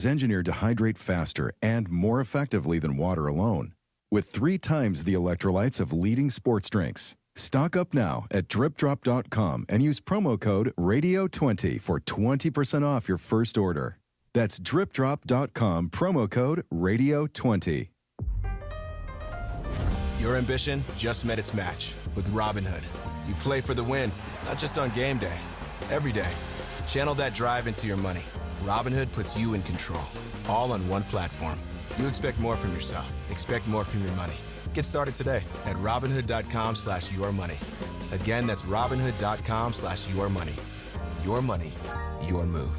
is engineered to hydrate faster and more effectively than water alone, with 3 times the electrolytes of leading sports drinks. Stock up now at dripdrop.com and use promo code RADIO20 for 20% off your first order. That's dripdrop.com, promo code RADIO20. Your ambition just met its match with Robinhood. You play for the win, not just on game day, every day. Channel that drive into your money. Robinhood puts you in control, all on one platform. You expect more from yourself. Expect more from your money. Get started today at Robinhood.com/yourmoney. Again, that's Robinhood.com/yourmoney. Your money, your move.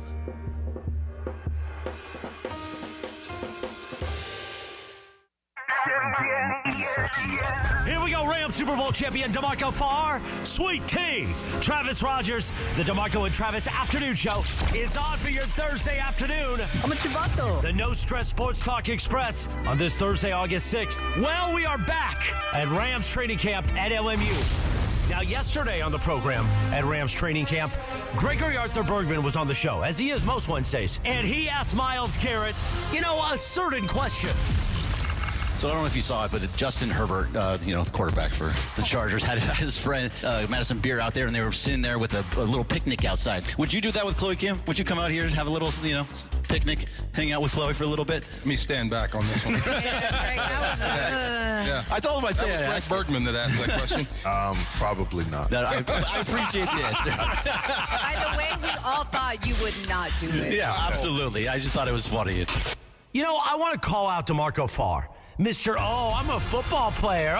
Here we go, Rams Super Bowl champion DeMarco Farr, Sweet Tea, Travis Rogers. The DeMarco and Travis Afternoon Show is on for your Thursday afternoon. I'm a chivato. The No Stress Sports Talk Express on this Thursday, August 6th. Well, we are back at Rams training camp at LMU. Now, yesterday on the program at Rams training camp, Gregory Arthur Bergman was on the show, as he is most Wednesdays, and he asked Myles Garrett, a certain question. So I don't know if you saw it, but Justin Herbert, the quarterback for the Chargers, had his friend Madison Beer out there, and they were sitting there with a little picnic outside. Would you do that with Chloe Kim? Would you come out here and have a little, picnic, hang out with Chloe for a little bit? Let me stand back on this one. Yeah. I told him I'd say that was Frank Bergman that asked that question. Probably not. I appreciate that. By the way, we all thought you would not do it. Yeah, absolutely. I just thought it was funny. I want to call out DeMarco Farr. Mr. I'm a football player.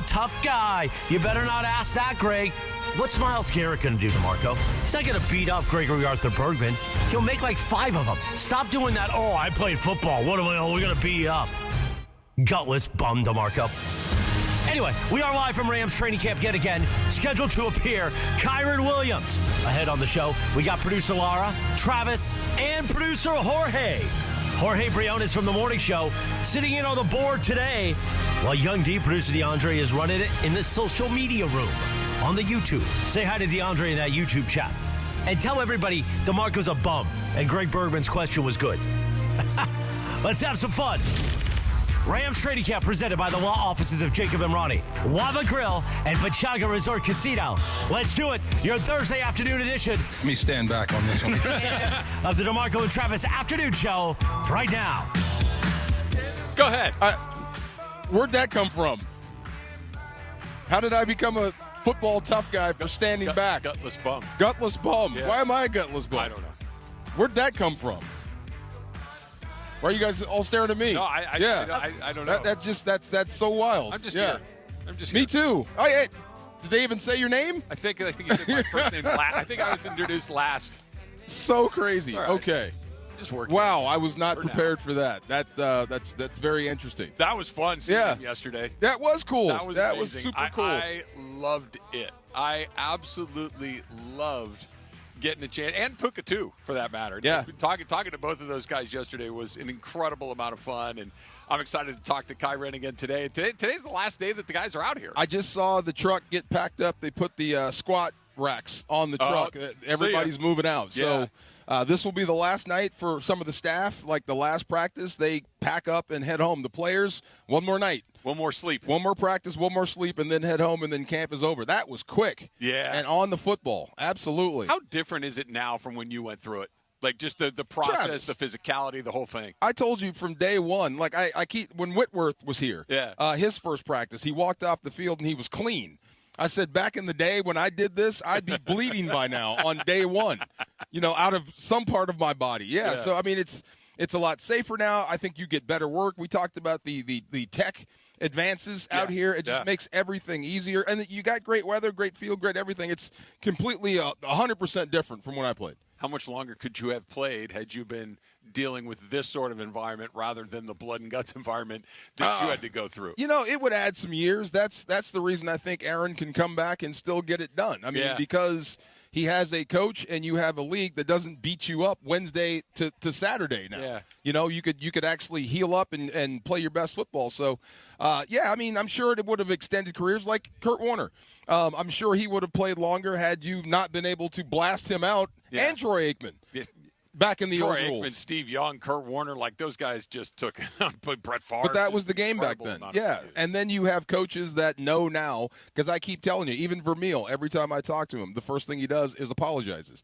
Tough guy. You better not ask that, Greg. What's Myles Garrett going to do, DeMarco? He's not going to beat up Gregory Arthur Bergman. He'll make like 5 of them. Stop doing that. I played football. What am I? We're going to beat you up. Gutless bum, DeMarco. Anyway, we are live from Rams training camp yet again. Scheduled to appear, Kyron Williams. Ahead on the show, we got producer Laura, Travis, and producer Jorge. Jorge Briones from The Morning Show sitting in on the board today, while Young D, producer DeAndre, is running it in the social media room on the YouTube. Say hi to DeAndre in that YouTube chat. And tell everybody DeMarco's a bum and Greg Bergman's question was good. Let's have some fun. Rams Training Camp presented by the law offices of Jacob and Ronnie, Wava Grill, and Pachanga Resort Casino. Let's do it. Your Thursday afternoon edition. Let me stand back on this one. Of the DeMarco and Travis Afternoon Show right now. Go ahead. Where'd that come from? How did I become a football tough guy for standing back? Gutless bum. Gutless bum. Yeah. Why am I a gutless bum? I don't know. Where'd that come from? Why are you guys all staring at me? No, I don't know. That's so wild. I'm just here. Me too. Did they even say your name? I think you said my first name last. I think I was introduced last. So crazy. Right. Okay. Just working. Wow, I was not prepared for that. That's very interesting. That was fun seeing him yesterday. That was cool. That was super cool. I loved it. I absolutely loved getting a chance, and Puka too, for that matter. Yeah. Talking to both of those guys yesterday was an incredible amount of fun, and I'm excited to talk to Kyron again today. Today's the last day that the guys are out here. I just saw the truck get packed up. They put the squat racks on the truck. Everybody's moving out. Yeah. So this will be the last night for some of the staff. Like the last practice, they pack up and head home. The players, one more night. One more sleep. One more practice, one more sleep, and then head home, and then camp is over. That was quick. Yeah. And on the football. Absolutely. How different is it now from when you went through it? Like just the process, Travis, the physicality, the whole thing. I told you from day one, like I keep, when Whitworth was here, his first practice, he walked off the field and he was clean. I said, back in the day when I did this, I'd be bleeding by now on day one, out of some part of my body. Yeah. So, I mean, it's a lot safer now. I think you get better work. We talked about the tech advances out here. It just makes everything easier. And you got great weather, great field, great everything. It's completely 100% different from when I played. How much longer could you have played had you been dealing with this sort of environment rather than the blood and guts environment that you had to go through? It would add some years. That's the reason I think Aaron can come back and still get it done. I mean, because he has a coach and you have a league that doesn't beat you up Wednesday to Saturday now. Yeah. You could actually heal up and play your best football. So, I mean, I'm sure it would have extended careers like Kurt Warner. I'm sure he would have played longer had you not been able to blast him out and Troy Aikman. Yeah. back in the old Troy rules. Aikman, Steve Young, Kurt Warner, like those guys just took but Brett Favre. But that was the game back then. Yeah, and then you have coaches that know now, because I keep telling you, even Vermeil, every time I talk to him, the first thing he does is apologizes.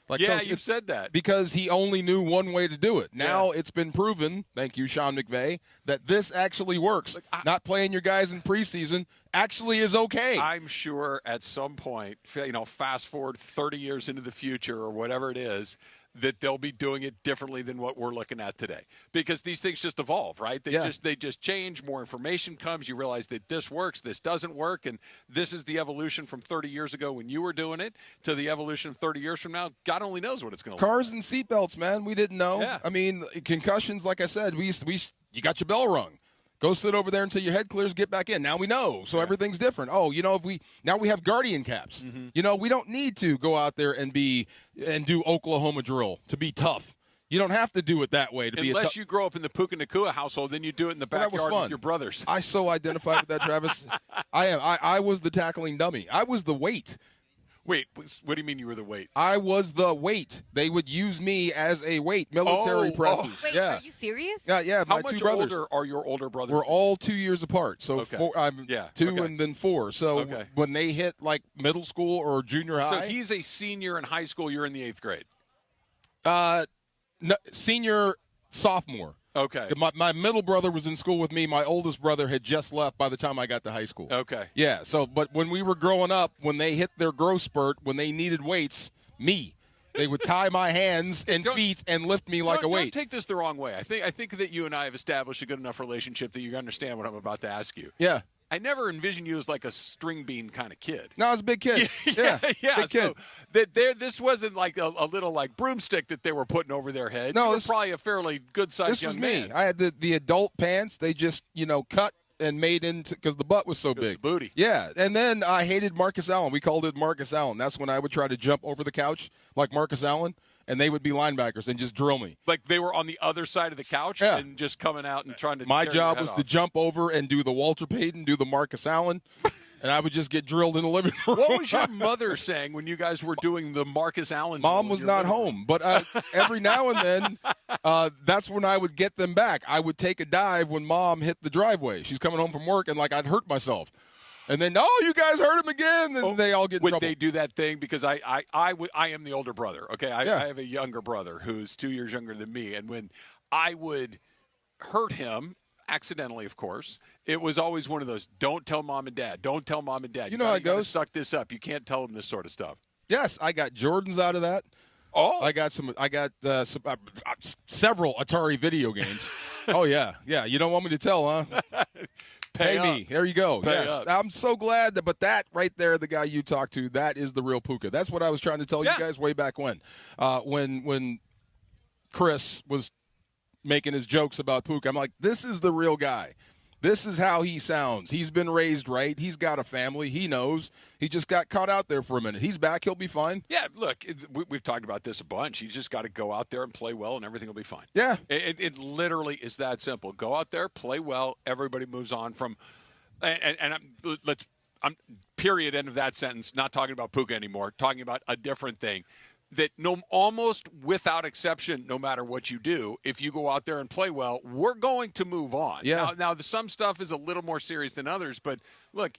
Like, yeah, Coach, you've said that. Because he only knew one way to do it. Now it's been proven, thank you, Sean McVay, that this actually works. Look, not playing your guys in preseason actually is okay. I'm sure at some point, fast forward 30 years into the future or whatever it is, that they'll be doing it differently than what we're looking at today, because these things just evolve, right? They just change. More information comes. You realize that this works, this doesn't work, and this is the evolution from 30 years ago when you were doing it to the evolution of 30 years from now. God only knows what it's going to look like. Cars and seatbelts, man. We didn't know. Yeah. I mean, concussions. Like I said, you got your bell rung. Go sit over there until your head clears, get back in. Now we know. So everything's different. Oh, now we have guardian caps. Mm-hmm. We don't need to go out there and do Oklahoma drill to be tough. You don't have to do it that way to Unless you grow up in the Puka Nakua household, then you do it in the backyard with your brothers. I so identified with that, Travis. I was the tackling dummy. I was the weight. Wait, what do you mean you were the weight? I was the weight. They would use me as a weight. Military presses. Wait, yeah. Are you serious? Yeah. How my much two brothers. older are your older brothers? We're all 2 years apart. So I'm 2 and then 4. So when they hit like middle school or junior high. So he's a senior in high school. You're in the 8th grade. No, senior, sophomore. Okay. My middle brother was in school with me. My oldest brother had just left by the time I got to high school. Okay. Yeah. So, but when we were growing up, when they hit their growth spurt, when they needed weights, they would tie my hands and feet and lift me like a weight. Don't take this the wrong way. I think that you and I have established a good enough relationship that you understand what I'm about to ask you. Yeah. I never envisioned you as like a string bean kind of kid. No, I was a big kid. Yeah. Big kid. So this wasn't like a little like broomstick that they were putting over their head. No, you were probably a fairly good sized young man. This was me. I had the adult pants. They just cut and made into because the butt was so big. The booty. Yeah, and then I hated Marcus Allen. We called it Marcus Allen. That's when I would try to jump over the couch like Marcus Allen. And they would be linebackers and just drill me. Like they were on the other side of the couch and just coming out and trying to. My job was to jump over and do the Walter Payton, do the Marcus Allen, and I would just get drilled in the living room. What was your mother saying when you guys were doing the Marcus Allen? Mom was not home, but every now and then, that's when I would get them back. I would take a dive when Mom hit the driveway. She's coming home from work, and like I'd hurt myself. And then, you guys hurt him again, and they all get in trouble. Would they do that thing? Because I am the older brother, okay? I have a younger brother who's 2 years younger than me, and when I would hurt him, accidentally, of course, it was always one of those, don't tell Mom and Dad. Don't tell Mom and Dad. You know how it goes. Suck this up. You can't tell them this sort of stuff. Yes, I got Jordans out of that. Oh. I got several Atari video games. Oh, yeah. You don't want me to tell, huh? Pay me. There you go. Pay yes. up. I'm so glad but that right there, the guy you talked to, that is the real Puka. That's what I was trying to tell you guys way back when Chris was making his jokes about Puka. I'm like, this is the real guy. This is how he sounds. He's been raised right. He's got a family. He knows. He just got caught out there for a minute. He's back. He'll be fine. Yeah, look, we've talked about this a bunch. He's just got to go out there and play well, and everything will be fine. Yeah. It literally is that simple. Go out there, play well, everybody moves on from I'm period, end of that sentence, not talking about Puka anymore, talking about a different thing. That almost without exception, no matter what you do, if you go out there and play well, we're going to move on. Yeah. Now some stuff is a little more serious than others, but look,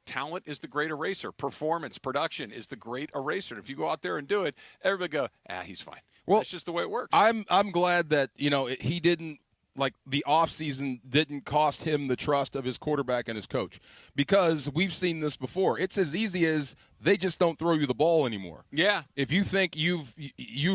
talent is the great eraser. Performance, production is the great eraser. If you go out there and do it, everybody go, he's fine. Well, that's just the way it works. I'm glad that he didn't. Like the offseason didn't cost him the trust of his quarterback and his coach, because we've seen this before. It's as easy as they just don't throw you the ball anymore. Yeah. If you think you've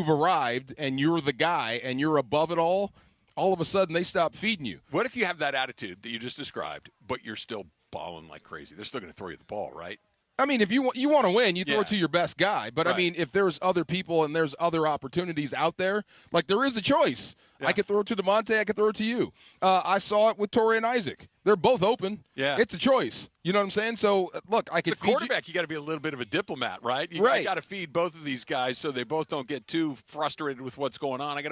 arrived and you're the guy and you're above it all of a sudden they stop feeding you. What if you have that attitude that you just described, but you're still balling like crazy? They're still going to throw you the ball, right? I mean, if you want to win, you throw it to your best guy. But, right. I mean, if there's other people and there's other opportunities out there, like there is a choice. Yeah. I could throw it to Devontae. I could throw it to you. I saw it with Torrey and Isaac. They're both open. Yeah. It's a choice. You know what I'm saying? So, look, I could feed quarterback, you got to be a little bit of a diplomat, right? You got to feed both of these guys so they both don't get too frustrated with what's going on.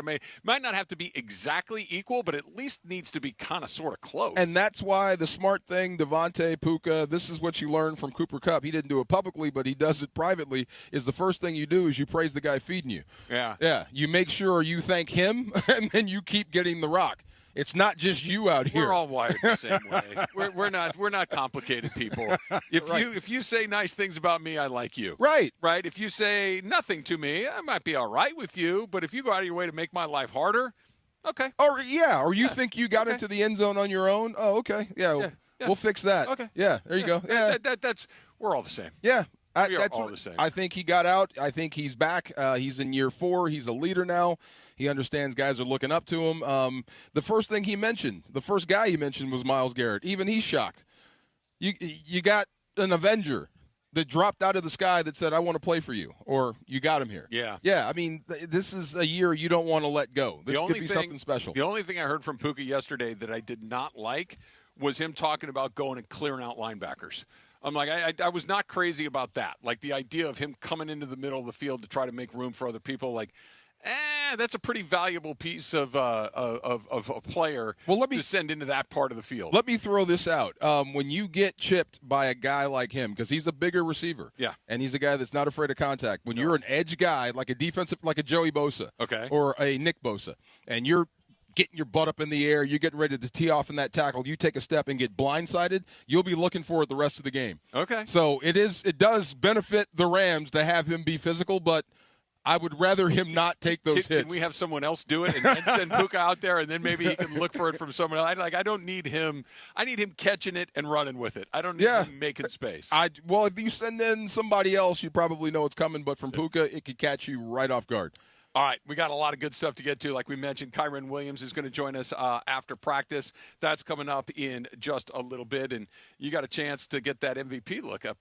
Might not have to be exactly equal, but at least needs to be kind of sort of close. And that's why the smart thing, Devontae, Puka, this is what you learn from Cooper Kupp. He didn't do it publicly, but he does it privately, is the first thing you do is you praise the guy feeding you. Yeah. Yeah. You make sure you thank him, and then you keep getting the rock. It's not just you out here. We're all wired the same way. We're not complicated people. If you say nice things about me, I like you. Right. Right. If you say nothing to me, I might be all right with you. But if you go out of your way to make my life harder, okay. Or you think you got into the end zone on your own? Oh, okay. Yeah. We'll fix that. Okay. Yeah. There you go. Yeah. That's we're all the same. Yeah. That's all the same. I think he got out. I think he's back. He's in year 4. He's a leader now. He understands guys are looking up to him. The first thing he mentioned, the first guy he mentioned was Myles Garrett. Even he's shocked. You got an Avenger that dropped out of the sky that said, I want to play for you, or you got him here. Yeah. Yeah, I mean, this is a year you don't want to let go. This could be something special. The only thing I heard from Puka yesterday that I did not like was him talking about going and clearing out linebackers. I'm like, I was not crazy about that. Like the idea of him coming into the middle of the field to try to make room for other people, like, that's a pretty valuable piece of a player to send into that part of the field. Let me throw this out. When you get chipped by a guy like him, because he's a bigger receiver, and he's a guy that's not afraid of contact, when you're an edge guy, like a defensive, like a Joey Bosa, or a Nick Bosa, and you're getting your butt up in the air, you're getting ready to tee off in that tackle, you take a step and get blindsided, you'll be looking for it the rest of the game. Okay. So it does benefit the Rams to have him be physical, but I would rather him not take those hits. Can we have someone else do it and send Puka out there, and then maybe he can look for it from someone else? I don't need him. I need him catching it and running with it. I don't need him making space. Well, if you send in somebody else, you probably know it's coming, but from Puka, it could catch you right off guard. All right, we got a lot of good stuff to get to. Like we mentioned, Kyren Williams is going to join us after practice. That's coming up in just a little bit, and you got a chance to get that MVP look up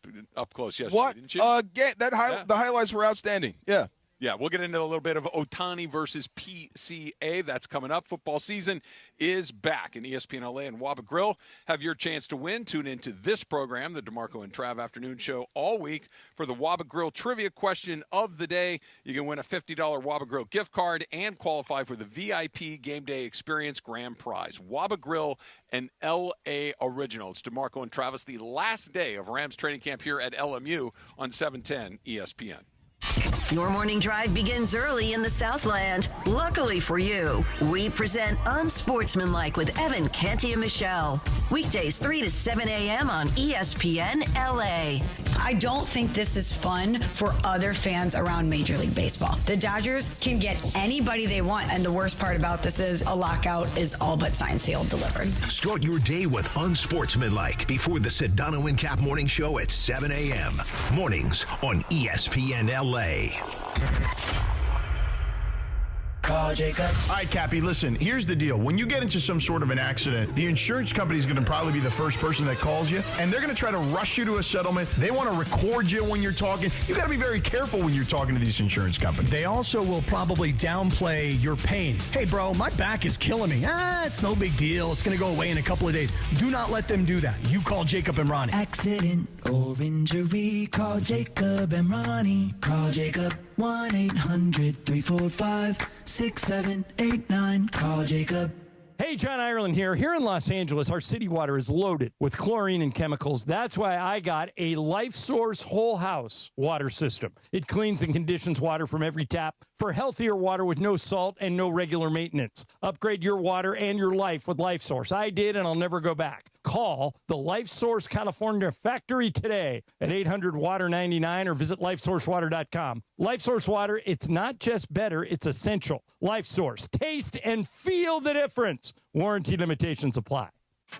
close yesterday, didn't you? The highlights were outstanding. Yeah. Yeah, we'll get into a little bit of Ohtani versus PCA. That's coming up. Football season is back, and ESPN LA and Waba Grill have your chance to win. Tune into this program, the DeMarco and Trav Afternoon Show, all week for the Waba Grill Trivia Question of the Day. You can win a $50 Waba Grill gift card and qualify for the VIP Game Day Experience Grand Prize. Waba Grill, an LA original. It's DeMarco and Travis, the last day of Rams training camp here at LMU on 710 ESPN. Your morning drive begins early in the Southland. Luckily for you, we present Unsportsmanlike with Evan, Canty, and Michelle. Weekdays 3 to 7 a.m. on ESPN LA. I don't think this is fun for other fans around Major League Baseball. The Dodgers can get anybody they want, and the worst part about this is a lockout is all but signed, sealed, delivered. Start your day with Unsportsmanlike before the Sedano and Cap Morning Show at 7 a.m. Mornings on ESPN LA. Call Jacob. All right, Cappy, listen, here's the deal. When you get into some sort of an accident, the insurance company is going to probably be the first person that calls you, and they're going to try to rush you to a settlement. They want to record you when you're talking. You got to be very careful when you're talking to these insurance companies. They also will probably downplay your pain. Hey, bro, my back is killing me. It's no big deal. It's going to go away in a couple of days. Do not let them do that. You call Jacob and Ronnie. Accident or injury, call Jacob and Ronnie. Call Jacob. 1-800-345-6789. Call Jacob. Hey, John Ireland here. Here in Los Angeles, our city water is loaded with chlorine and chemicals. That's why I got a Life Source whole house water system. It cleans and conditions water from every tap for healthier water with no salt and no regular maintenance. Upgrade your water and your life with Life Source. I did, and I'll never go back. Call the Life Source California factory today at 800-WATER-99 or visit lifesourcewater.com. Life Source water, it's not just better, it's essential. Life Source. Taste and feel the difference. Warranty limitations apply.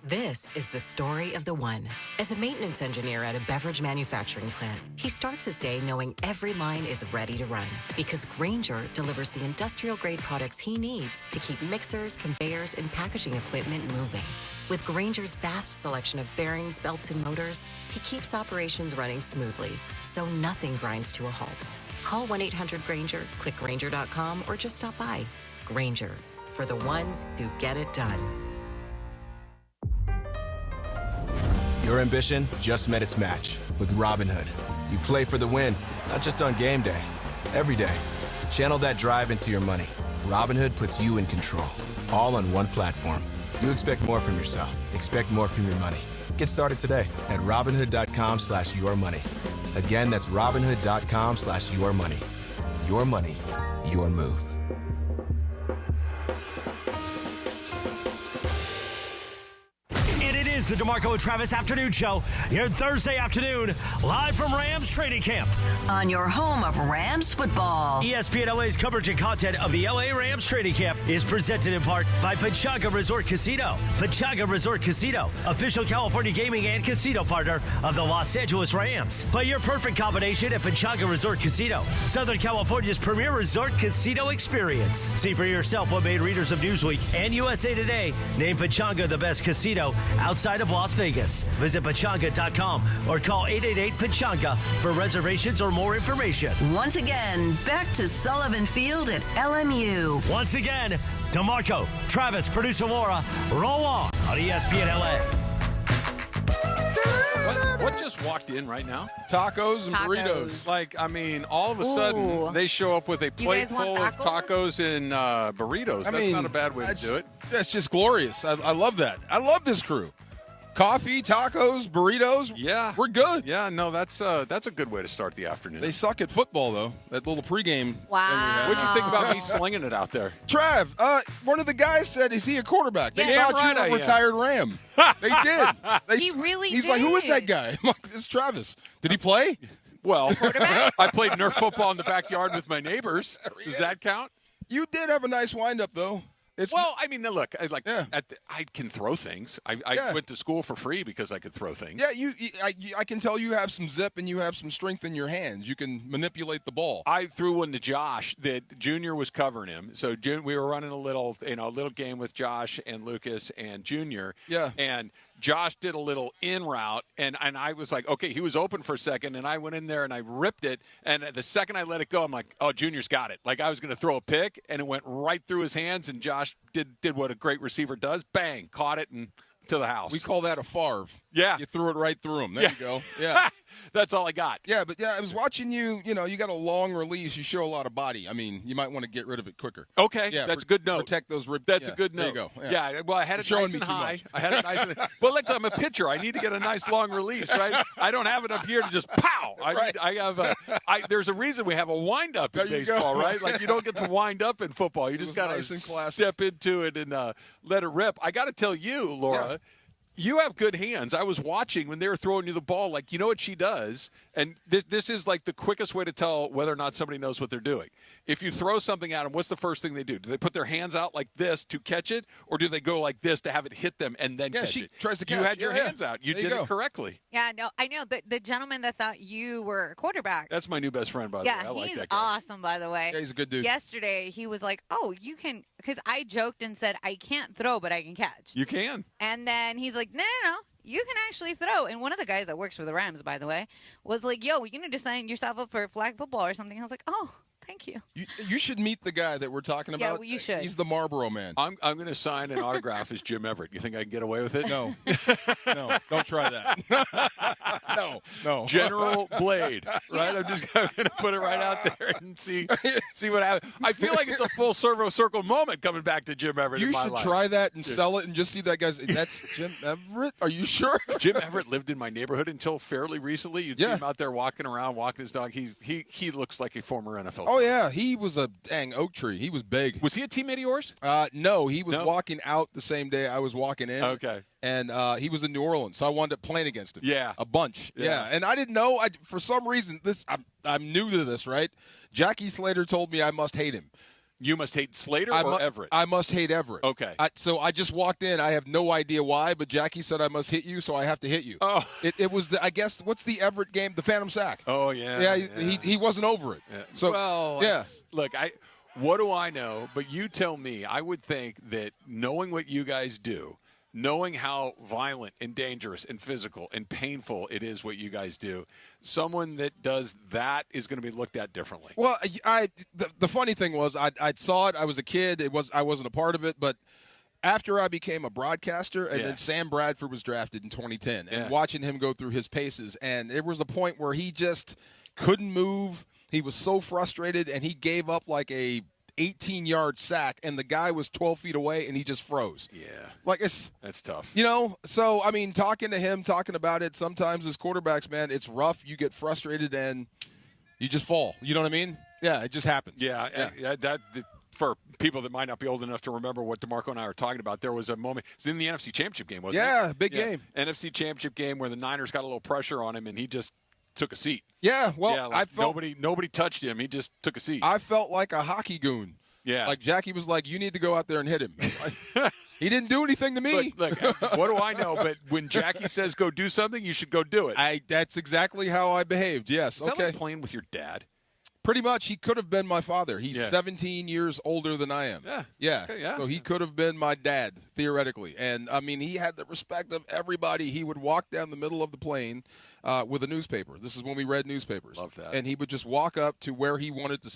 This is the story of the one. As a maintenance engineer at a beverage manufacturing plant, he starts his day knowing every line is ready to run because Grainger delivers the industrial-grade products he needs to keep mixers, conveyors, and packaging equipment moving. With Grainger's vast selection of bearings, belts, and motors, he keeps operations running smoothly, so nothing grinds to a halt. Call 1-800-GRAINGER, click Grainger.com, or just stop by. Grainger, for the ones who get it done. Your ambition just met its match with Robinhood. You play for the win, not just on game day, every day. Channel that drive into your money. Robinhood puts you in control, all on one platform. You expect more from yourself. Expect more from your money. Get started today at Robinhood.com/yourmoney. Again, that's Robinhood.com/yourmoney. Your money, your move. It is the DeMarco and Travis Afternoon Show here Thursday afternoon, live from Rams training camp. On your home of Rams football. ESPN LA's coverage and content of the LA Rams training camp is presented in part by Pechanga Resort Casino. Pechanga Resort Casino, official California gaming and casino partner of the Los Angeles Rams. Play your perfect combination at Pechanga Resort Casino, Southern California's premier resort casino experience. See for yourself what made readers of Newsweek and USA Today name Pechanga the best casino outside of Las Vegas. Visit Pechanga.com or call 888-PECHANGA for reservations or more information. Once again, back to Sullivan Field at LMU. Once again, DeMarco, Travis, producer Laura, roll on ESPN LA. What just walked in right now? Tacos and burritos. Like, I mean, all of a sudden, they show up with a plate full of tacos and burritos. That's not a bad way to do it. That's just glorious. I love that. I love this crew. Coffee, tacos, burritos. Yeah. We're good. Yeah, no, that's a good way to start the afternoon. They suck at football, though. That little pregame. Wow. What'd you think about me slinging it out there? Trav, one of the guys said, is he a quarterback? They thought you were a retired Ram. They did. He's like, who is that guy? I'm like, it's Travis. Did he play? Well, I played Nerf football in the backyard with my neighbors. Does that count? You did have a nice windup, though. I mean, look, I can throw things. I went to school for free because I could throw things. Yeah, I can tell you have some zip and you have some strength in your hands. You can manipulate the ball. I threw one to Josh that Junior was covering him. So we were running a little game with Josh and Lucas and Junior. Yeah. And Josh did a little in route, and I was like, okay, he was open for a second, and I went in there and I ripped it, and the second I let it go, I'm like, oh, Junior's got it. Like I was going to throw a pick, and it went right through his hands, and Josh did what a great receiver does, bang, caught it, and to the house. We call that a Favre. Yeah. You threw it right through him. There you go. Yeah. That's all I got. Yeah, but I was watching you, you got a long release. You show a lot of body. I mean, you might want to get rid of it quicker. Okay, yeah, that's a good note. Protect those ribs. That's a good note. There you go. Yeah, well, I had it nice and high. I had it nice and well, look, I'm a pitcher. I need to get a nice long release, right? I don't have it up here to just pow. I have there's a reason we have a wind up in baseball, right? Like you don't get to wind up in football. You just got to step into it and let it rip. I got to tell you, Laura. Yeah. You have good hands. I was watching when they were throwing you the ball. Like, you know what she does? And this is like the quickest way to tell whether or not somebody knows what they're doing. If you throw something at them, what's the first thing they do? Do they put their hands out like this to catch it? Or do they go like this to have it hit them and then catch it? She tries to catch. You had your hands out. You did it correctly. Yeah, no, I know. The gentleman that thought you were a quarterback. That's my new best friend, by the way. I like that guy. He's awesome, by the way. Yeah, he's a good dude. Yesterday, he was like, oh, you can – because I joked and said, I can't throw, but I can catch. You can. And then he's like, no. You can actually throw. And one of the guys that works for the Rams, by the way, was like, yo, you need to sign yourself up for flag football or something. I was like, oh, thank you. You should meet the guy that we're talking about. Yeah, well, you should. He's the Marlboro man. I'm going to sign an autograph as Jim Everett. You think I can get away with it? No. No, don't try that. No. General Blade, right? I'm just going to put it right out there and see what happens. I feel like it's a full circle moment coming back to Jim Everett in my life. You should try that and sell it and just see that guy's. That's Jim Everett? Are you sure? Jim Everett lived in my neighborhood until fairly recently. You'd see him out there walking around, walking his dog. He looks like a former NFL player. Oh, yeah. He was a dang oak tree. He was big. Was he a teammate of yours? No. He was walking out the same day I was walking in. Okay. And he was in New Orleans, so I wound up playing against him. Yeah. A bunch. Yeah. And I didn't know. For some reason, I'm new to this, right? Jackie Slater told me I must hate him. You must hate Slater or Everett? I must hate Everett. Okay. So I just walked in. I have no idea why, but Jackie said I must hit you, so I have to hit you. Oh. It was, I guess, what's the Everett game? The Phantom Sack. Oh, yeah. Yeah, he wasn't over it. Yeah. So, look, what do I know? But you tell me. I would think that knowing what you guys do, knowing how violent and dangerous and physical and painful it is what you guys do, someone that does that is going to be looked at differently. Well, the funny thing was I saw it. I was a kid. I wasn't a part of it, but after I became a broadcaster, and then Sam Bradford was drafted in 2010, and watching him go through his paces, and there was a point where he just couldn't move. He was so frustrated, and he gave up like a 18-yard sack, and the guy was 12 feet away, and he just froze. Yeah. Like, that's tough. So, I mean, talking to him, talking about it, sometimes as quarterbacks, man, it's rough. You get frustrated, and you just fall. You know what I mean? Yeah, it just happens. Yeah. For people that might not be old enough to remember what DeMarco and I were talking about, there was a moment. It was in the NFC Championship game, wasn't it? Yeah, big game. NFC Championship game where the Niners got a little pressure on him, and he just took a seat. Yeah, well, I felt nobody touched him. He just took a seat. I felt like a hockey goon. Yeah. Like Jackie was like, you need to go out there and hit him. He didn't do anything to me. Look, what do I know? But when Jackie says go do something, you should go do it. That's exactly how I behaved, yes. Is that like playing with your dad? Pretty much. He could have been my father. He's 17 years older than I am. Yeah. Okay, so he could have been my dad, theoretically. And, I mean, he had the respect of everybody. He would walk down the middle of the plane with a newspaper. This is when we read newspapers. Love that. And he would just walk up to where he wanted to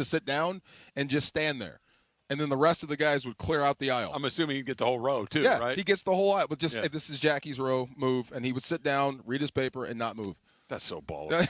sit down and just stand there. And then the rest of the guys would clear out the aisle. I'm assuming he'd get the whole row, too, yeah, right? He gets the whole aisle. But just, hey, this is Jackie's row, move. And he would sit down, read his paper, and not move. That's so baller.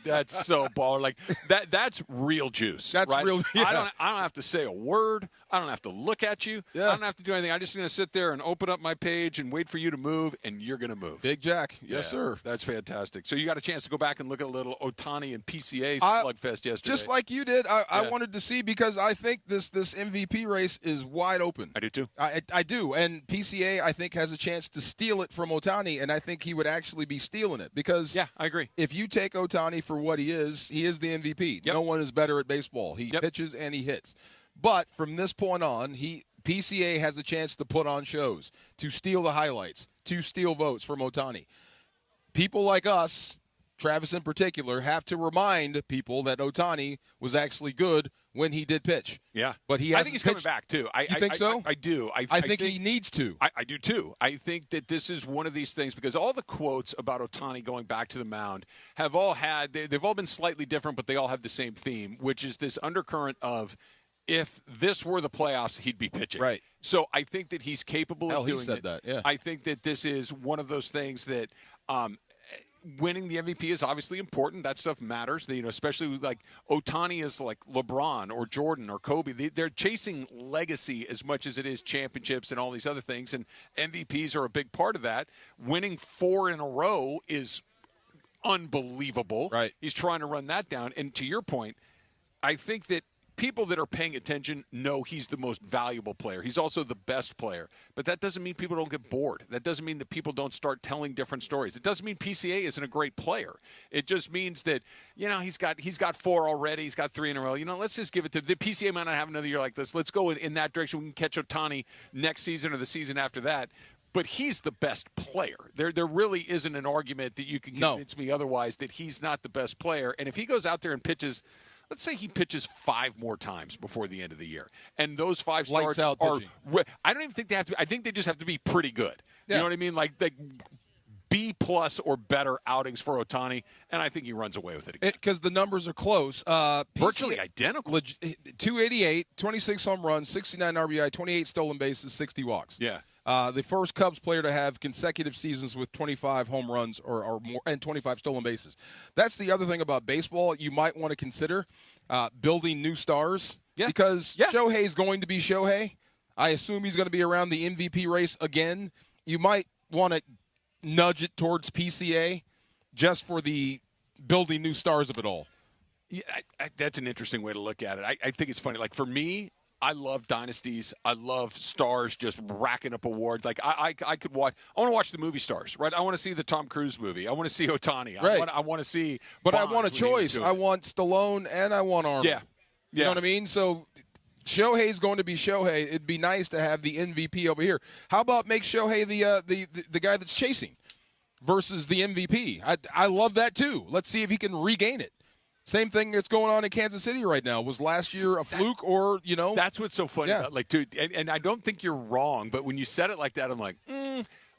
that's so baller. Like that's real juice. That's right? real. Yeah. I don't have to say a word. I don't have to look at you. Yeah. I don't have to do anything. I'm just going to sit there and open up my page and wait for you to move, and you're going to move. Big Jack. Yes, sir. That's fantastic. So you got a chance to go back and look at a little Otani and PCA slugfest yesterday. Just like you did. I wanted to see because I think this MVP race is wide open. I do too. I do. And PCA, I think, has a chance to steal it from Otani, and I think he would actually be stealing it because I agree. If you take Otani for what he is the MVP. Yep. No one is better at baseball. He pitches and he hits. But from this point on, PCA has a chance to put on shows, to steal the highlights, to steal votes from Otani. People like us, Travis in particular, have to remind people that Otani was actually good when he did pitch. Yeah. But I think he's coming back, too. You think so? I do. I think he needs to. I do, too. I think that this is one of these things because all the quotes about Otani going back to the mound have all they've all been slightly different, but they all have the same theme, which is this undercurrent of if this were the playoffs, he'd be pitching. Right. So I think that he's capable of doing he said that, yeah. I think that this is one of those things that winning the MVP is obviously important. That stuff matters. Especially like Otani is like LeBron or Jordan or Kobe. They're chasing legacy as much as it is championships and all these other things. And MVPs are a big part of that. Winning 4 in a row is unbelievable. Right. He's trying to run that down. And to your point, I think that people that are paying attention know he's the most valuable player. He's also the best player. But that doesn't mean people don't get bored. That doesn't mean that people don't start telling different stories. It doesn't mean PCA isn't a great player. It just means that, he's got 4 already. He's got 3 in a row. Let's just give it to the PCA might not have another year like this. Let's go in that direction. We can catch Otani next season or the season after that. But he's the best player. There really isn't an argument that you can convince me otherwise that he's not the best player. And if he goes out there and pitches – let's say he pitches 5 more times before the end of the year, and those 5 starts are. I don't even think they have to. I think they just have to be pretty good. Yeah. You know what I mean? Like B+ or better outings for Otani, and I think he runs away with it again. Because the numbers are close, virtually identical. 288, 26 home runs, 69 RBI, 28 stolen bases, 60 walks. Yeah. The first Cubs player to have consecutive seasons with 25 home runs or more and 25 stolen bases. That's the other thing about baseball you might want to consider, building new stars. Yeah. Because Shohei's going to be Shohei. I assume he's going to be around the MVP race again. You might want to nudge it towards PCA just for the building new stars of it all. Yeah, that's an interesting way to look at it. I think it's funny. Like, for me, I love dynasties. I love stars just racking up awards. Like I could watch. I want to watch the movie stars, right? I want to see the Tom Cruise movie. I want to see Otani. Right. I want to see. But Bonds I want a choice. I want Stallone and I want Arnold. Yeah. You know what I mean? So Shohei's going to be Shohei. It'd be nice to have the MVP over here. How about make Shohei the guy that's chasing versus the MVP? I love that too. Let's see if he can regain it. Same thing that's going on in Kansas City right now. Was last year a fluke or, That's what's so funny about, like, dude, and I don't think you're wrong, but when you said it like that, I'm like,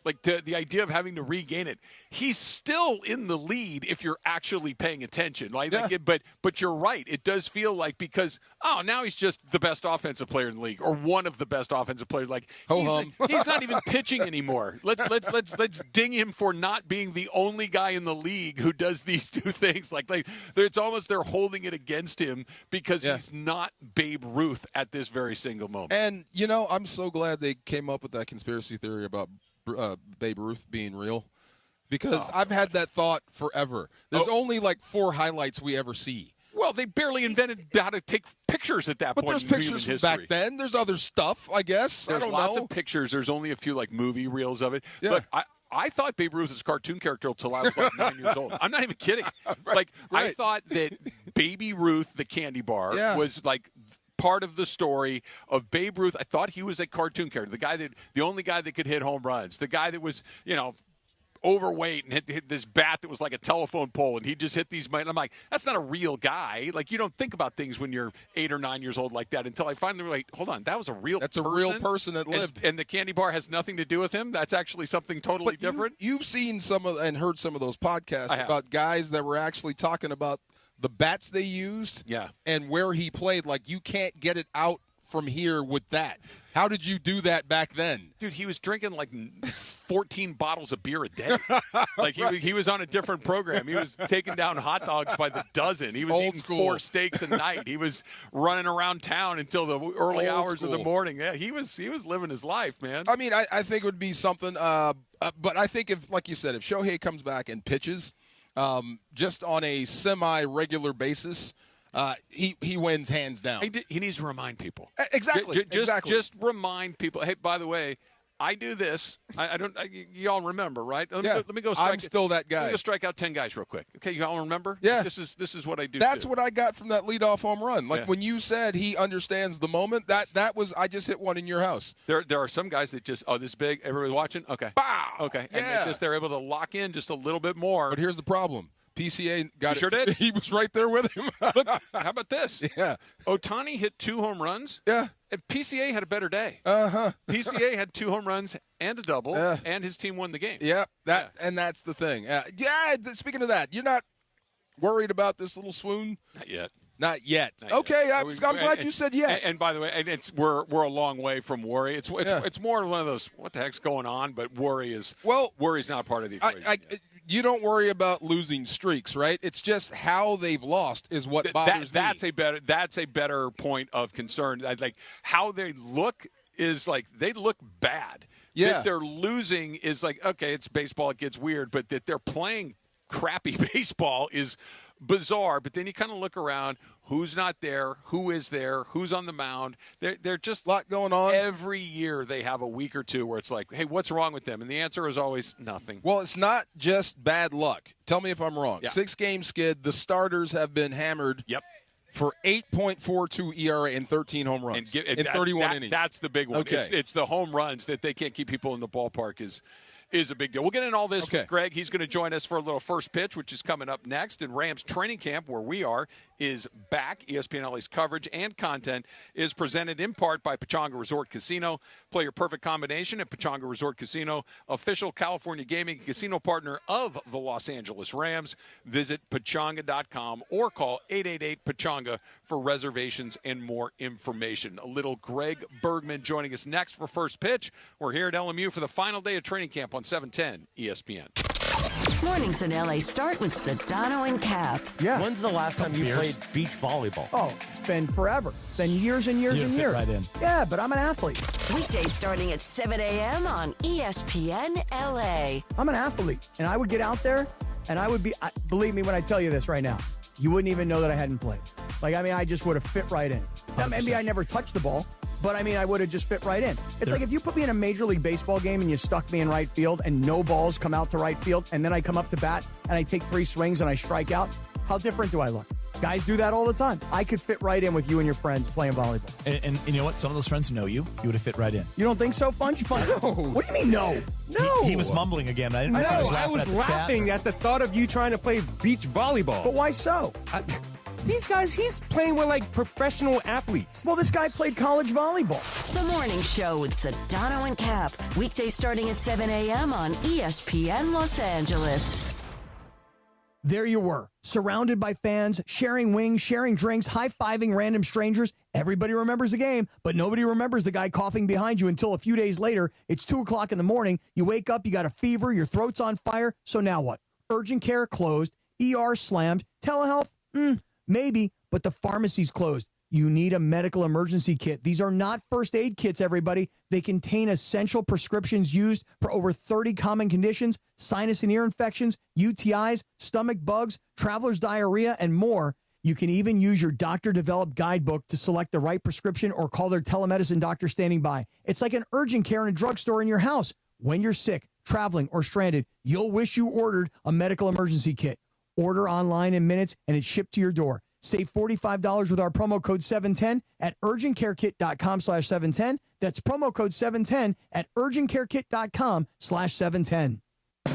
like the idea of having to regain it. He's still in the lead if you're actually paying attention. But you're right. It does feel like because now he's just the best offensive player in the league or one of the best offensive players. Like he's not even pitching anymore. Let's ding him for not being the only guy in the league who does these two things. Like it's almost they're holding it against him because he's not Babe Ruth at this very single moment. And I'm so glad they came up with that conspiracy theory about Babe Ruth being real, because I've had that thought forever. There's only like 4 highlights we ever see. Well, they barely invented how to take pictures at that point. But there's pictures from back then. There's other stuff, I guess. There's lots of pictures. There's only a few like movie reels of it. Yeah. Look, I thought Babe Ruth was a cartoon character until I was like 9 years old. I'm not even kidding. I thought that Baby Ruth, the candy bar, was like part of the story of Babe Ruth. I thought he was a cartoon character, the only guy that could hit home runs, the guy that was, overweight and hit this bat that was like a telephone pole, and he just hit these. And I'm like, that's not a real guy. Like, you don't think about things when you're 8 or 9 years old like that until I finally was like, hold on, that was a real. That's person? A real person that lived, and the candy bar has nothing to do with him. That's actually something totally different. You've seen and heard some of those podcasts about guys that were actually talking about the bats they used, and where he played. Like, you can't get it out from here with that. How did you do that back then? Dude, he was drinking like 14 bottles of beer a day. Like he was on a different program. He was taking down hot dogs by the dozen. He was eating 4 steaks a night. He was running around town until the early hours of the morning. Yeah, he was living his life, man. I mean, I think it would be something. But I think if, like you said, if Shohei comes back and pitches just on a semi-regular basis, he wins hands down. He needs to remind people. Exactly. Just remind people. Hey, by the way, I do this. Y'all remember, right? Let me go. I'm still that guy. Let me go strike out 10 guys real quick. Okay, y'all remember? Yeah. This is what I do. That's what I got from that leadoff home run. Like when you said he understands the moment. That was I just hit one in your house. There are some guys that just this big. Everybody watching? Okay. Bow. Okay. And they're able to lock in just a little bit more. But here's the problem. PCA got it. Sure did. He was right there with him. Look, how about this? Yeah. Ohtani hit 2 home runs. Yeah. And PCA had a better day. PCA had 2 home runs and a double, and his team won the game. Yeah. And that's the thing. Speaking of that, you're not worried about this little swoon? Not yet. Not yet. Okay, I'm glad you said yet. And by the way, we're a long way from worry. It's more one of those what the heck's going on, but worry's not part of the equation. You don't worry about losing streaks, right? It's just how they've lost is what bothers me. That's a better point of concern. Like how they look is like they look bad. Yeah. That they're losing is like, okay, it's baseball, it gets weird, but that they're playing crappy baseball is bizarre. But then you kind of look around, who's not there, who is there, who's on the mound. They're just a lot going on. Every year they have a week or two where it's like, hey, what's wrong with them? And the answer is always nothing. Well, it's not just bad luck. Tell me if I'm wrong. 6-game skid. The starters have been hammered. Yep. For 8.42 ERA and 13 home runs in 31 innings. That's the big one. Okay. It's the home runs that they can't keep people in the ballpark is a big deal. We'll get into all this with Greg. He's going to join us for a little first pitch, which is coming up next. And Rams training camp, where we are, is back. ESPN LA's coverage and content is presented in part by Pechanga Resort Casino. Play your perfect combination at Pechanga Resort Casino, official California gaming casino partner of the Los Angeles Rams. Visit Pechanga.com or call 888-PECHANGA for reservations and more information. A little Greg Bergman joining us next for first pitch. We're here at LMU for the final day of training camp on 710 ESPN. Mornings in LA start with Sedano and Cap. Yeah. When's the last time you played beach volleyball? Oh, it's been forever. It's been years and years and years. Right in. Yeah, but I'm an athlete. Weekdays starting at 7 a.m. on ESPN LA. I'm an athlete, and I would get out there, and I would be, believe me when I tell you this right now, you wouldn't even know that I hadn't played. I just would have fit right in. Now, maybe I never touched the ball, but I would have just fit right in. It's like if you put me in a Major League Baseball game and you stuck me in right field and no balls come out to right field, and then I come up to bat and I take 3 swings and I strike out, how different do I look? Guys do that all the time. I could fit right in with you and your friends playing volleyball. And you know what? Some of those friends know you. You would have fit right in. You don't think so, Funch? No. What do you mean, no? No. He was mumbling again. I was laughing at the thought of you trying to play beach volleyball. But why so? These guys, he's playing with like professional athletes. Well, this guy played college volleyball. The Morning Show with Sedano and Cap. Weekdays starting at 7 a.m. on ESPN Los Angeles. There you were, surrounded by fans, sharing wings, sharing drinks, high-fiving random strangers. Everybody remembers the game, but nobody remembers the guy coughing behind you until a few days later. It's 2 o'clock in the morning. You wake up, you got a fever, your throat's on fire. So now what? Urgent care closed, ER slammed, telehealth? Maybe, but the pharmacy's closed. You need a medical emergency kit. These are not first aid kits, everybody. They contain essential prescriptions used for over 30 common conditions, sinus and ear infections, UTIs, stomach bugs, traveler's diarrhea, and more. You can even use your doctor-developed guidebook to select the right prescription or call their telemedicine doctor standing by. It's like an urgent care in a drugstore in your house. When you're sick, traveling, or stranded, you'll wish you ordered a medical emergency kit. Order online in minutes, and it's shipped to your door. Save $45 with our promo code 710 at urgentcarekit.com/710. That's promo code 710 at urgentcarekit.com/710.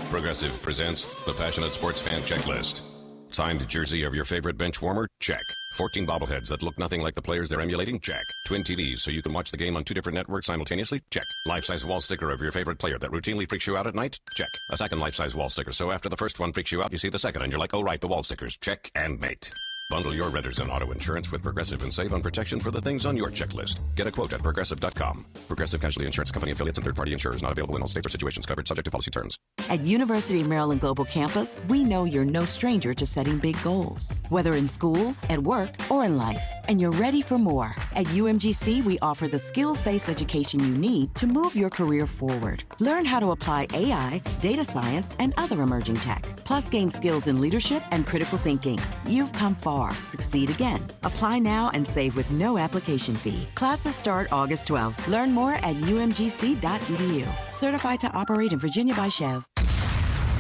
Progressive presents the Passionate Sports Fan Checklist. Signed jersey of your favorite bench warmer? Check. 14 bobbleheads that look nothing like the players they're emulating? Check. Twin TVs so you can watch the game on 2 different networks simultaneously? Check. Life-size wall sticker of your favorite player that routinely freaks you out at night? Check. A second life-size wall sticker so after the first one freaks you out, you see the second and you're like, oh right, the wall stickers. Check and mate. Bundle your renters and auto insurance with Progressive and save on protection for the things on your checklist. Get a quote at Progressive.com. Progressive Casualty Insurance Company affiliates and third-party insurers not available in all states or situations covered subject to policy terms. At University of Maryland Global Campus, we know you're no stranger to setting big goals, whether in school, at work, or in life. And you're ready for more. At UMGC, we offer the skills-based education you need to move your career forward. Learn how to apply AI, data science, and other emerging tech. Plus, gain skills in leadership and critical thinking. You've come far. Succeed again. Apply now and save with no application fee. Classes start August 12th. Learn more at umgc.edu. Certified to operate in Virginia by Chev.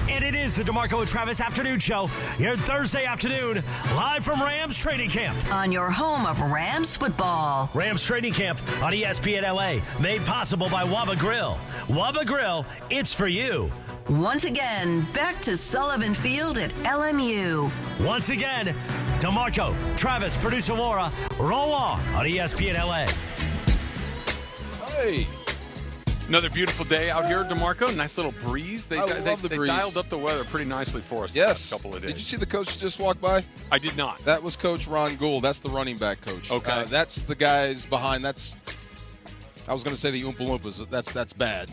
And it is the DeMarco and Travis Afternoon Show here Thursday afternoon, live from Rams Training Camp. On your home of Rams football. Rams Training Camp on ESPN LA, made possible by Waba Grill. Waba Grill, it's for you. Once again, back to Sullivan Field at LMU. Once again, DeMarco, Travis, producer Laura, roll on ESPN LA. Hey. Another beautiful day out here at DeMarco. Nice little breeze. They breeze. dialed up the weather pretty nicely for us the past couple of days. Did you see the coach just walk by? I did not. That was Coach Ron Gould. That's the running back coach. Okay. That's the guys behind. I was going to say the Oompa Loompas. That's bad.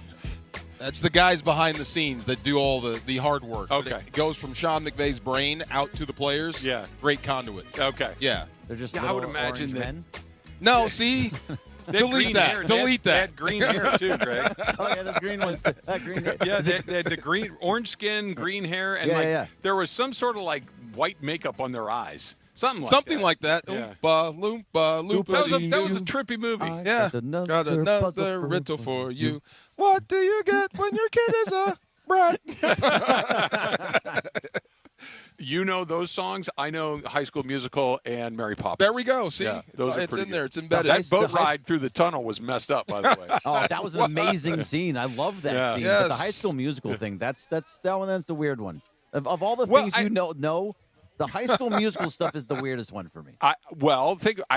That's the guys behind the scenes that do all the hard work. Okay. It goes from Sean McVay's brain out to the players. Yeah. Great conduit. Okay. Yeah. They're just I would imagine that. men. No, see? Delete that. Delete that. They had green hair, too, Greg. Oh, yeah, those green ones. Green hair. Yeah, they had the green, orange skin, green hair, and there was some sort of like white makeup on their eyes. Something like that. Yeah. Oompa, loompa, loompa. That was a trippy movie. Got another riddle for you. What do you get when your kid is a brat? You know those songs. I know High School Musical and Mary Poppins. There we go. See? Yeah, those are it's pretty in good. there. It's embedded. That boat ride through the tunnel was messed up, by the way. Oh, that was an amazing scene. I love that scene. Yes. But the High School Musical thing, that's the weird one. Of all the things you know, the High School Musical stuff is the weirdest one for me. I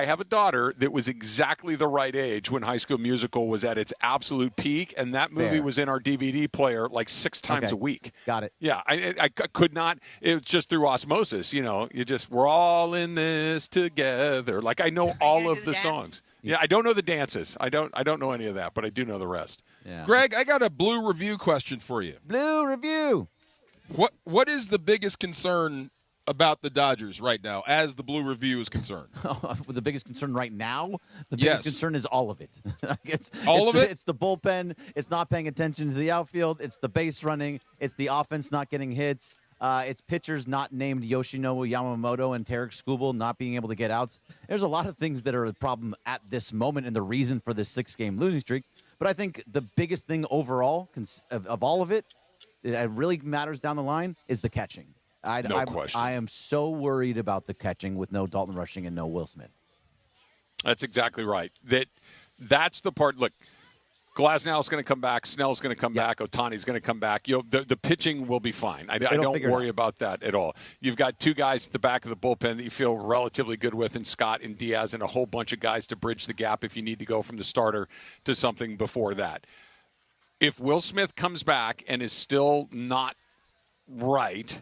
have a daughter that was exactly the right age when High School Musical was at its absolute peak, and that movie was in our DVD player like 6 times a week. Got it. Yeah, I could not. It was just through osmosis. You know, we're all in this together. Like I know all of the songs. Yeah, I don't know the dances. I don't know any of that, but I do know the rest. Yeah. Greg, I got a Blue Review question for you. Blue Review. What is the biggest concern about the Dodgers right now, as the Blue Review is concerned? The biggest concern right now? The biggest concern is all of it. It's the bullpen. It's not paying attention to the outfield. It's the base running. It's the offense not getting hits. It's pitchers not named Yoshinobu Yamamoto and Tarek Skubal not being able to get outs. There's a lot of things that are a problem at this moment and the reason for this 6-game losing streak. But I think the biggest thing overall of all of it, that really matters down the line, is the catching. No question. I am so worried about the catching with no Dalton Rushing and no Will Smith. That's exactly right. That's the part. Look, Glasnow's going to come back. Snell's going to come back. Ohtani's going to come back. The pitching will be fine. I don't worry about that at all. You've got two guys at the back of the bullpen that you feel relatively good with, in Scott and Diaz, and a whole bunch of guys to bridge the gap if you need to go from the starter to something before that. If Will Smith comes back and is still not right,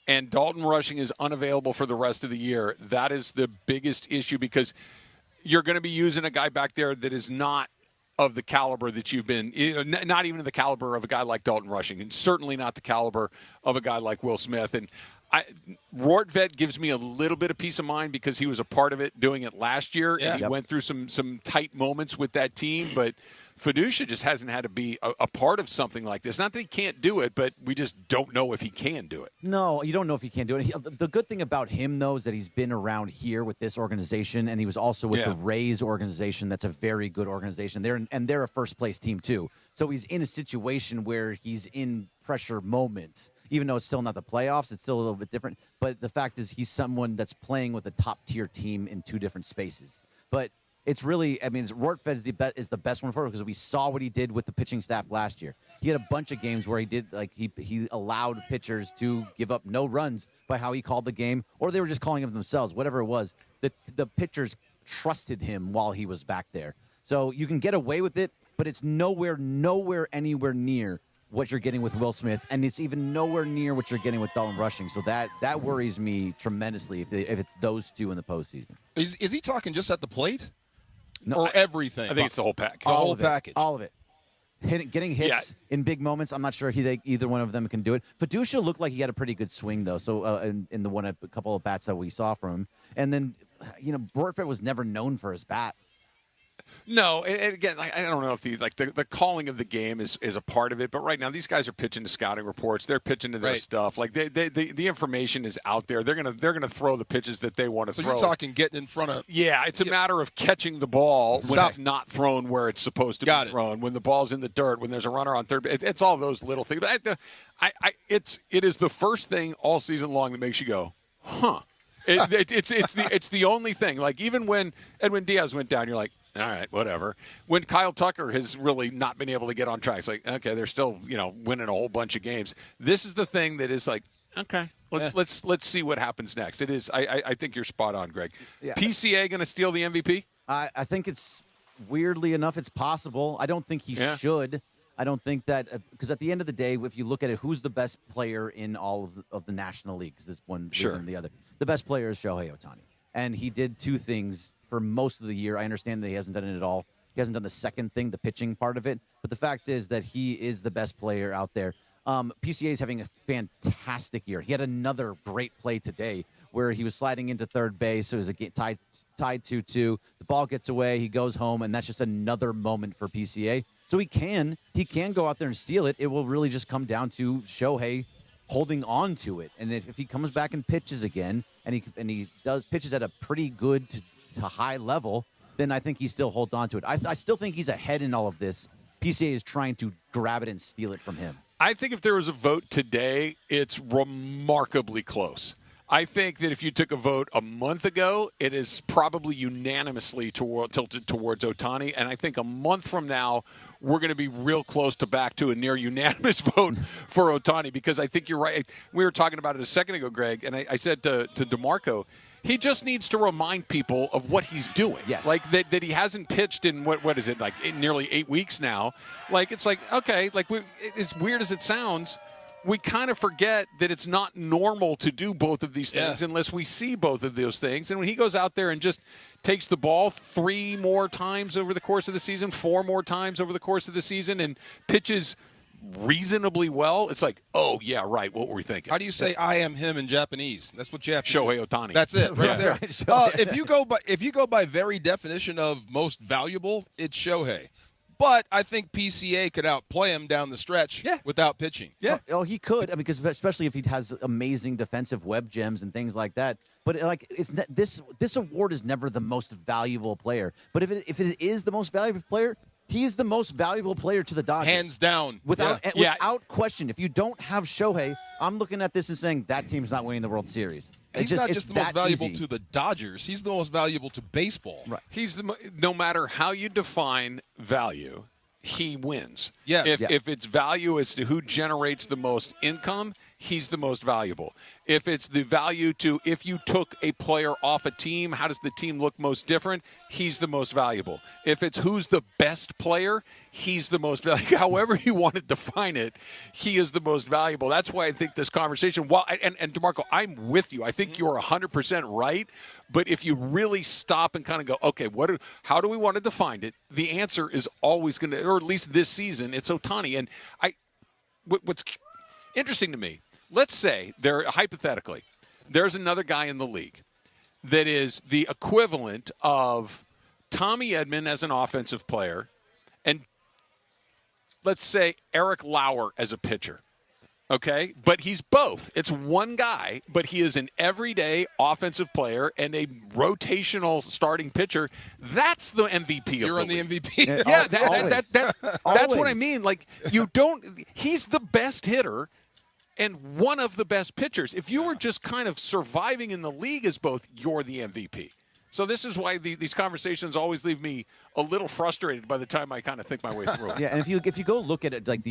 and Dalton Rushing is unavailable for the rest of the year, that is the biggest issue, because you're going to be using a guy back there that is not of the caliber that you've been, not even the caliber of a guy like Dalton Rushing, and certainly not the caliber of a guy like Will Smith. And Rortvedt gives me a little bit of peace of mind because he was a part of it doing it last year, and he went through some tight moments with that team, but Fiducia just hasn't had to be a part of something like this. Not that he can't do it, but we just don't know if he can do it. No, you don't know if he can do it. The good thing about him, though, is that he's been around here with this organization, and he was also with the Rays organization. That's a very good organization. They're a first-place team, too. So he's in a situation where he's in pressure moments. Even though it's still not the playoffs, it's still a little bit different. But the fact is he's someone that's playing with a top-tier team in two different spaces. But it's really, Rortvedt is the best one for it, because we saw what he did with the pitching staff last year. He had a bunch of games where he allowed pitchers to give up no runs by how he called the game, or they were just calling them themselves, whatever it was. The pitchers trusted him while he was back there. So you can get away with it, but it's anywhere near what you're getting with Will Smith, and it's even nowhere near what you're getting with Dalton Rushing. So that worries me tremendously if it's those two in the postseason. Is he talking just at the plate? No, or everything? I think it's the whole package. The whole package. All of it. Getting hits in big moments. I'm not sure either one of them can do it. Fiducia looked like he had a pretty good swing, though. So in a couple of bats that we saw from him. And then, Rortvedt was never known for his bat. No, and again, I don't know if the calling of the game is a part of it, but right now these guys are pitching to scouting reports. They're pitching to their stuff. Like the information is out there. They're gonna throw the pitches that they want to throw. So you're talking getting in front of. Yeah, it's a matter of catching the ball when it's not thrown where it's supposed to be thrown. When the ball's in the dirt, when there's a runner on third. It's all those little things. But it is the first thing all season long that makes you go, huh? It's the only thing. Like even when Edwin Diaz went down, you're like, all right, whatever. When Kyle Tucker has really not been able to get on track, it's like, okay, they're still, winning a whole bunch of games. This is the thing that is like, okay, let's see what happens next. It is. I think you're spot on, Greg. Yeah. PCA going to steal the MVP? I think it's weirdly enough, it's possible. I don't think he should. I don't think that because at the end of the day, if you look at it, who's the best player in all of the National Leagues? This one, and the other. The best player is Shohei Ohtani, and he did two things for most of the year. I understand that he hasn't done it at all. He hasn't done the second thing, the pitching part of it. But the fact is that he is the best player out there. PCA is having a fantastic year. He had another great play today where he was sliding into third base. It was a tied 2-2. The ball gets away. He goes home, and that's just another moment for PCA. So he can go out there and steal it. It will really just come down to Shohei holding on to it. And if he comes back and pitches again, and he does pitches at a pretty good to high level, then I think he still holds on to it. I still think he's ahead in all of this. PCA is trying to grab it and steal it from him. I think if there was a vote today, it's remarkably close. I think that if you took a vote a month ago, it is probably unanimously tilted towards Ohtani. And I think a month from now, we're going to be real close to back to a near unanimous vote for Ohtani, because I think you're right. We were talking about it a second ago, Greg, and I said to DeMarco, he just needs to remind people of what he's doing. Yes. Like that he hasn't pitched in, what is it, like nearly 8 weeks now. Like, it's like, okay, like as weird as it sounds, we kind of forget that it's not normal to do both of these things unless we see both of those things. And when he goes out there and just takes the ball 3 more times over the course of the season, 4 more times over the course of the season, and pitches reasonably well, it's like, oh, yeah, right, what were we thinking? How do you say I am him in Japanese? That's what you have to Shohei Ohtani. That's it, right there. If you go by very definition of most valuable, it's Shohei. But I think PCA could outplay him down the stretch without pitching. Yeah. Oh, he could, because especially if he has amazing defensive web gems and things like that. But this award is never the most valuable player. But if it is the most valuable player, he's the most valuable player to the Dodgers. Hands down. Without question. If you don't have Shohei, I'm looking at this and saying that team's not winning the World Series. He's not just the most valuable to the Dodgers. He's the most valuable to baseball. Right. No matter how you define value, he wins. Yes. If its value is to who generates the most income, he's the most valuable. If it's the value to if you took a player off a team, how does the team look most different? He's the most valuable. If it's who's the best player, he's the most valuable. However you want to define it, he is the most valuable. That's why I think this conversation, and DeMarco, I'm with you. I think you're 100% right. But if you really stop and kind of go, okay, how do we want to define it? The answer is always going to, or at least this season, it's Ohtani. And what's interesting to me, let's say hypothetically, there's another guy in the league that is the equivalent of Tommy Edman as an offensive player and let's say Eric Lauer as a pitcher. Okay? But he's both. It's one guy, but he is an everyday offensive player and a rotational starting pitcher. That's the MVP of You're on the MVP. Yeah, that's what I mean. Like, he's the best hitter and one of the best pitchers. If you were just kind of surviving in the league as both, you're the MVP. So this is why these conversations always leave me a little frustrated by the time I kind of think my way through it. Yeah, and if you go look at it like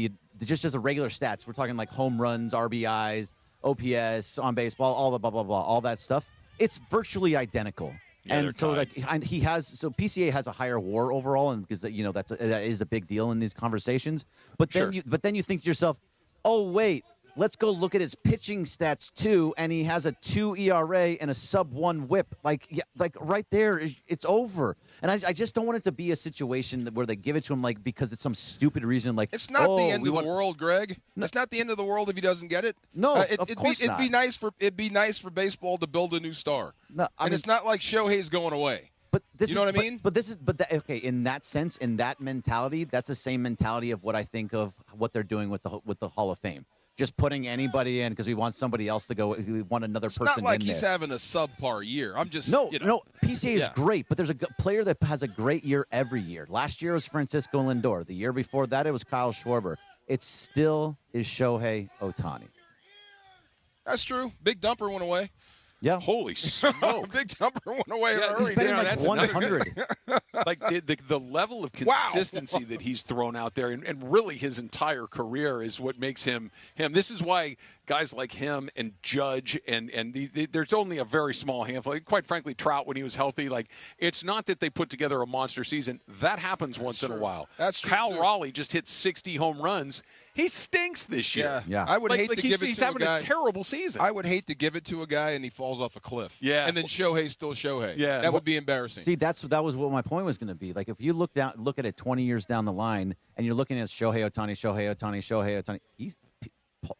just as the regular stats, we're talking like home runs, RBIs, OPS, on baseball, all the blah blah blah, all that stuff. It's virtually identical. Yeah, and so PCA has a higher WAR overall, and because that is a big deal in these conversations. But then you think to yourself, oh wait. Let's go look at his pitching stats too, and he has a 2 ERA and a sub-1 WHIP. Like right there, it's over. And I just don't want it to be a situation where they give it to him because it's some stupid reason. Like it's not the end of the world, Greg. No. It's not the end of the world if he doesn't get it. No, of course not. It'd be nice for baseball to build a new star. No, it's not like Shohei's going away. But you know what I mean? Okay. In that sense, in that mentality, that's the same mentality of what I think of what they're doing with the Hall of Fame. Just putting anybody in because we want somebody else to go. We want another person in there. It's not like he's having a subpar year. I'm just no. PCA is great, but there's a player that has a great year every year. Last year was Francisco Lindor. The year before that, it was Kyle Schwarber. It still is Shohei Ohtani. That's true. Big Dumper went away. Yeah. Holy smoke. Big Dumper went away. He's been like 100. Like the level of consistency that he's thrown out there, and really his entire career is what makes him. This is why guys like him and Judge and there's only a very small handful. Like, quite frankly, Trout when he was healthy, it's not that they put together a monster season. That happens once in a while. That's true. Cal Raleigh just hit 60 home runs. He stinks this year. Yeah. I would hate to give it to a guy. He's having a terrible season. I would hate to give it to a guy and he falls off a cliff. Yeah. And then Shohei's still Shohei. Yeah. That would be embarrassing. See, that was what my point was going to be. Like, if you look at it 20 years down the line, and you're looking at Shohei Ohtani, he's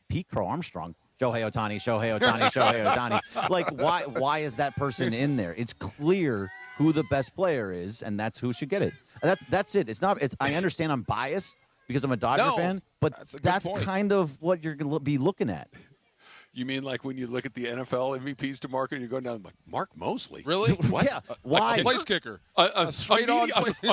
Pete Crow Armstrong. Shohei Ohtani. Like, why is that person in there? It's clear who the best player is, and that's who should get it. That's it. I understand I'm biased because I'm a Dodger fan, but that's kind of what you're going to be looking at. You mean like when you look at the NFL MVPs to Mark and you're going down like Mark Mosley? Really? What? Yeah. Why? A place kicker. A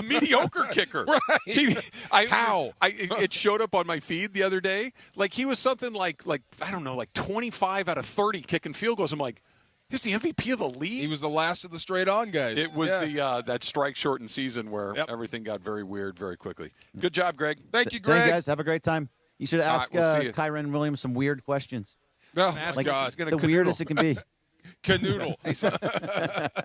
mediocre kicker. Right. How? It showed up on my feed the other day. Like he was something like I don't know, like 25 out of 30 kicking field goals. I'm like, he's the MVP of the league. He was the last of the straight-on guys. It was that strike-shortened season where everything got very weird very quickly. Good job, Greg. Thank you, Greg. Thank you, guys. Have a great time. You should ask Kyron Williams some weird questions. No, God. The weirdest it can be. Canoodle.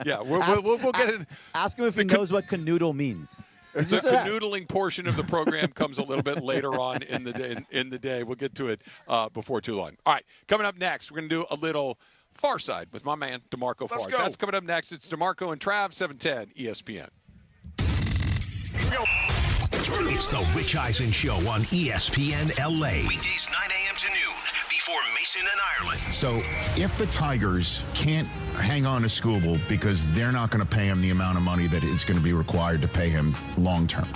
Yeah, we'll get it. Ask him if he knows what canoodle means. The canoodling portion of the program comes a little bit later on in the day. We'll get to it before too long. All right, coming up next, we're going to do a little Far Side with my man, DeMarco Farr. That's coming up next. It's DeMarco and Trav, 710 ESPN. It's the Rich Eisen Show on ESPN LA. Weekdays 9 a.m. to noon before Mason and Ireland. So if the Tigers can't hang on to Skubal because they're not going to pay him the amount of money that it's going to be required to pay him long term,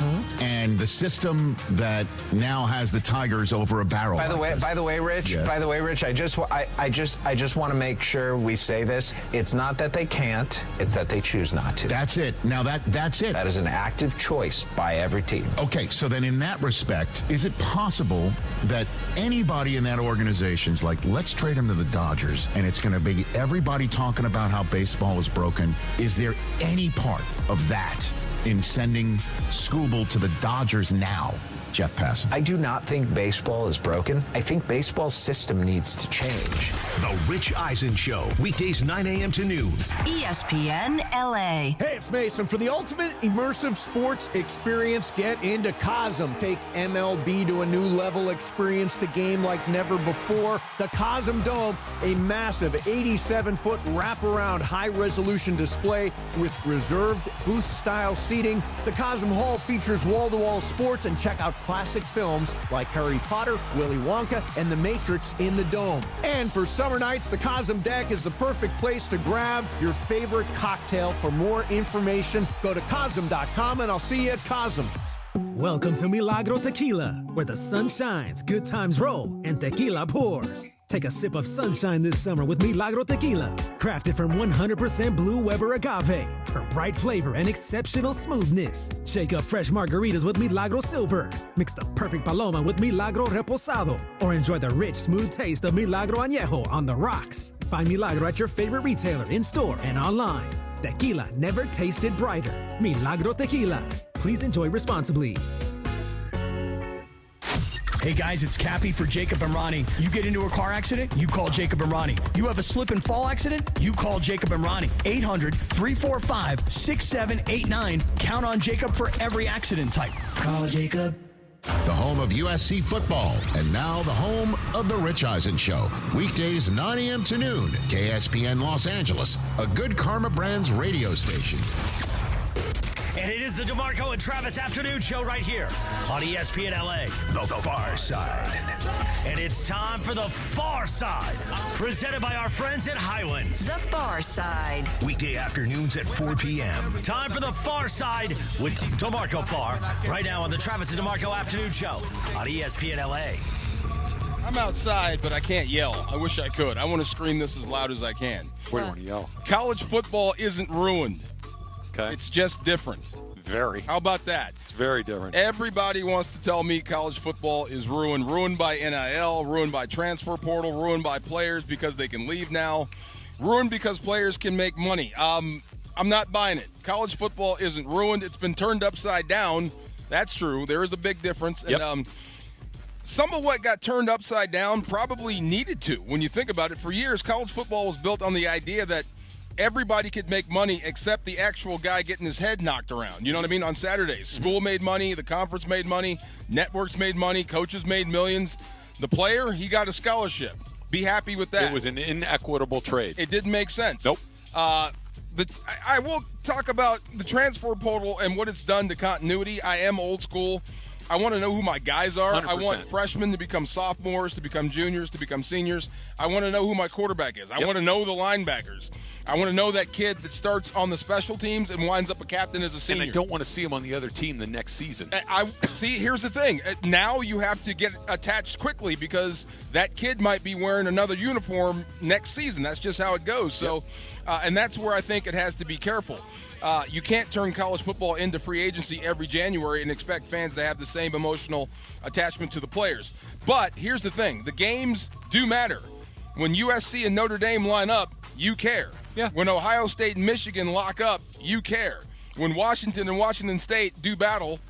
and the system that now has the Tigers over a barrel. By the way, Rich. Yeah. By the way, Rich. I just want to make sure we say this. It's not that they can't. It's that they choose not to. That's it. Now that's it. That is an active choice by every team. Okay, so then in that respect, is it possible that anybody in that organization's like, let's trade him to the Dodgers, and it's going to be everybody talking about how baseball is broken? Is there any part of that in sending Skubal to the Dodgers now, Jeff Passan? I do not think baseball is broken. I think baseball's system needs to change. The Rich Eisen Show, weekdays 9 a.m. to noon. ESPN LA. Hey, it's Mason. For the ultimate immersive sports experience, get into Cosm. Take MLB to a new level. Experience the game like never before. The Cosm Dome, a massive 87-foot wraparound high-resolution display with reserved booth-style seating. The Cosm Hall features wall-to-wall sports, and check out classic films like Harry Potter, Willy Wonka, and The Matrix in the Dome. And for summer nights, the Cosm Deck is the perfect place to grab your favorite cocktail. For more information, go to Cosm.com, and I'll see you at Cosm. Welcome to Milagro Tequila, where the sun shines, good times roll, and tequila pours. Take a sip of sunshine this summer with Milagro Tequila, crafted from 100% Blue Weber agave for bright flavor and exceptional smoothness. Shake up fresh margaritas with Milagro Silver. Mix the perfect Paloma with Milagro Reposado, or enjoy the rich, smooth taste of Milagro Añejo on the rocks. Find Milagro at your favorite retailer, in-store, and online. Tequila never tasted brighter. Milagro Tequila. Please enjoy responsibly. Hey guys, it's Cappy for Jacob and Ronnie. You get into a car accident, you call Jacob and Ronnie. You have a slip and fall accident, you call Jacob and Ronnie. 800-345-6789. Count on Jacob for every accident type. Call Jacob. The home of USC football, and now the home of the Rich Eisen Show. Weekdays 9 a.m. to noon, KSPN Los Angeles, a Good Karma Brands radio station. And it is the DeMarco and Travis Afternoon Show right here on ESPN LA. The Far Side. And it's time for The Far Side, presented by our friends at Highlands. The Far Side. Weekday afternoons at 4 p.m. Time for The Far Side with DeMarco Farr, right now on the Travis and DeMarco Afternoon Show on ESPN LA. I'm outside, but I can't yell. I wish I could. I want to scream this as loud as I can. What do you want to yell? College football isn't ruined. Okay. It's just different. Very. How about that? It's very different. Everybody wants to tell me college football is ruined by NIL, ruined by transfer portal, ruined by players because they can leave now, ruined because players can make money. I'm not buying it. College football isn't ruined. It's been turned upside down. That's true. There is a big difference. Yep. And some of what got turned upside down probably needed to. When you think about it, for years, college football was built on the idea that everybody could make money except the actual guy getting his head knocked around. You know what I mean? On Saturdays, school made money, the conference made money, networks made money, coaches made millions. The player, he got a scholarship. Be happy with that. It was an inequitable trade. It didn't make sense. Nope. I will talk about the transfer portal and what it's done to continuity. I am old school. I want to know who my guys are. 100%. I want freshmen to become sophomores, to become juniors, to become seniors. I want to know who my quarterback is. I want to know the linebackers. I want to know that kid that starts on the special teams and winds up a captain as a senior. And I don't want to see him on the other team the next season. See, here's the thing. Now you have to get attached quickly because that kid might be wearing another uniform next season. That's just how it goes. So, and that's where I think it has to be careful. You can't turn college football into free agency every January and expect fans to have the same emotional attachment to the players. But here's the thing. The games do matter. When USC and Notre Dame line up, you care. Yeah. When Ohio State and Michigan lock up, you care. When Washington and Washington State do battle,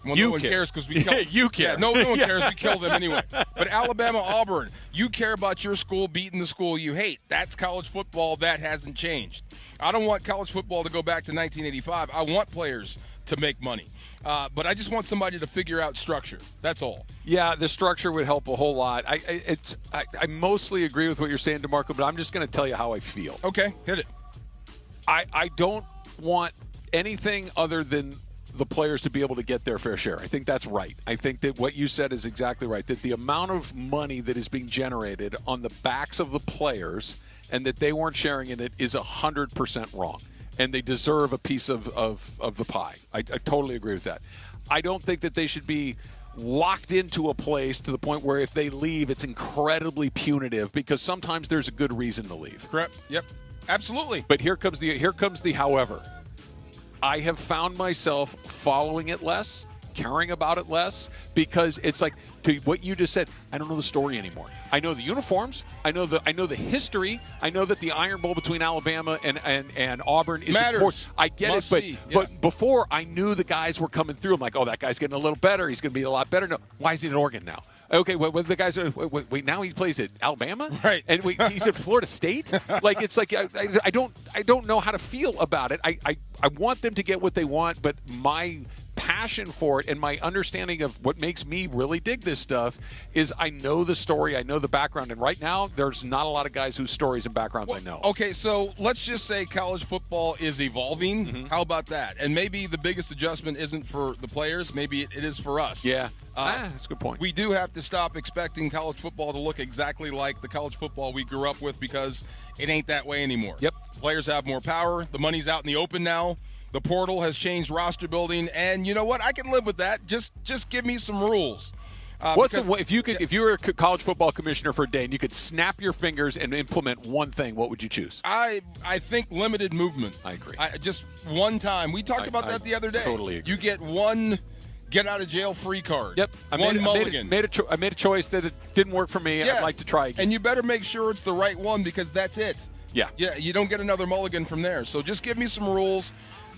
well, no one cares because we kill them. You care. Yeah, no one cares. We kill them anyway. But Alabama, Auburn, you care about your school beating the school you hate. That's college football. That hasn't changed. I don't want college football to go back to 1985. I want players to make money. But I just want somebody to figure out structure. That's all. Yeah, the structure would help a whole lot. I mostly agree with what you're saying, DeMarco, but I'm just going to tell you how I feel. Okay, hit it. I don't want anything other than the players to be able to get their fair share. I think that's right. I think that what you said is exactly right, that the amount of money that is being generated on the backs of the players and that they weren't sharing in it is 100% wrong. And they deserve a piece of the pie. I totally agree with that. I don't think that they should be locked into a place to the point where if they leave, it's incredibly punitive because sometimes there's a good reason to leave. Correct. Yep. Absolutely. But here comes the however. I have found myself following it less caring about it less, because it's like, to what you just said, I don't know the story anymore. I know the uniforms. I know the history. I know that the Iron Bowl between Alabama and Auburn is important. I get it, but before I knew the guys were coming through. I'm like, oh, that guy's getting a little better. He's going to be a lot better. No, why is he in Oregon now? Okay, what the guys? Wait, now he plays at Alabama, right? And he's at Florida State. Like, it's like I don't know how to feel about it. I want them to get what they want, but my passion for it and my understanding of what makes me really dig this stuff is I know the story, I know the background, and right now there's not a lot of guys whose stories and backgrounds I know. Okay, so let's just say college football is evolving. Mm-hmm. How about that? And maybe the biggest adjustment isn't for the players, maybe it is for us. Yeah. That's a good point. We do have to stop expecting college football to look exactly like the college football we grew up with, because it ain't that way anymore. Yep. Players have more power. The money's out in the open now. The portal has changed roster building, and you know what? I can live with that. Just give me some rules. If you were a college football commissioner for a day and you could snap your fingers and implement one thing, what would you choose? I think limited movement. I agree. Just one time. We talked about that the other day. Totally agree. You get one get out of jail free card. Yep. I made a choice that it didn't work for me. Yeah. I'd like to try again. And you better make sure it's the right one, because that's it. Yeah. Yeah. You don't get another mulligan from there. So just give me some rules.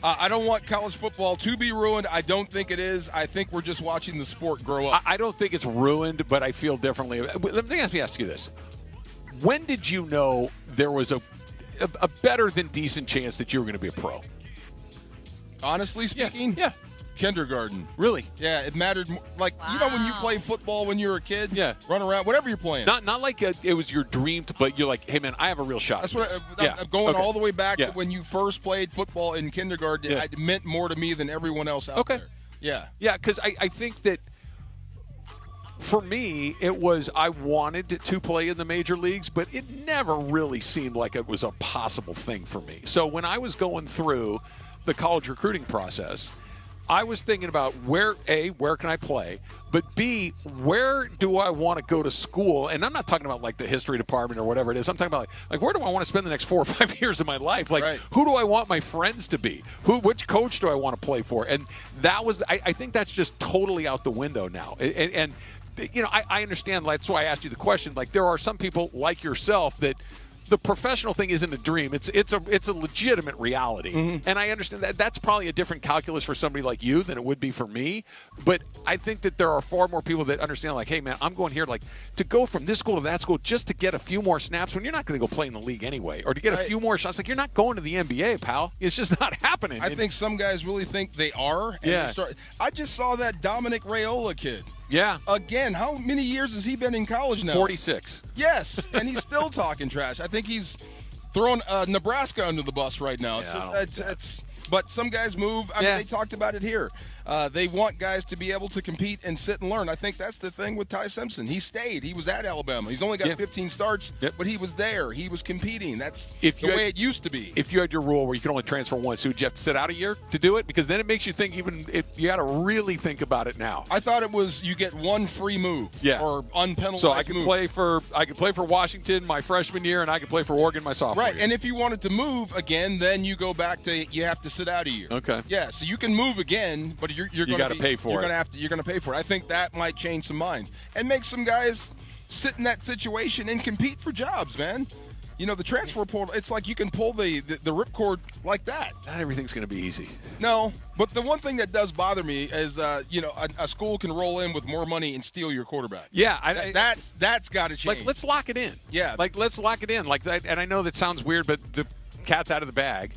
I don't want college football to be ruined. I don't think it is. I think we're just watching the sport grow up. I don't think it's ruined, but I feel differently. Let me ask you this. When did you know there was a better than decent chance that you were going to be a pro? Honestly speaking? Yeah. Kindergarten. Really? Yeah, it mattered. Like, you know when you play football when you were a kid? Yeah. Run around, whatever you're playing. Not like it was your dream, but you're like, hey, man, I have a real shot. That's what I'm going all the way back to when you first played football in kindergarten. Yeah. It meant more to me than everyone else out there. Yeah. Yeah, because I think that for me, it was I wanted to play in the major leagues, but it never really seemed like it was a possible thing for me. So when I was going through the college recruiting process, I was thinking about where can I play, but B, where do I want to go to school? And I'm not talking about like the history department or whatever it is. I'm talking about like where do I want to spend the next 4 or 5 years of my life? Like, who do I want my friends to be? Which coach do I want to play for? And that was, I think that's just totally out the window now. And you know, I understand. That's why I asked you the question. Like, there are some people like yourself that the professional thing isn't a dream. It's a legitimate reality. Mm-hmm. And I understand that that's probably a different calculus for somebody like you than it would be for me. But I think that there are far more people that understand, like, hey, man, I'm going here, like, to go from this school to that school just to get a few more snaps when you're not going to go play in the league anyway, or to get a few more shots. Like, you're not going to the NBA, pal. It's just not happening. I think some guys really think they are. And I just saw that Dominic Raiola kid. Yeah. Again, how many years has he been in college now? 46. Yes, and he's still talking trash. I think he's throwing Nebraska under the bus right now. Yeah, but some guys move. I mean, they talked about it here. They want guys to be able to compete and sit and learn. I think that's the thing with Ty Simpson. He stayed. He was at Alabama. He's only got 15 starts, but he was there. He was competing. That's the way it used to be. If you had your rule where you can only transfer once, would you have to sit out a year to do it? Because then it makes you think you got to really think about it now. I thought it was you get one free move or unpenalized So I could move. play for Washington my freshman year, and I could play for Oregon my sophomore year. Right, and if you wanted to move again, then you go back to you have to sit out a year. Okay. Yeah, so you can move again, but you're going to pay for it. You're going to pay for it. I think that might change some minds and make some guys sit in that situation and compete for jobs, man. You know, the transfer portal, it's like you can pull the ripcord like that. Not everything's going to be easy. No, but the one thing that does bother me is, a school can roll in with more money and steal your quarterback. Yeah. That's got to change. Like, let's lock it in. Yeah. Like, let's lock it in. Like, and I know that sounds weird, but the cat's out of the bag.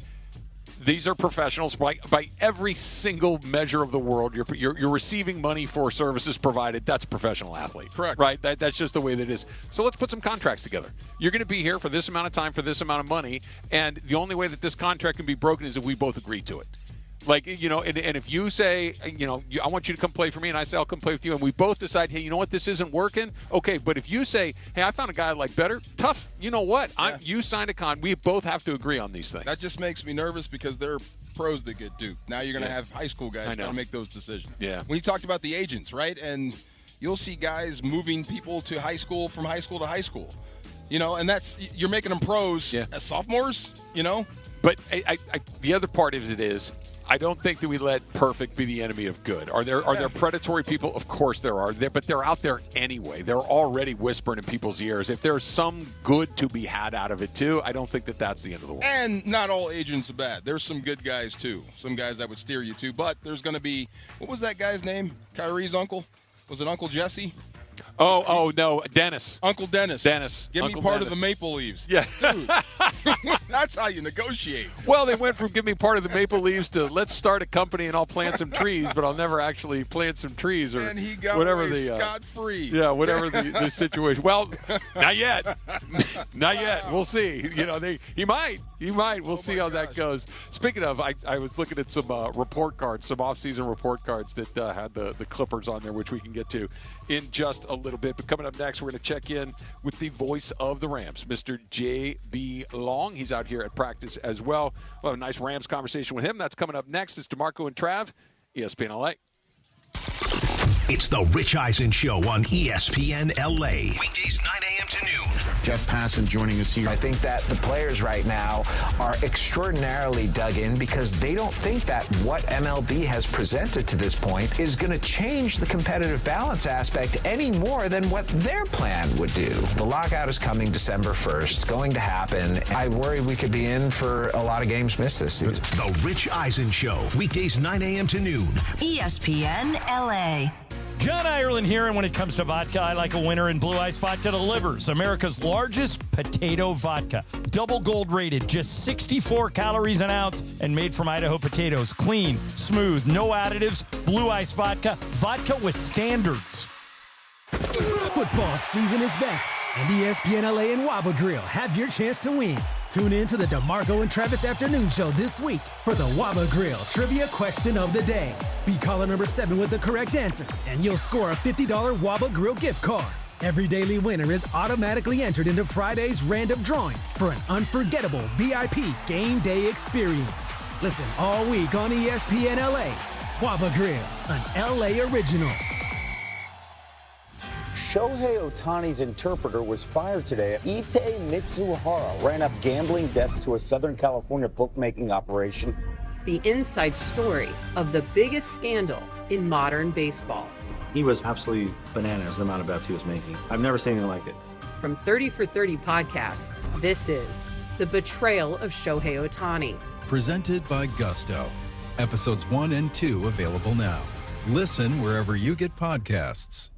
These are professionals by every single measure of the world. You're receiving money for services provided. That's a professional athlete. Correct. Right? That's just the way that it is. So let's put some contracts together. You're going to be here for this amount of time for this amount of money, and the only way that this contract can be broken is if we both agree to it. Like, you know, and if you say, you know, I want you to come play for me, and I say I'll come play with you, and we both decide, hey, you know what, this isn't working, okay, but if you say, hey, I found a guy I like better, tough, you know what, you signed a con, we both have to agree on these things. That just makes me nervous because there are pros that get duped. Now you're going to have high school guys trying to make those decisions. Yeah. When you talked about the agents, right, and you'll see guys moving people to high school from high school to high school, you know, and you're making them pros as sophomores, you know. But the other part of it is, I don't think that we let perfect be the enemy of good. Are there predatory people? Of course there are. But they're out there anyway. They're already whispering in people's ears. If there's some good to be had out of it too, I don't think that that's the end of the world. And not all agents are bad. There's some good guys too. Some guys that would steer you to. But there's going to be, what was that guy's name? Kyrie's uncle? Was it Uncle Jesse? Oh, no, Dennis. Uncle Dennis. Give me part of the Maple Leaves. Yeah. Dude, that's how you negotiate. Well, they went from give me part of the Maple Leaves to let's start a company and I'll plant some trees, but I'll never actually plant some trees or and he got whatever away the scot-free. Yeah, whatever the situation. Well, not yet. Not yet. We'll see. He might. We'll see how that goes. Speaking of, I was looking at some report cards, some off-season report cards that had the Clippers on there, which we can get to in just a little bit. But coming up next, we're going to check in with the voice of the Rams, Mr. J.B. Long. He's out here at practice as well. We'll have a nice Rams conversation with him. That's coming up next. It's DeMarco and Trav, ESPN LA. It's the Rich Eisen Show on ESPN LA. Weekdays 9 a.m. to noon. Jeff Passan joining us here. I think that the players right now are extraordinarily dug in because they don't think that what MLB has presented to this point is going to change the competitive balance aspect any more than what their plan would do. The lockout is coming December 1st. It's going to happen. I worry we could be in for a lot of games missed this season. The Rich Eisen Show, weekdays 9 a.m. to noon. ESPN LA. John Ireland here, and when it comes to vodka, I like a winner, and Blue Ice Vodka delivers. America's largest potato vodka. Double gold rated, just 64 calories an ounce, and made from Idaho potatoes. Clean, smooth, no additives. Blue Ice Vodka. Vodka with standards. Football season is back, and ESPN LA and Waba Grill have your chance to win. Tune in to the DeMarco and Travis Afternoon Show this week for the Waba Grill Trivia Question of the Day. Be caller number 7 with the correct answer, and you'll score a $50 Waba Grill gift card. Every daily winner is automatically entered into Friday's random drawing for an unforgettable VIP game day experience. Listen all week on ESPN LA. Waba Grill, an LA original. Shohei Ohtani's interpreter was fired today. Ippei Mitsuhara ran up gambling debts to a Southern California bookmaking operation. The inside story of the biggest scandal in modern baseball. He was absolutely bananas, the amount of bets he was making. I've never seen anything like it. From 30 for 30 podcasts, this is The Betrayal of Shohei Ohtani. Presented by Gusto. Episodes 1 and 2 available now. Listen wherever you get podcasts.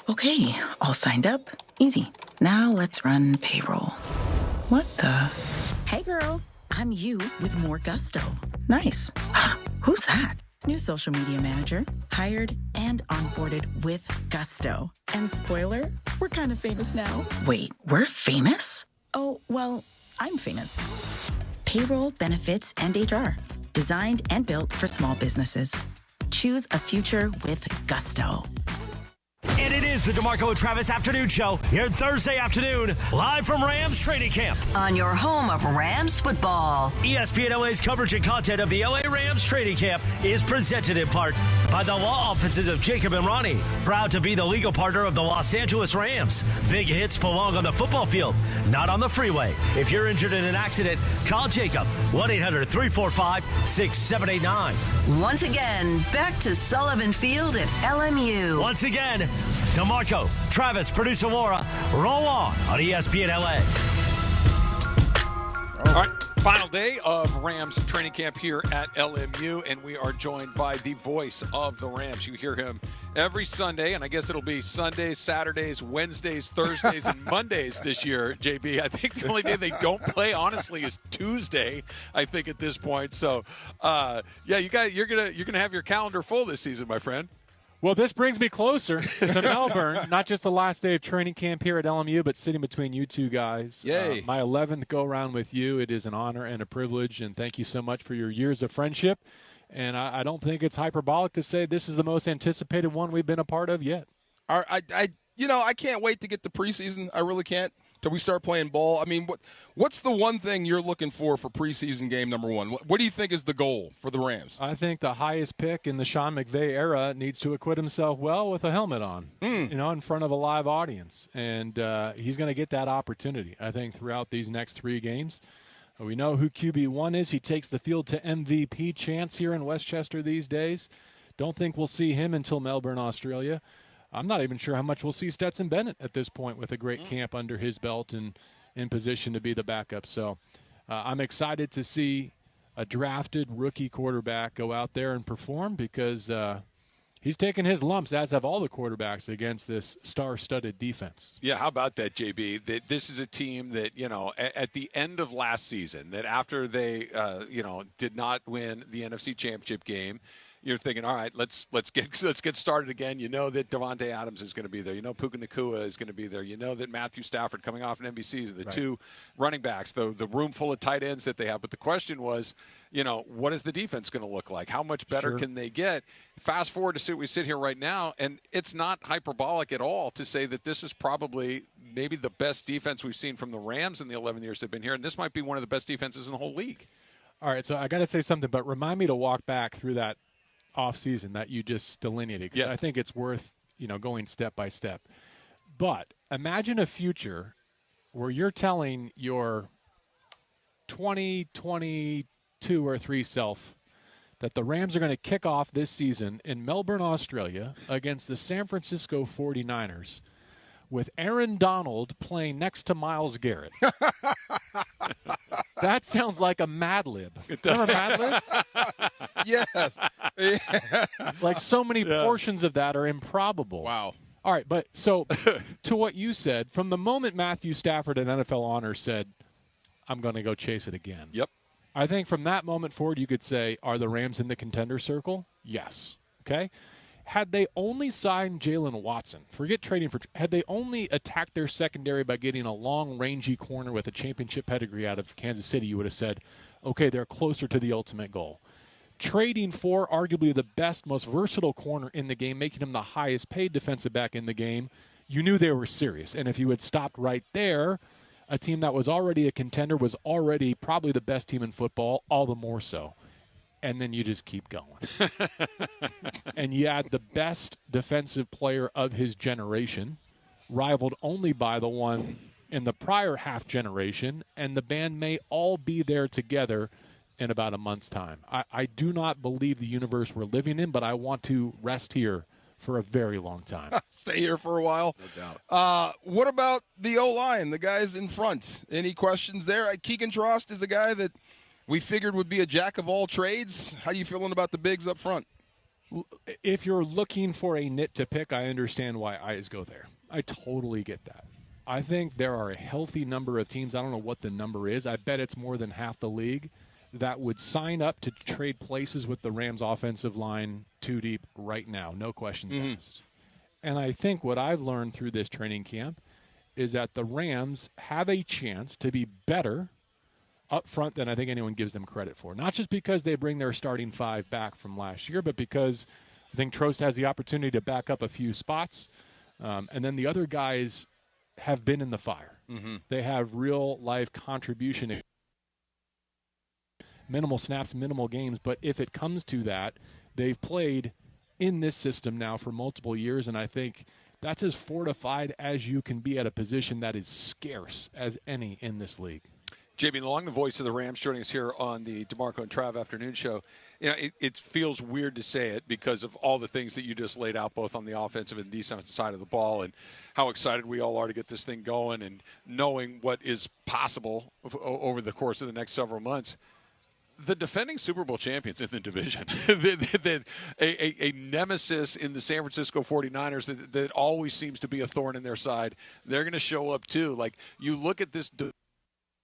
Okay, all signed up. Easy. Now let's run payroll. What the? Hey girl, I'm you with more Gusto. Nice. Who's that? New social media manager, hired and onboarded with Gusto. And spoiler, we're kind of famous now. Wait, we're famous? Oh, well, I'm famous. Payroll, benefits, and HR. Designed and built for small businesses. Choose a future with Gusto. And it is the DeMarco and Travis Afternoon Show here Thursday afternoon, live from Rams training camp. On your home of Rams football. ESPN LA's coverage and content of the LA Rams training camp is presented in part by the law offices of Jacob and Ronnie. Proud to be the legal partner of the Los Angeles Rams. Big hits belong on the football field, not on the freeway. If you're injured in an accident, call Jacob, 1-800-345-6789. Once again, back to Sullivan Field at LMU. Once again, DeMarco, Travis, producer Laura, roll on ESPN LA. All right, final day of Rams training camp here at LMU, and we are joined by the voice of the Rams. You hear him every Sunday, and I guess it'll be Sundays, Saturdays, Wednesdays, Thursdays, and Mondays this year, JB. I think the only day they don't play, honestly, is Tuesday, I think, at this point. So, yeah, you're gonna have your calendar full this season, my friend. Well, this brings me closer to Melbourne. Not just the last day of training camp here at LMU, but sitting between you two guys. Yay. My 11th go-around with you. It is an honor and a privilege, and thank you so much for your years of friendship. And I don't think it's hyperbolic to say this is the most anticipated one we've been a part of yet. I can't wait to get to preseason. I really can't. Till we start playing ball. I mean, what's the one thing you're looking for preseason game number one? What do you think is the goal for the Rams? I think the highest pick in the Sean McVay era needs to acquit himself well with a helmet on, in front of a live audience. And he's going to get that opportunity, I think, throughout these next 3 games. We know who QB1 is. He takes the field to MVP chance here in Westchester these days. Don't think we'll see him until Melbourne, Australia. I'm not even sure how much we'll see Stetson Bennett at this point with a great camp under his belt and in position to be the backup. So I'm excited to see a drafted rookie quarterback go out there and perform because he's taken his lumps, as have all the quarterbacks, against this star-studded defense. Yeah, how about that, JB? This is a team that, at the end of last season, that after they, did not win the NFC Championship game, you're thinking, all right, let's get started again. You know that Devontae Adams is going to be there. You know Puka Nacua is going to be there. You know that Matthew Stafford coming off an NBC, the two running backs, the room full of tight ends that they have. But the question was, what is the defense going to look like? How much better can they get? Fast forward to we sit here right now, and it's not hyperbolic at all to say that this is probably maybe the best defense we've seen from the Rams in the 11 years they've been here, and this might be one of the best defenses in the whole league. All right, so I got to say something, but remind me to walk back through that off-season that you just delineated, because I think it's worth going step by step. But imagine a future where you're telling your 22 or 3 self that the Rams are going to kick off this season in Melbourne, Australia against the San Francisco 49ers with Aaron Donald playing next to Myles Garrett. That sounds like a Mad Lib. Remember Mad Lib? Yes. Like so many portions of that are improbable. Wow. All right, but so to what you said, from the moment Matthew Stafford at NFL Honors said, I'm going to go chase it again. Yep. I think from that moment forward, you could say, are the Rams in the contender circle? Yes. Okay. Had they only signed Jalen Watson, forget trading for, had they only attacked their secondary by getting a long, rangy corner with a championship pedigree out of Kansas City, you would have said, okay, they're closer to the ultimate goal. Trading for arguably the best, most versatile corner in the game, making him the highest paid defensive back in the game, you knew they were serious. And if you had stopped right there, a team that was already a contender was already probably the best team in football, all the more so. And then you just keep going. And you add the best defensive player of his generation, rivaled only by the one in the prior half generation, and the band may all be there together in about a month's time. I do not believe the universe we're living in, but I want to rest here for a very long time. Stay here for a while. No doubt. What about the O-line, the guys in front? Any questions there? Keegan Trost is a guy that we figured would be a jack of all trades. How are you feeling about the bigs up front? If you're looking for a nit to pick, I understand why eyes go there. I totally get that. I think there are a healthy number of teams, I don't know what the number is, I bet it's more than half the league, that would sign up to trade places with the Rams offensive line 2 deep right now. No questions asked. And I think what I've learned through this training camp is that the Rams have a chance to be better up front than I think anyone gives them credit for. Not just because they bring their starting 5 back from last year, but because I think Trost has the opportunity to back up a few spots. And then the other guys have been in the fire. They have real-life contribution. Minimal snaps, minimal games. But if it comes to that, they've played in this system now for multiple years, and I think that's as fortified as you can be at a position that is scarce as any in this league. JB Long, the voice of the Rams, joining us here on the DeMarco and Trav afternoon show. It feels weird to say it because of all the things that you just laid out, both on the offensive and defensive side of the ball, and how excited we all are to get this thing going and knowing what is possible over the course of the next several months. The defending Super Bowl champions in the division, a nemesis in the San Francisco 49ers that always seems to be a thorn in their side, they're going to show up too. Like, you look at this,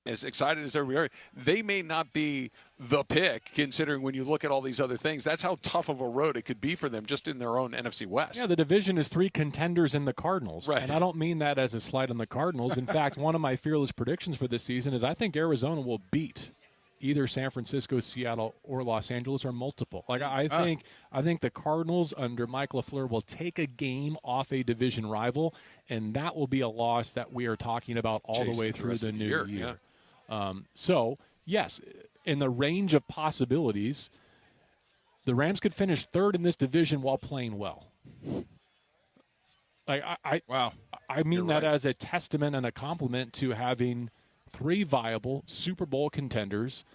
as excited as everybody are, they may not be the pick, considering when you look at all these other things. That's how tough of a road it could be for them just in their own NFC West. Yeah, the division is 3 contenders in the Cardinals. Right. And I don't mean that as a slight on the Cardinals. In fact, one of my fearless predictions for this season is I think Arizona will beat either San Francisco, Seattle, or Los Angeles, or multiple. Like, I think the Cardinals under Mike LaFleur will take a game off a division rival, and that will be a loss that we are talking about all the way through the new year. Yeah. So, yes, in the range of possibilities, the Rams could finish 3rd in this division while playing well. Like, I mean that as a testament and a compliment to having 3 viable Super Bowl contenders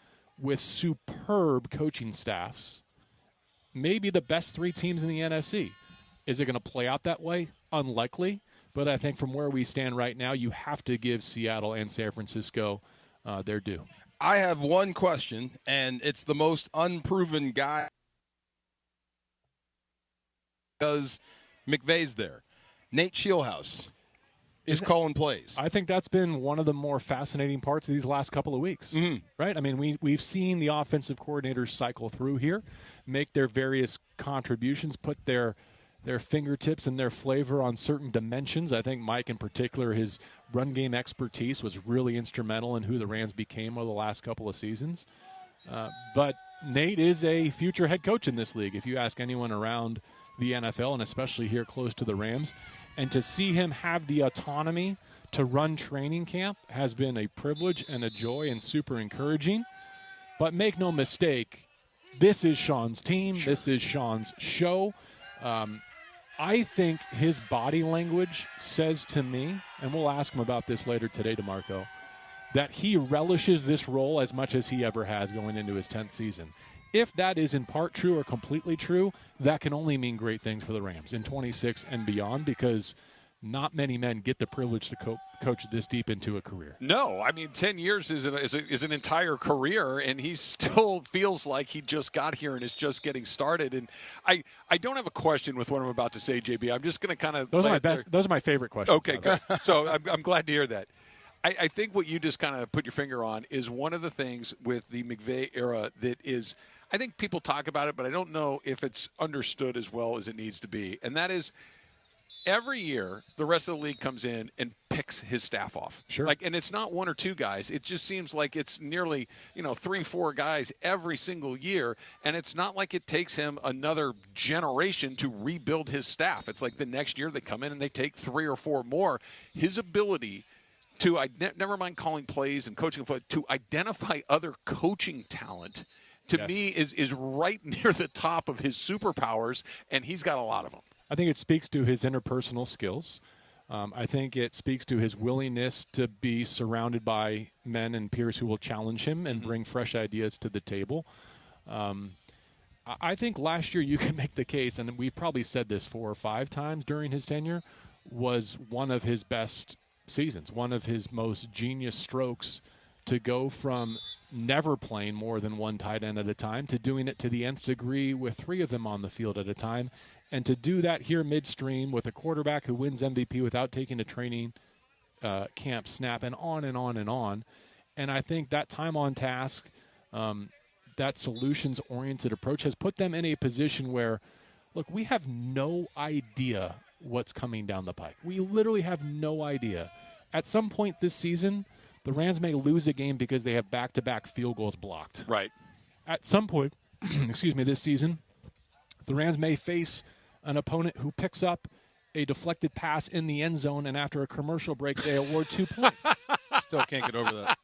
with superb coaching staffs, maybe the best 3 teams in the NFC. Is it going to play out that way? Unlikely. But I think from where we stand right now, you have to give Seattle and San Francisco their due. I have one question, and it's the most unproven guy because McVay's there. Nate Shieldhouse is calling plays. I think that's been one of the more fascinating parts of these last couple of weeks, right? I mean, we've seen the offensive coordinators cycle through here, make their various contributions, put their fingertips and their flavor on certain dimensions. I think Mike in particular, his run game expertise was really instrumental in who the Rams became over the last couple of seasons. But Nate is a future head coach in this league, if you ask anyone around the NFL, and especially here close to the Rams. And to see him have the autonomy to run training camp has been a privilege and a joy and super encouraging. But make no mistake, this is Sean's team. Sure. This is Sean's show. I think his body language says to me, and we'll ask him about this later today, DeMarco, that he relishes this role as much as he ever has going into his 10th season. If that is in part true or completely true, that can only mean great things for the Rams in 26 and beyond, because not many men get the privilege to coach this deep into a career. No, I mean, 10 years is an entire career, and he still feels like he just got here and is just getting started. And I don't have a question with what I'm about to say, JB. I'm just going to kind of those are my favorite questions. Okay, good. So I'm glad to hear that. I think what you just kind of put your finger on is one of the things with the McVay era that is, I think people talk about it, but I don't know if it's understood as well as it needs to be. And that is, every year the rest of the league comes in and picks his staff off. Sure. And it's not 1 or 2 guys. It just seems like it's nearly, 3-4 guys every single year. And it's not like it takes him another generation to rebuild his staff. It's like the next year they come in and they take 3 or 4 more. His ability to, never mind calling plays and coaching, to identify other coaching talent, to me is right near the top of his superpowers, and he's got a lot of them. I think it speaks to his interpersonal skills. I think it speaks to his willingness to be surrounded by men and peers who will challenge him and bring fresh ideas to the table. I think last year you can make the case, and we've probably said this 4 or 5 times during his tenure, was one of his best seasons, one of his most genius strokes, to go from never playing more than 1 tight end at a time to doing it to the nth degree with 3 of them on the field at a time. And to do that here midstream with a quarterback who wins MVP without taking a training camp snap, and on and on and on. And I think that time on task, that solutions-oriented approach has put them in a position where, look, we have no idea what's coming down the pike. We literally have no idea. At some point this season, the Rams may lose a game because they have back-to-back field goals blocked. Right. At some point, this season, the Rams may face an opponent who picks up a deflected pass in the end zone, and after a commercial break, they award 2 points. Still can't get over that.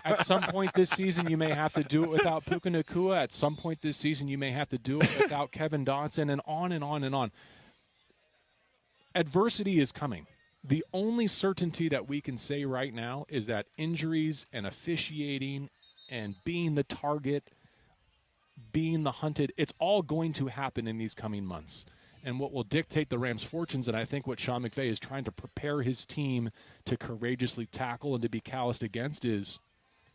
At some point this season, you may have to do it without Puka Nacua. At some point this season, you may have to do it without Kevin Dotson, and on and on and on. Adversity is coming. The only certainty that we can say right now is that injuries and officiating and being the target, being the hunted, it's all going to happen in these coming months. And what will dictate the Rams' fortunes, and I think what Sean McVay is trying to prepare his team to courageously tackle and to be calloused against, is,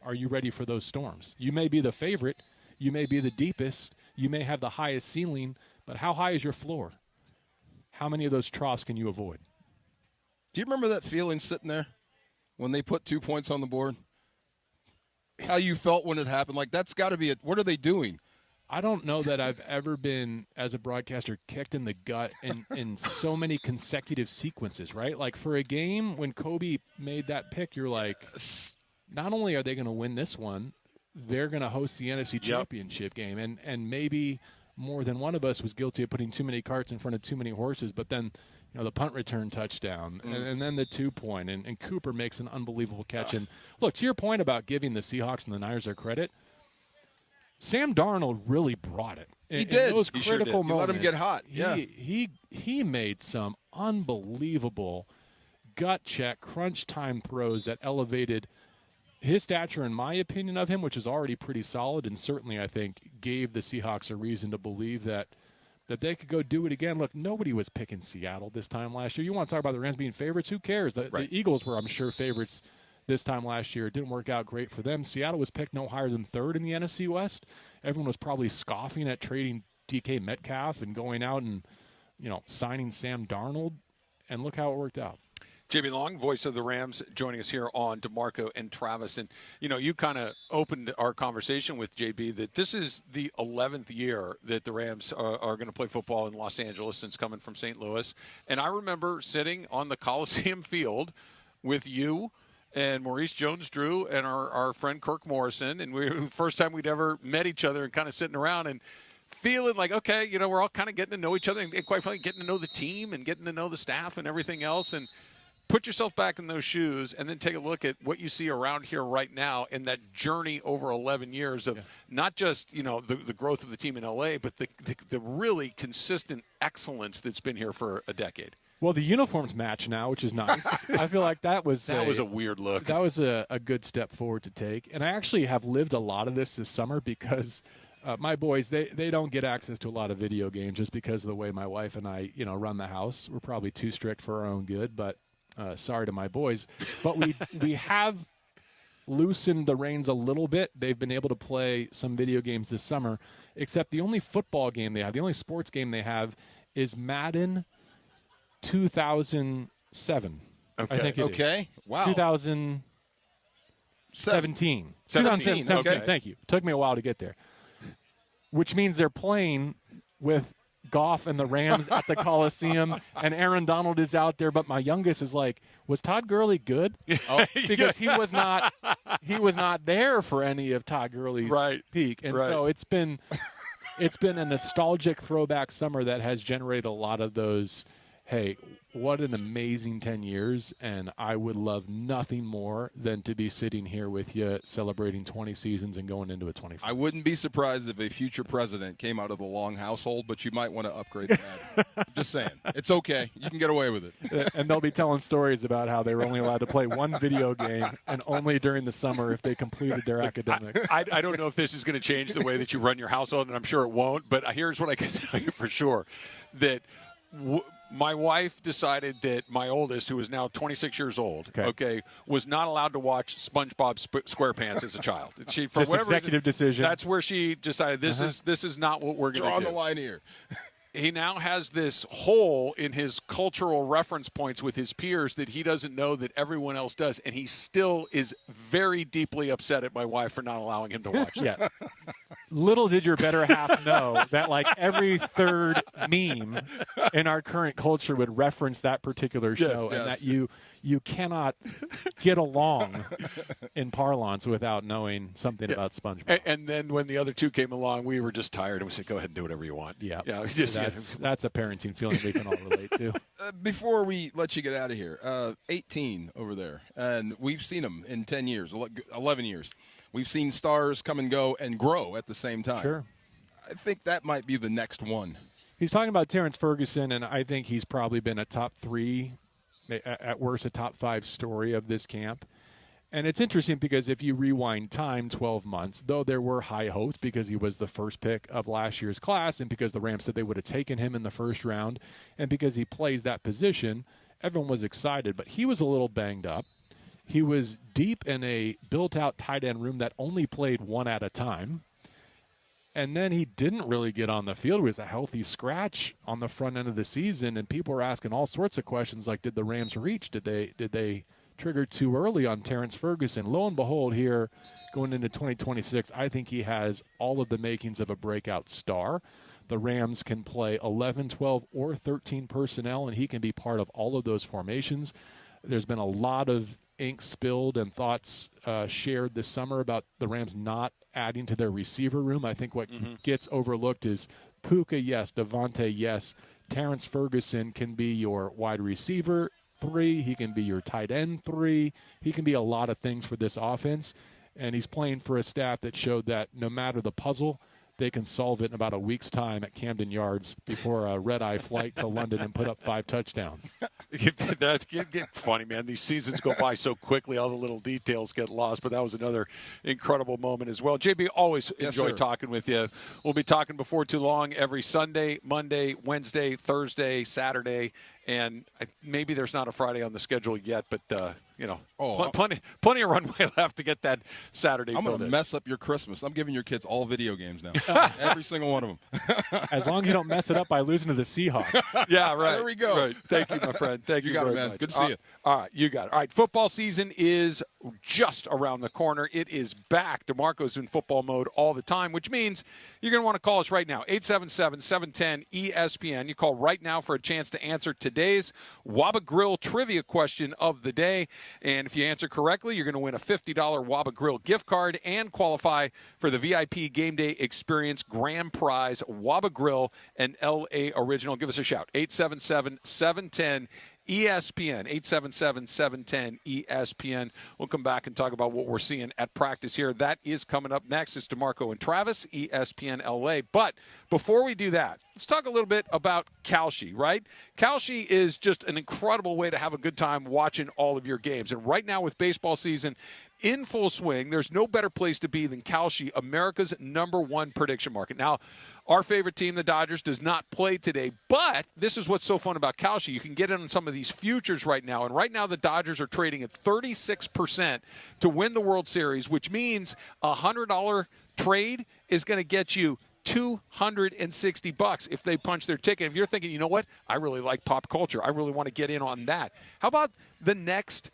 are you ready for those storms? You may be the favorite, you may be the deepest, you may have the highest ceiling, but how high is your floor? How many of those troughs can you avoid? Do you remember that feeling sitting there when they put 2 points on the board? How you felt when it happened? Like, that's got to be it. What are they doing? I don't know that I've ever been, as a broadcaster, kicked in the gut in so many consecutive sequences, right? Like, for a game, when Kobe made that pick, you're like, not only are they going to win this one, they're going to host the NFC Championship game. And maybe more than one of us was guilty of putting too many carts in front of too many horses, but then the punt return touchdown, and then the 2-point, and Cooper makes an unbelievable catch. And look, to your point about giving the Seahawks and the Niners their credit, Sam Darnold really brought it. He did. In those He critical sure did. moments. Let him get hot. Yeah. He made some unbelievable gut check, crunch time throws that elevated his stature, in my opinion of him, which is already pretty solid, and certainly I think gave the Seahawks a reason to believe that they could go do it again. Look, nobody was picking Seattle this time last year. You want to talk about the Rams being favorites? Who cares? The Eagles were, I'm sure, favorites this time last year. It didn't work out great for them. Seattle was picked no higher than third in the NFC West. Everyone was probably scoffing at trading DK Metcalf and going out and, signing Sam Darnold. And look how it worked out. JB Long, voice of the Rams, joining us here on DeMarco and Travis. And, you kind of opened our conversation with JB that this is the 11th year that the Rams are going to play football in Los Angeles since coming from St. Louis. And I remember sitting on the Coliseum field with you and Maurice Jones-Drew and our friend Kirk Morrison. And we were the first time we'd ever met each other and kind of sitting around and feeling like, okay, we're all kind of getting to know each other and quite frankly getting to know the team and getting to know the staff and everything else. And put yourself back in those shoes and then take a look at what you see around here right now in that journey over 11 years of not just, the growth of the team in L.A., but the really consistent excellence that's been here for a decade. Well, the uniforms match now, which is nice. I feel like that was a weird look. That was a good step forward to take. And I actually have lived a lot of this summer because my boys, they don't get access to a lot of video games just because of the way my wife and I, run the house. We're probably too strict for our own good, but sorry to my boys. But we have loosened the reins a little bit. They've been able to play some video games this summer, except the only football game they have, the only sports game they have is Madden 2007. Okay. I think it is. Wow. 2017. 2017. Okay. Thank you. Took me a while to get there. Which means they're playing with Goff and the Rams at the Coliseum, and Aaron Donald is out there. But my youngest is like, was Todd Gurley good? Because he was not there for any of Todd Gurley's peak. And so it's been a nostalgic throwback summer that has generated a lot of those. Hey, what an amazing 10 years, and I would love nothing more than to be sitting here with you celebrating 20 seasons and going into a 25th. I wouldn't be surprised if a future president came out of the Long household, but you might want to upgrade that. Just saying. It's okay. You can get away with it. And they'll be telling stories about how they were only allowed to play one video game and only during the summer if they completed their academics. I don't know if this is going to change the way that you run your household, and I'm sure it won't, but here's what I can tell you for sure, that my wife decided that my oldest, who is now 26 years old, was not allowed to watch SpongeBob SquarePants as a child. She, for just whatever executive reason, decision. That's where she decided this is not what we're going to do. Draw the line here. He now has this hole in his cultural reference points with his peers that he doesn't know that everyone else does, and he still is very deeply upset at my wife for not allowing him to watch that. Yeah. Little did your better half know that like every third meme in our current culture would reference that particular show, and that you cannot get along in parlance without knowing something about SpongeBob. And then when the other two came along, we were just tired, and we said, go ahead and do whatever you want. Yeah, that's a parenting feeling we can all relate to. Before we let you get out of here, 18 over there, and we've seen them in 10 years, 11 years. We've seen stars come and go and grow at the same time. Sure. I think that might be the next one. He's talking about Terrence Ferguson, and I think he's probably been a top 3, at worst a top 5 story of this camp. And it's interesting because if you rewind time 12 months, though there were high hopes because he was the first pick of last year's class and because the Rams said they would have taken him in the first round and because he plays that position, everyone was excited. But he was a little banged up. He was deep in a built-out tight end room that only played one at a time. And then he didn't really get on the field. It was a healthy scratch on the front end of the season, and people were asking all sorts of questions like, did the Rams reach? Did they trigger too early on Terrence Ferguson? Lo and behold, here going into 2026, I think he has all of the makings of a breakout star. The Rams can play 11, 12, or 13 personnel, and he can be part of all of those formations. There's been a lot of ink spilled and thoughts shared this summer about the Rams not adding to their receiver room. I think what gets overlooked is Puka, yes. Devontae, yes. Terrence Ferguson can be your wide receiver 3. He can be your tight end 3. He can be a lot of things for this offense. And he's playing for a staff that showed that no matter the puzzle, they can solve it in about a week's time at Camden Yards before a red-eye flight to London and put up 5 touchdowns. That's getting funny, man. These seasons go by so quickly, all the little details get lost, but that was another incredible moment as well. JB, always enjoy talking with you. We'll be talking before too long every Sunday, Monday, Wednesday, Thursday, Saturday, and maybe there's not a Friday on the schedule yet, but plenty of runway left to get that Saturday. I'm going to mess up your Christmas. I'm giving your kids all video games now, every single one of them. As long as you don't mess it up by losing to the Seahawks. Yeah, right. There we go. Right. Thank you, my friend. Thank you got very it, man. much. Good to see you. All right, you got it. All right, football season is just around the corner. It is back. DeMarco's in football mode all the time, which means you're going to want to call us right now, 877-710-ESPN. You call right now for a chance to answer today's Waba Grill trivia question of the day. And if you answer correctly, you're going to win a $50 Waba Grill gift card and qualify for the VIP Game Day Experience Grand Prize Waba Grill and LA Original. Give us a shout, 877-710-ESPN, 877-710-ESPN. We'll come back and talk about what we're seeing at practice here. That is coming up next. It's DeMarco and Travis, ESPN LA. But before we do that, let's talk a little bit about Kalshi, right? Kalshi is just an incredible way to have a good time watching all of your games. And right now with baseball season in full swing, there's no better place to be than Kalshi, America's #1 prediction market. Now, our favorite team, the Dodgers, does not play today, but this is what's so fun about Kalshi. You can get in on some of these futures right now, and right now the Dodgers are trading at 36% to win the World Series, which means a $100 trade is going to get you $260 if they punch their ticket. If you're thinking, you know what, I really like pop culture, I really want to get in on that. How about the next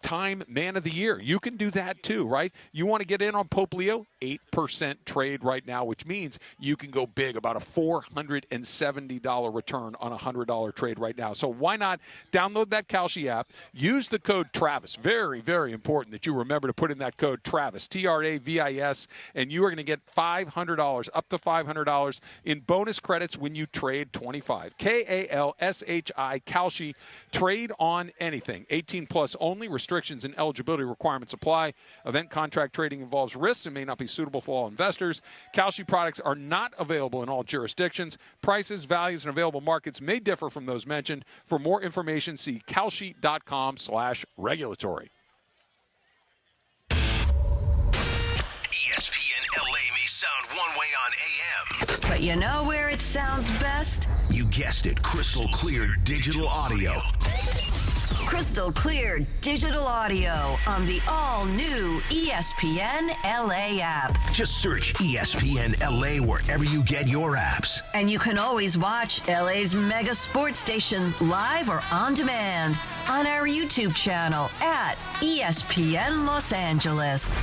time man of the year? You can do that too, right? You want to get in on Pope Leo? 8% trade right now, which means you can go big, about a $470 return on a $100 trade right now. So why not download that Kalshi app, use the code Travis. Very, very important that you remember to put in that code Travis, TRAVIS, and you are going to get $500, up to $500 in bonus credits when you trade 25. KALSHI, Kalshi, trade on anything. 18 plus only. Restrictions and eligibility requirements apply. Event contract trading involves risks and may not be suitable for all investors. Kalshi products are not available in all jurisdictions. Prices, values, and available markets may differ from those mentioned. For more information, see kalshi.com/regulatory. ESPN LA may sound one way on AM. But you know where it sounds best? You guessed it, crystal clear digital audio. Crystal clear digital audio on the all-new ESPN LA app. Just search ESPN LA wherever you get your apps. And you can always watch LA's mega sports station live or on demand on our YouTube channel at ESPN Los Angeles.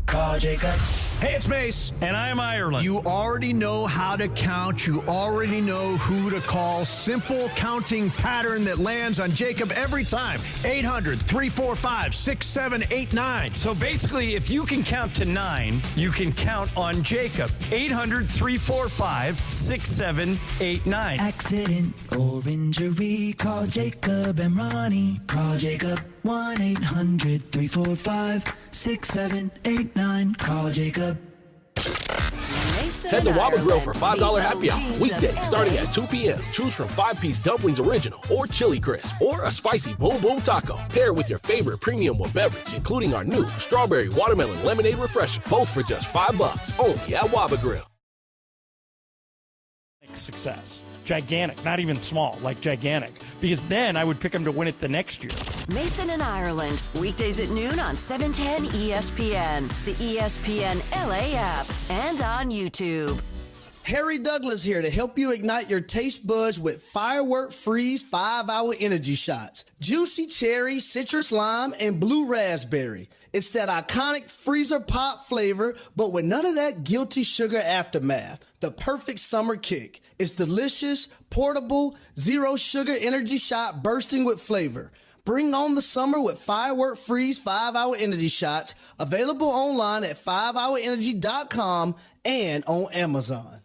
Call Jacob. Hey, it's Mace. And I'm Ireland. You already know how to count. You already know who to call. Simple counting pattern that lands on Jacob every time. 800-345-6789. So basically, if you can count to 9, you can count on Jacob. 800-345-6789. Accident or injury, call Jacob and Ronnie. Call Jacob. 1-800-345-6789. Call Jacob. Head to Waba Grill for $5 happy hour. Weekdays starting at 2 p.m. Choose from 5-piece dumplings original or chili crisp or a spicy boom boom taco. Pair with your favorite premium beverage, including our new strawberry watermelon lemonade refresher. Both for just $5 only at Waba Grill. Success. Gigantic, not even small, like gigantic. Because then I would pick them to win it the next year. Mason and Ireland, weekdays at noon on 710 ESPN, the ESPN LA app, and on YouTube. Harry Douglas here to help you ignite your taste buds with Firework Freeze 5-hour energy shots. Juicy cherry, citrus lime, and blue raspberry. It's that iconic freezer pop flavor, but with none of that guilty sugar aftermath. The perfect summer kick. It's delicious, portable, zero sugar energy shot bursting with flavor. Bring on the summer with Firework Freeze 5-hour energy shots, available online at 5hourenergy.com and on Amazon.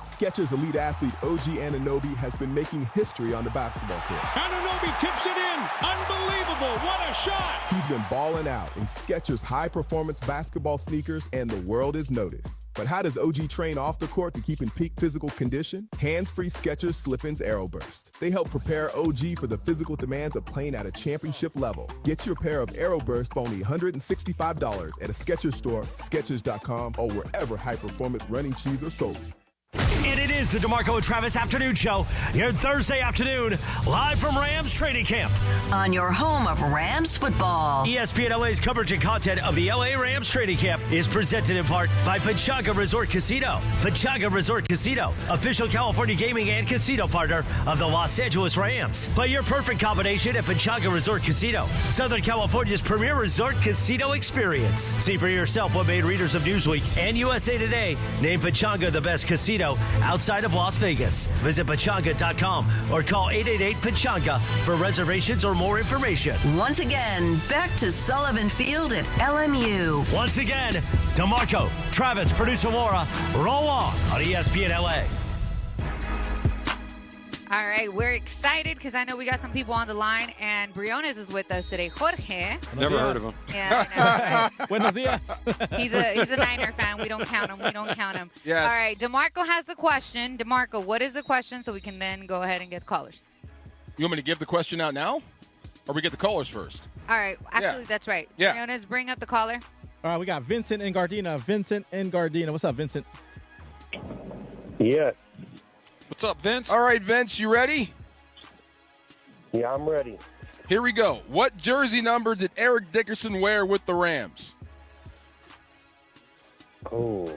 Skechers elite athlete OG Anunoby has been making history on the basketball court. Anunoby tips it in. Unbelievable. What a shot. He's been balling out in Skechers high-performance basketball sneakers, and the world is noticed. But how does OG train off the court to keep in peak physical condition? Hands-free Skechers Slip-ins Aeroburst. They help prepare OG for the physical demands of playing at a championship level. Get your pair of Aeroburst for only $165 at a Skechers store, Skechers.com, or wherever high-performance running shoes are sold. And it is the DeMarco and Travis Afternoon Show here Thursday afternoon, live from Rams training camp. On your home of Rams football. ESPN LA's coverage and content of the LA Rams training camp is presented in part by Pechanga Resort Casino. Pechanga Resort Casino, official California gaming and casino partner of the Los Angeles Rams. Play your perfect combination at Pechanga Resort Casino, Southern California's premier resort casino experience. See for yourself what made readers of Newsweek and USA Today name Pechanga the best casino outside of Las Vegas. Visit Pechanga.com or call 888-PECHANGA for reservations or more information. Once again, back to Sullivan Field at LMU. Once again, DeMarco, Travis, producer Laura, roll on ESPN LA. All right, we're excited because I know we got some people on the line, and Briones is with us today. Jorge. Never heard of him. Yeah, I know, right? Buenos dias. He's a Niner fan. We don't count him. Yes. All right, DeMarco has the question. DeMarco, what is the question so we can then go ahead and get callers? You want me to give the question out now? Or we get the callers first? All right, actually, that's right. Yeah. Briones, bring up the caller. All right, we got Vincent in Gardena. Vincent in Gardena. What's up, Vincent? Yeah. What's up, Vince? All right, Vince, you ready? Yeah, I'm ready. Here we go. What jersey number did Eric Dickerson wear with the Rams? Oh.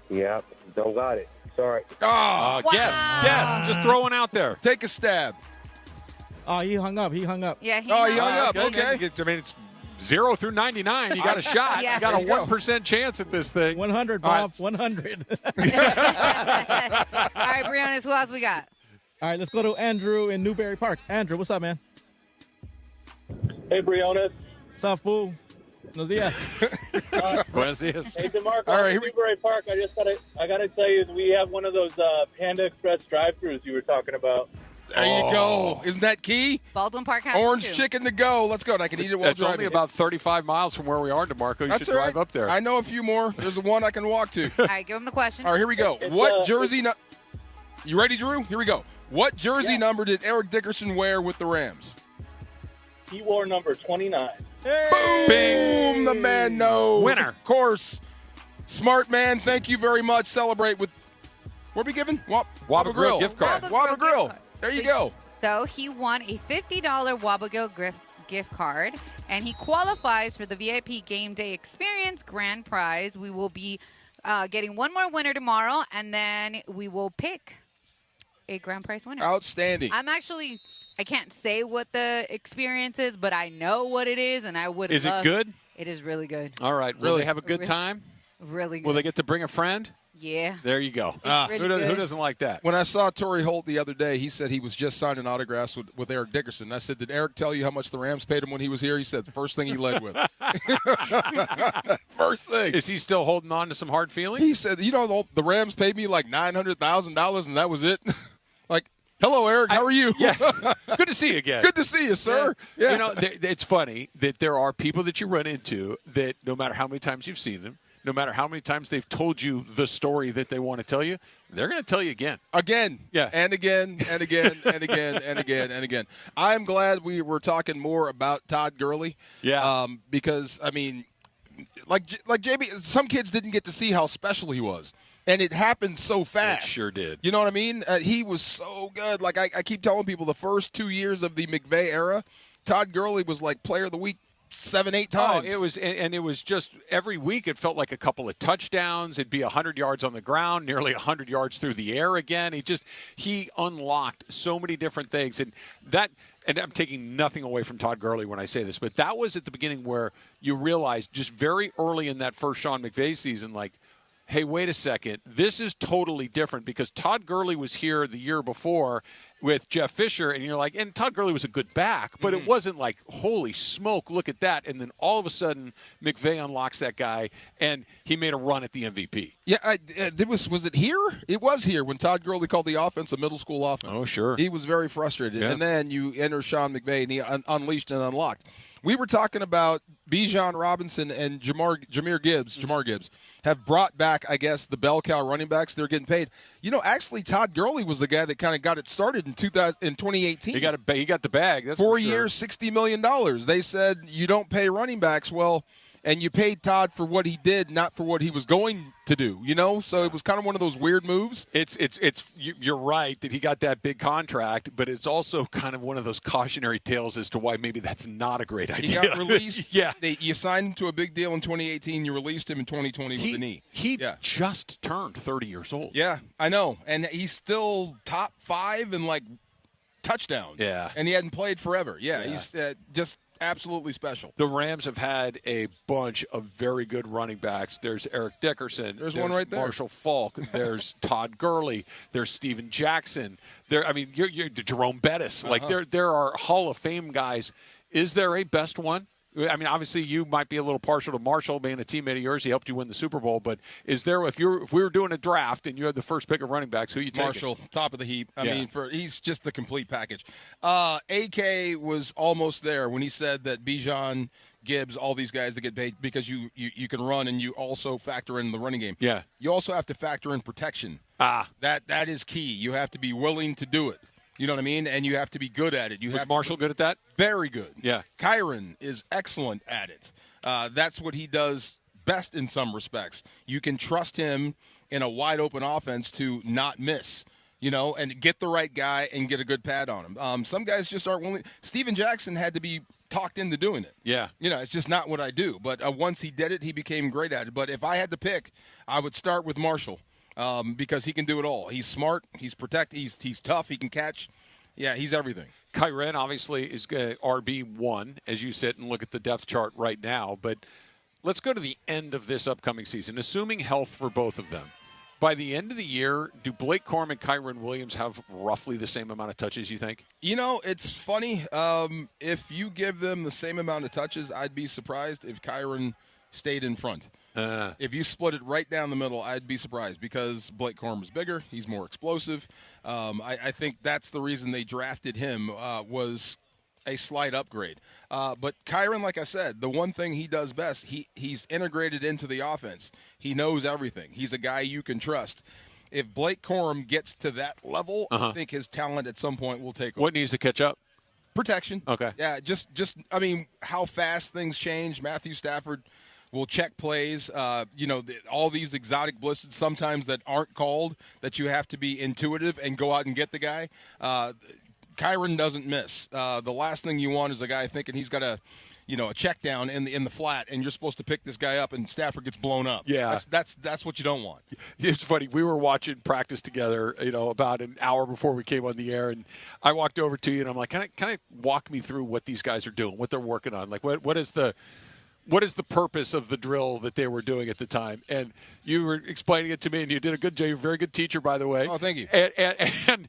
Yeah, don't got it. Sorry. Oh, Guess. Just throw one out there. Take a stab. Oh, he hung up. Yeah, he hung up. Okay. I mean, it's 0 through 99. You got a shot. Yeah. You got a There you go. 1% chance at this thing. 100, Bob. 100. All right, Briones, who else we got? All right, let's go to Andrew in Newberry Park. Andrew, what's up, man? Hey, Briones. What's up, fool? Buenos dias. Buenos dias. Hey, DeMarco. All right, Newbury Park. I gotta tell you, we have one of those Panda Express drive-thrus you were talking about. There you go. Isn't that key? Baldwin Park has Orange two. chicken to go. Let's go. And I can eat it while It's driving. only about 35 miles from where we are, DeMarco. You That's should all drive right. up there. I know a few more. There's one I can walk to. All right, give him the question. All right, here we go. What jersey You ready, Drew? Here we go. What jersey number did Eric Dickerson wear with the Rams? He wore number 29. Boom! Bing. The man knows. Winner. Of course. Smart man. Thank you very much. Celebrate with, what are we giving? Wabba Grill gift card. Wabba Grill. There you go. So he won a $50 Wabba gift card, and he qualifies for the VIP Game Day Experience Grand Prize. We will be getting one more winner tomorrow, and then we will pick a Grand Prize winner. Outstanding. I can't say what the experience is, but I know what it is, and I would Is it good? It is really good. All right. Will they have a good time? Really good. Will they get to bring a friend? Yeah. There you go. Really Who doesn't like that? When I saw Torrey Holt the other day, he said he was just signing autographs with Eric Dickerson. I said, did Eric tell you how much the Rams paid him when he was here? He said the first thing he led with. First thing. Is he still holding on to some hard feelings? He said, the Rams paid me like $900,000 and that was it. Like, hello, Eric. How are you? Yeah. Good to see you again. Good to see you, sir. Yeah. It's funny that there are people that you run into that no matter how many times you've seen them, no matter how many times they've told you the story that they want to tell you, they're going to tell you again. Again. Yeah. And again, and again, and again, and again, and again. I'm glad we were talking more about Todd Gurley. Yeah. Because, I mean, like JB, some kids didn't get to see how special he was. And it happened so fast. It sure did. You know what I mean? He was so good. Like, I keep telling people the first 2 years of the McVay era, Todd Gurley was like player of the week 7-8 times. It was just every week it felt like a couple of touchdowns. It'd be 100 yards on the ground, nearly 100 yards through the air again. He unlocked so many different things. And I'm taking nothing away from Todd Gurley when I say this, but that was at the beginning where you realized just very early in that first Sean McVay season, like, hey, wait a second. This is totally different because Todd Gurley was here the year before, with Jeff Fisher, and you're like, and Todd Gurley was a good back, but it wasn't like, holy smoke, look at that. And then all of a sudden, McVay unlocks that guy, and he made a run at the MVP. Yeah, was it here? It was here when Todd Gurley called the offense a middle school offense. Oh, sure. He was very frustrated. Yeah. And then you enter Sean McVay, and he unleashed and unlocked. We were talking about Bijan Robinson and Jahmyr Gibbs have brought back, I guess, the bell cow running backs. They're getting paid. Actually, Todd Gurley was the guy that kind of got it started in 2018. He got the bag. That's 4 for sure. years, $60 million. They said you don't pay running backs. Well, and you paid Todd for what he did, not for what he was going to do, So it was kind of one of those weird moves. You're right that he got that big contract, but it's also kind of one of those cautionary tales as to why maybe that's not a great idea. He got released. Yeah. You signed him to a big deal in 2018. You released him in 2020 with the knee. He just turned 30 years old. Yeah, I know. And he's still top 5 in, touchdowns. Yeah. And he hadn't played forever. Yeah. He's just absolutely special. The Rams have had a bunch of very good running backs. There's Eric Dickerson. There's one right there. Marshall Faulk. There's Todd Gurley. There's Steven Jackson. You're Jerome Bettis. There are Hall of Fame guys. Is there a best one? I mean, obviously, you might be a little partial to Marshall being a teammate of yours. He helped you win the Super Bowl. But is there, if we were doing a draft and you had the first pick of running backs, who you taking? Marshall, top of the heap. I mean, he's just the complete package. AK was almost there when he said that Bijan, Gibbs, all these guys that get paid because you can run and you also factor in the running game. Yeah. You also have to factor in protection. That is key. You have to be willing to do it. You know what I mean? And you have to be good at it. Was Marshall good at that? Very good. Yeah. Kyron is excellent at it. That's what he does best in some respects. You can trust him in a wide-open offense to not miss, and get the right guy and get a good pad on him. Some guys just aren't willing. Steven Jackson had to be talked into doing it. Yeah. It's just not what I do. But once he did it, he became great at it. But if I had to pick, I would start with Marshall. Because he can do it all. He's smart. He's he's tough. He can catch. Yeah, he's everything. Kyren obviously is RB1 as you sit and look at the depth chart right now. But let's go to the end of this upcoming season, assuming health for both of them. By the end of the year, do Blake Corum and Kyren Williams have roughly the same amount of touches, you think? It's funny. If you give them the same amount of touches, I'd be surprised if Kyren stayed in front. If you split it right down the middle, I'd be surprised because Blake Corum is bigger. He's more explosive. I think that's the reason they drafted him was a slight upgrade. But Kyren, like I said, the one thing he does best, he's integrated into the offense. He knows everything. He's a guy you can trust. If Blake Corum gets to that level, I think his talent at some point will take over. What needs to catch up? Protection. Okay. Yeah, just how fast things change. Matthew Stafford will check plays, all these exotic blitzes sometimes that aren't called, that you have to be intuitive and go out and get the guy. Kyren doesn't miss. The last thing you want is a guy thinking he's got a check down in the flat, and you're supposed to pick this guy up, and Stafford gets blown up. Yeah. That's what you don't want. It's funny. We were watching practice together, about an hour before we came on the air, and I walked over to you, and I'm like, kind of walk me through what these guys are doing, what they're working on. Like, what is the purpose of the drill that they were doing at the time? And you were explaining it to me, and you did a good job. You're a very good teacher, by the way. Oh, thank you. And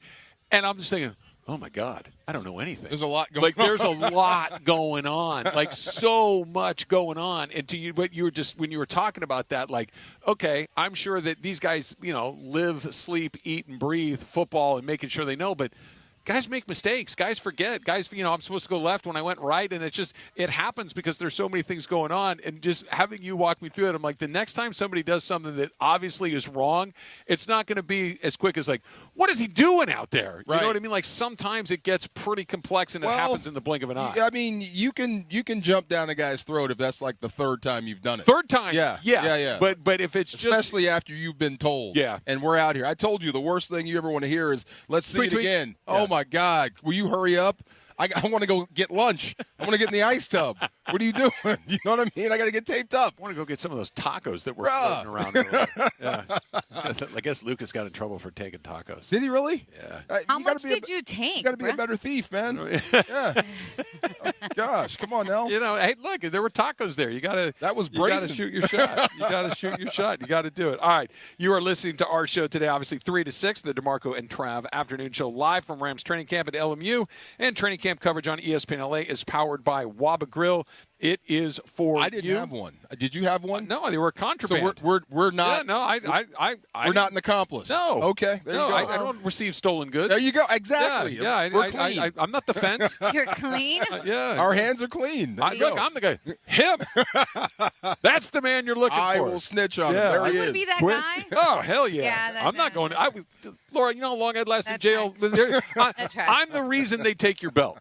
I'm just thinking, oh, my God, I don't know anything. There's a lot going on. There's a lot going on, so much going on. And to you, but you were just, when you were talking about that, okay, I'm sure that these guys, live, sleep, eat, and breathe football and making sure they know, but guys make mistakes. Guys forget. Guys, I'm supposed to go left when I went right, and it happens because there's so many things going on. And just having you walk me through it, I'm like, the next time somebody does something that obviously is wrong, it's not going to be as quick as what is he doing out there? Right. You know what I mean? Sometimes it gets pretty complex, and it happens in the blink of an eye. I mean, you can jump down a guy's throat if that's the third time you've done it. Third time, yeah, yes. Yeah. But if it's especially after you've been told, yeah, and we're out here. I told you the worst thing you ever want to hear is let's see it again. Yeah. Oh my God, will you hurry up? I want to go get lunch. I want to get in the ice tub. What are you doing? You know what I mean? I got to get taped up. I want to go get some of those tacos that were floating around. Yeah. I guess Lucas got in trouble for taking tacos. Did he really? Yeah. How much did you take? You got to be a better thief, man. Yeah. Gosh, come on now. Hey, look, there were tacos there. That was brazen. You got to shoot your shot. You got to shoot your shot. You got to do it. All right. You are listening to our show today, obviously 3 to 6, the DeMarco and Trav afternoon show live from Rams training camp at LMU, and training camp coverage on ESPN LA is powered by Waba Grill. It is for I didn't have one. Did you have one? No, they were contraband. So we're not. Yeah, no, we're not an accomplice. No. Okay. There you go. I don't receive stolen goods. There you go. Exactly. Yeah. We're clean. I'm not the fence. You're clean? Yeah. Our hands are clean. Look, I'm the guy. Him. That's the man you're looking for. I will snitch on him. There he You is. would be that guy? Oh, hell yeah. Yeah, I'm not going. Laura, you know how long I'd last in That's jail? I'm the reason they take your belt.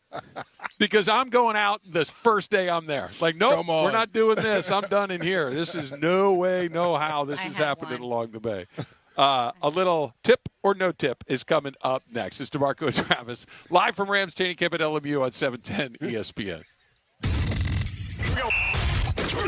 Because I'm going out this first day I'm there. Like, nope, we're not doing this. I'm done in here. This is no way, no how this is happening along the bay. A little tip or no tip is coming up next. It's DeMarco and Travis, live from Rams training camp at LMU on 710 ESPN.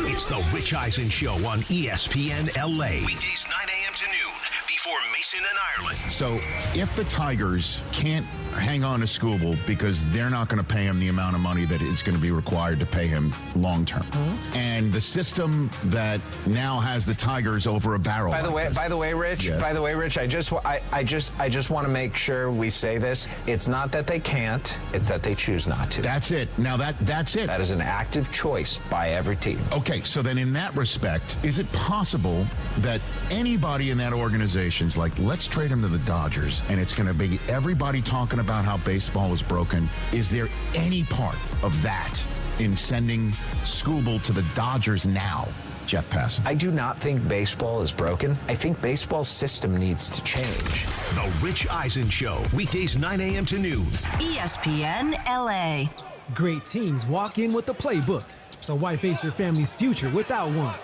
It's the Rich Eisen Show on ESPN LA. Weekdays 9 a.m. to noon before Mason and Ireland. So if the Tigers can't hang on to Skubal because they're not going to pay him the amount of money that it's going to be required to pay him long term, and the system that now has the Tigers over a barrel. By the way, Rich. Yes. By the way, Rich. I just want to make sure we say this. It's not that they can't. It's that they choose not to. That's it. Now that's it. That is an active choice by every team. Okay, so then in that respect, is it possible that anybody in that organization's like, let's trade him to the Dodgers, and it's going to be everybody talking about how baseball was broken? Is there any part of that in sending Skubal to the Dodgers now, Jeff Passan? I do not think baseball is broken. I think baseball's system needs to change. The Rich Eisen Show, weekdays 9 a.m. to noon. ESPN LA. Great teams walk in with a playbook, so why face your family's future without one?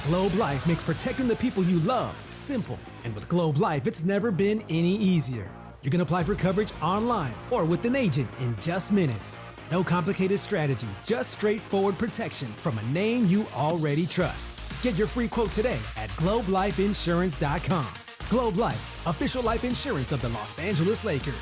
Globe Life makes protecting the people you love simple. And with Globe Life, it's never been any easier. You can apply for coverage online or with an agent in just minutes. No complicated strategy, just straightforward protection from a name you already trust. Get your free quote today at globelifeinsurance.com. Globe Life, official life insurance of the Los Angeles Lakers.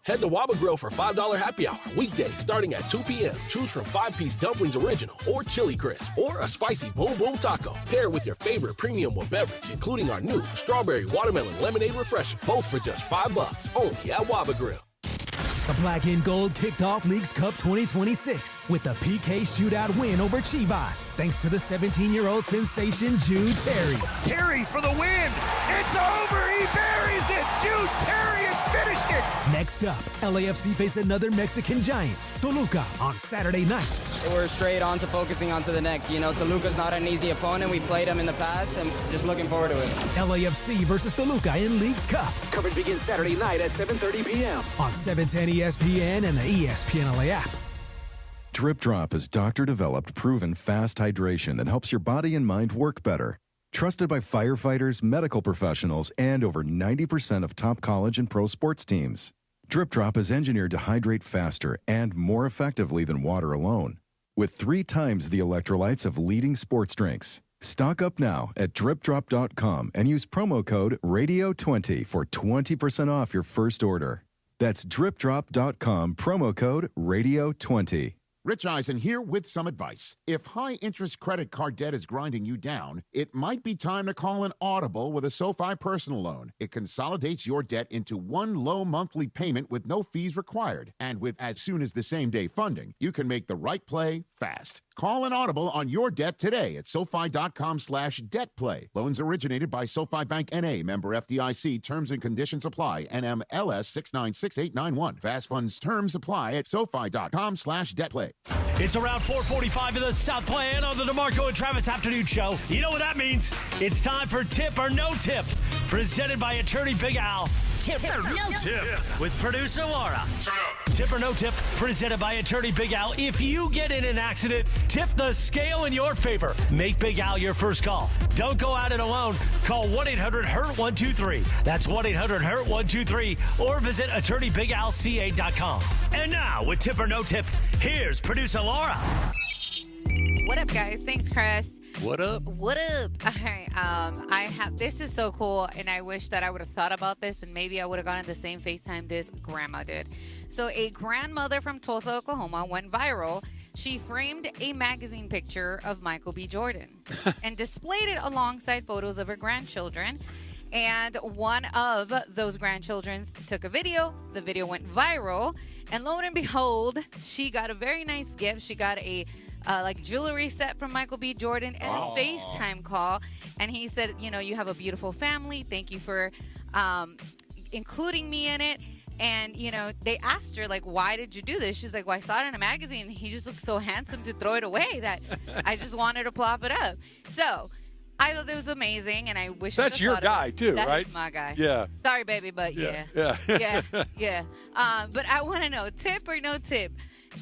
Head to Waba Grill for $5 happy hour weekdays starting at 2 p.m. Choose from 5-piece dumplings original or chili crisp or a spicy boom boom taco. Pair with your favorite premium one beverage, including our new strawberry watermelon lemonade refresher. Both for just $5 only at Waba Grill. The Black and Gold kicked off Leagues Cup 2026 with a PK shootout win over Chivas, thanks to the 17-year-old sensation Jude Terry. Terry for the win. It's over. He buries it. Jude Terry has finished it. Next up, LAFC face another Mexican giant, Toluca, on Saturday night. We're straight on to focusing on to the next. You know, Toluca's not an easy opponent. We played them in the past, and just looking forward to it. LAFC versus Toluca in Leagues Cup. Coverage begins Saturday night at 7:30 p.m. on 710 ESPN and the ESPN LA app. Drip Drop is doctor-developed, proven fast hydration that helps your body and mind work better. Trusted by firefighters, medical professionals, and over 90% of top college and pro sports teams. Drip Drop is engineered to hydrate faster and more effectively than water alone, with 3 times the electrolytes of leading sports drinks. Stock up now at dripdrop.com and use promo code RADIO20 for 20% off your first order. That's dripdrop.com, promo code RADIO20. Rich Eisen here with some advice. If high-interest credit card debt is grinding you down, it might be time to call an audible with a SoFi personal loan. It consolidates your debt into one low monthly payment with no fees required. And with as soon as the same-day funding, you can make the right play fast. Call an audible on your debt today at SoFi.com/debtplay. Loans originated by SoFi Bank N.A., member FDIC. Terms and conditions apply. NMLS 696891. Fast funds terms apply at SoFi.com/debtplay. It's around 4:45 in the Southland on the DeMarco and Travis Afternoon Show. You know what that means? It's time for Tip or No Tip, presented by attorney Big Al. Tip or No Tip with producer Laura. Tip or No Tip, presented by attorney Big Al. If you get in an accident, tip the scale in your favor. Make Big Al your first call. Don't go at it alone. Call 1-800-HURT-123. That's 1-800-HURT-123. Or visit attorneybigalca.com. And now, with Tip or No Tip, here's producer Laura. What up, guys? Thanks, Chris. What up? What up? All right, this is so cool, and I wish that I would have thought about this, and maybe I would have gotten the same FaceTime this grandma did. So a grandmother from Tulsa, Oklahoma went viral. She framed a magazine picture of Michael B. Jordan and displayed it alongside photos of her grandchildren. And one of those grandchildren took a video. The video went viral, and lo and behold, she got a very nice gift. She got a jewelry set from Michael B. Jordan and a FaceTime call. And he said, you have a beautiful family. Thank you for including me in it. And, they asked her, why did you do this? She's like, well, I saw it in a magazine. He just looked so handsome to throw it away that I just wanted to plop it up. So I thought it was amazing, and I wish that's your guy too, right? Right? That's my guy. Yeah. Sorry, baby, but yeah. But I want to know, tip or no tip?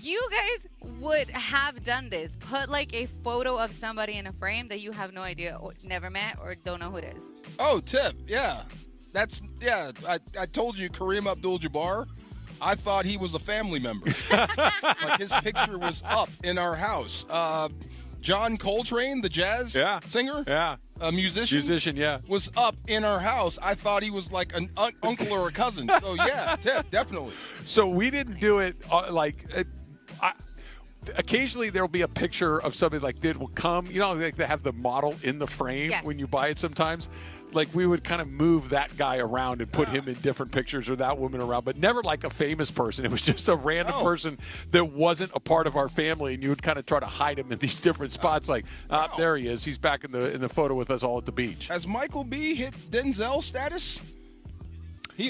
You guys would have done this. Put a photo of somebody in a frame that you have no idea or never met or don't know who it is. Oh, tip. Yeah. I told you Kareem Abdul-Jabbar. I thought he was a family member. His picture was up in our house. John Coltrane, the jazz singer, a musician, was up in our house. I thought he was like an uncle or a cousin. So yeah, tip, definitely. So we didn't do it occasionally there'll be a picture of somebody that will come. They have the model in the frame when you buy it sometimes. We would kind of move that guy around and put him in different pictures or that woman around, but never like a famous person. It was just a random person that wasn't a part of our family, and you would kind of try to hide him in these different spots. There he is. He's back in the photo with us all at the beach. Has Michael B. hit Denzel status?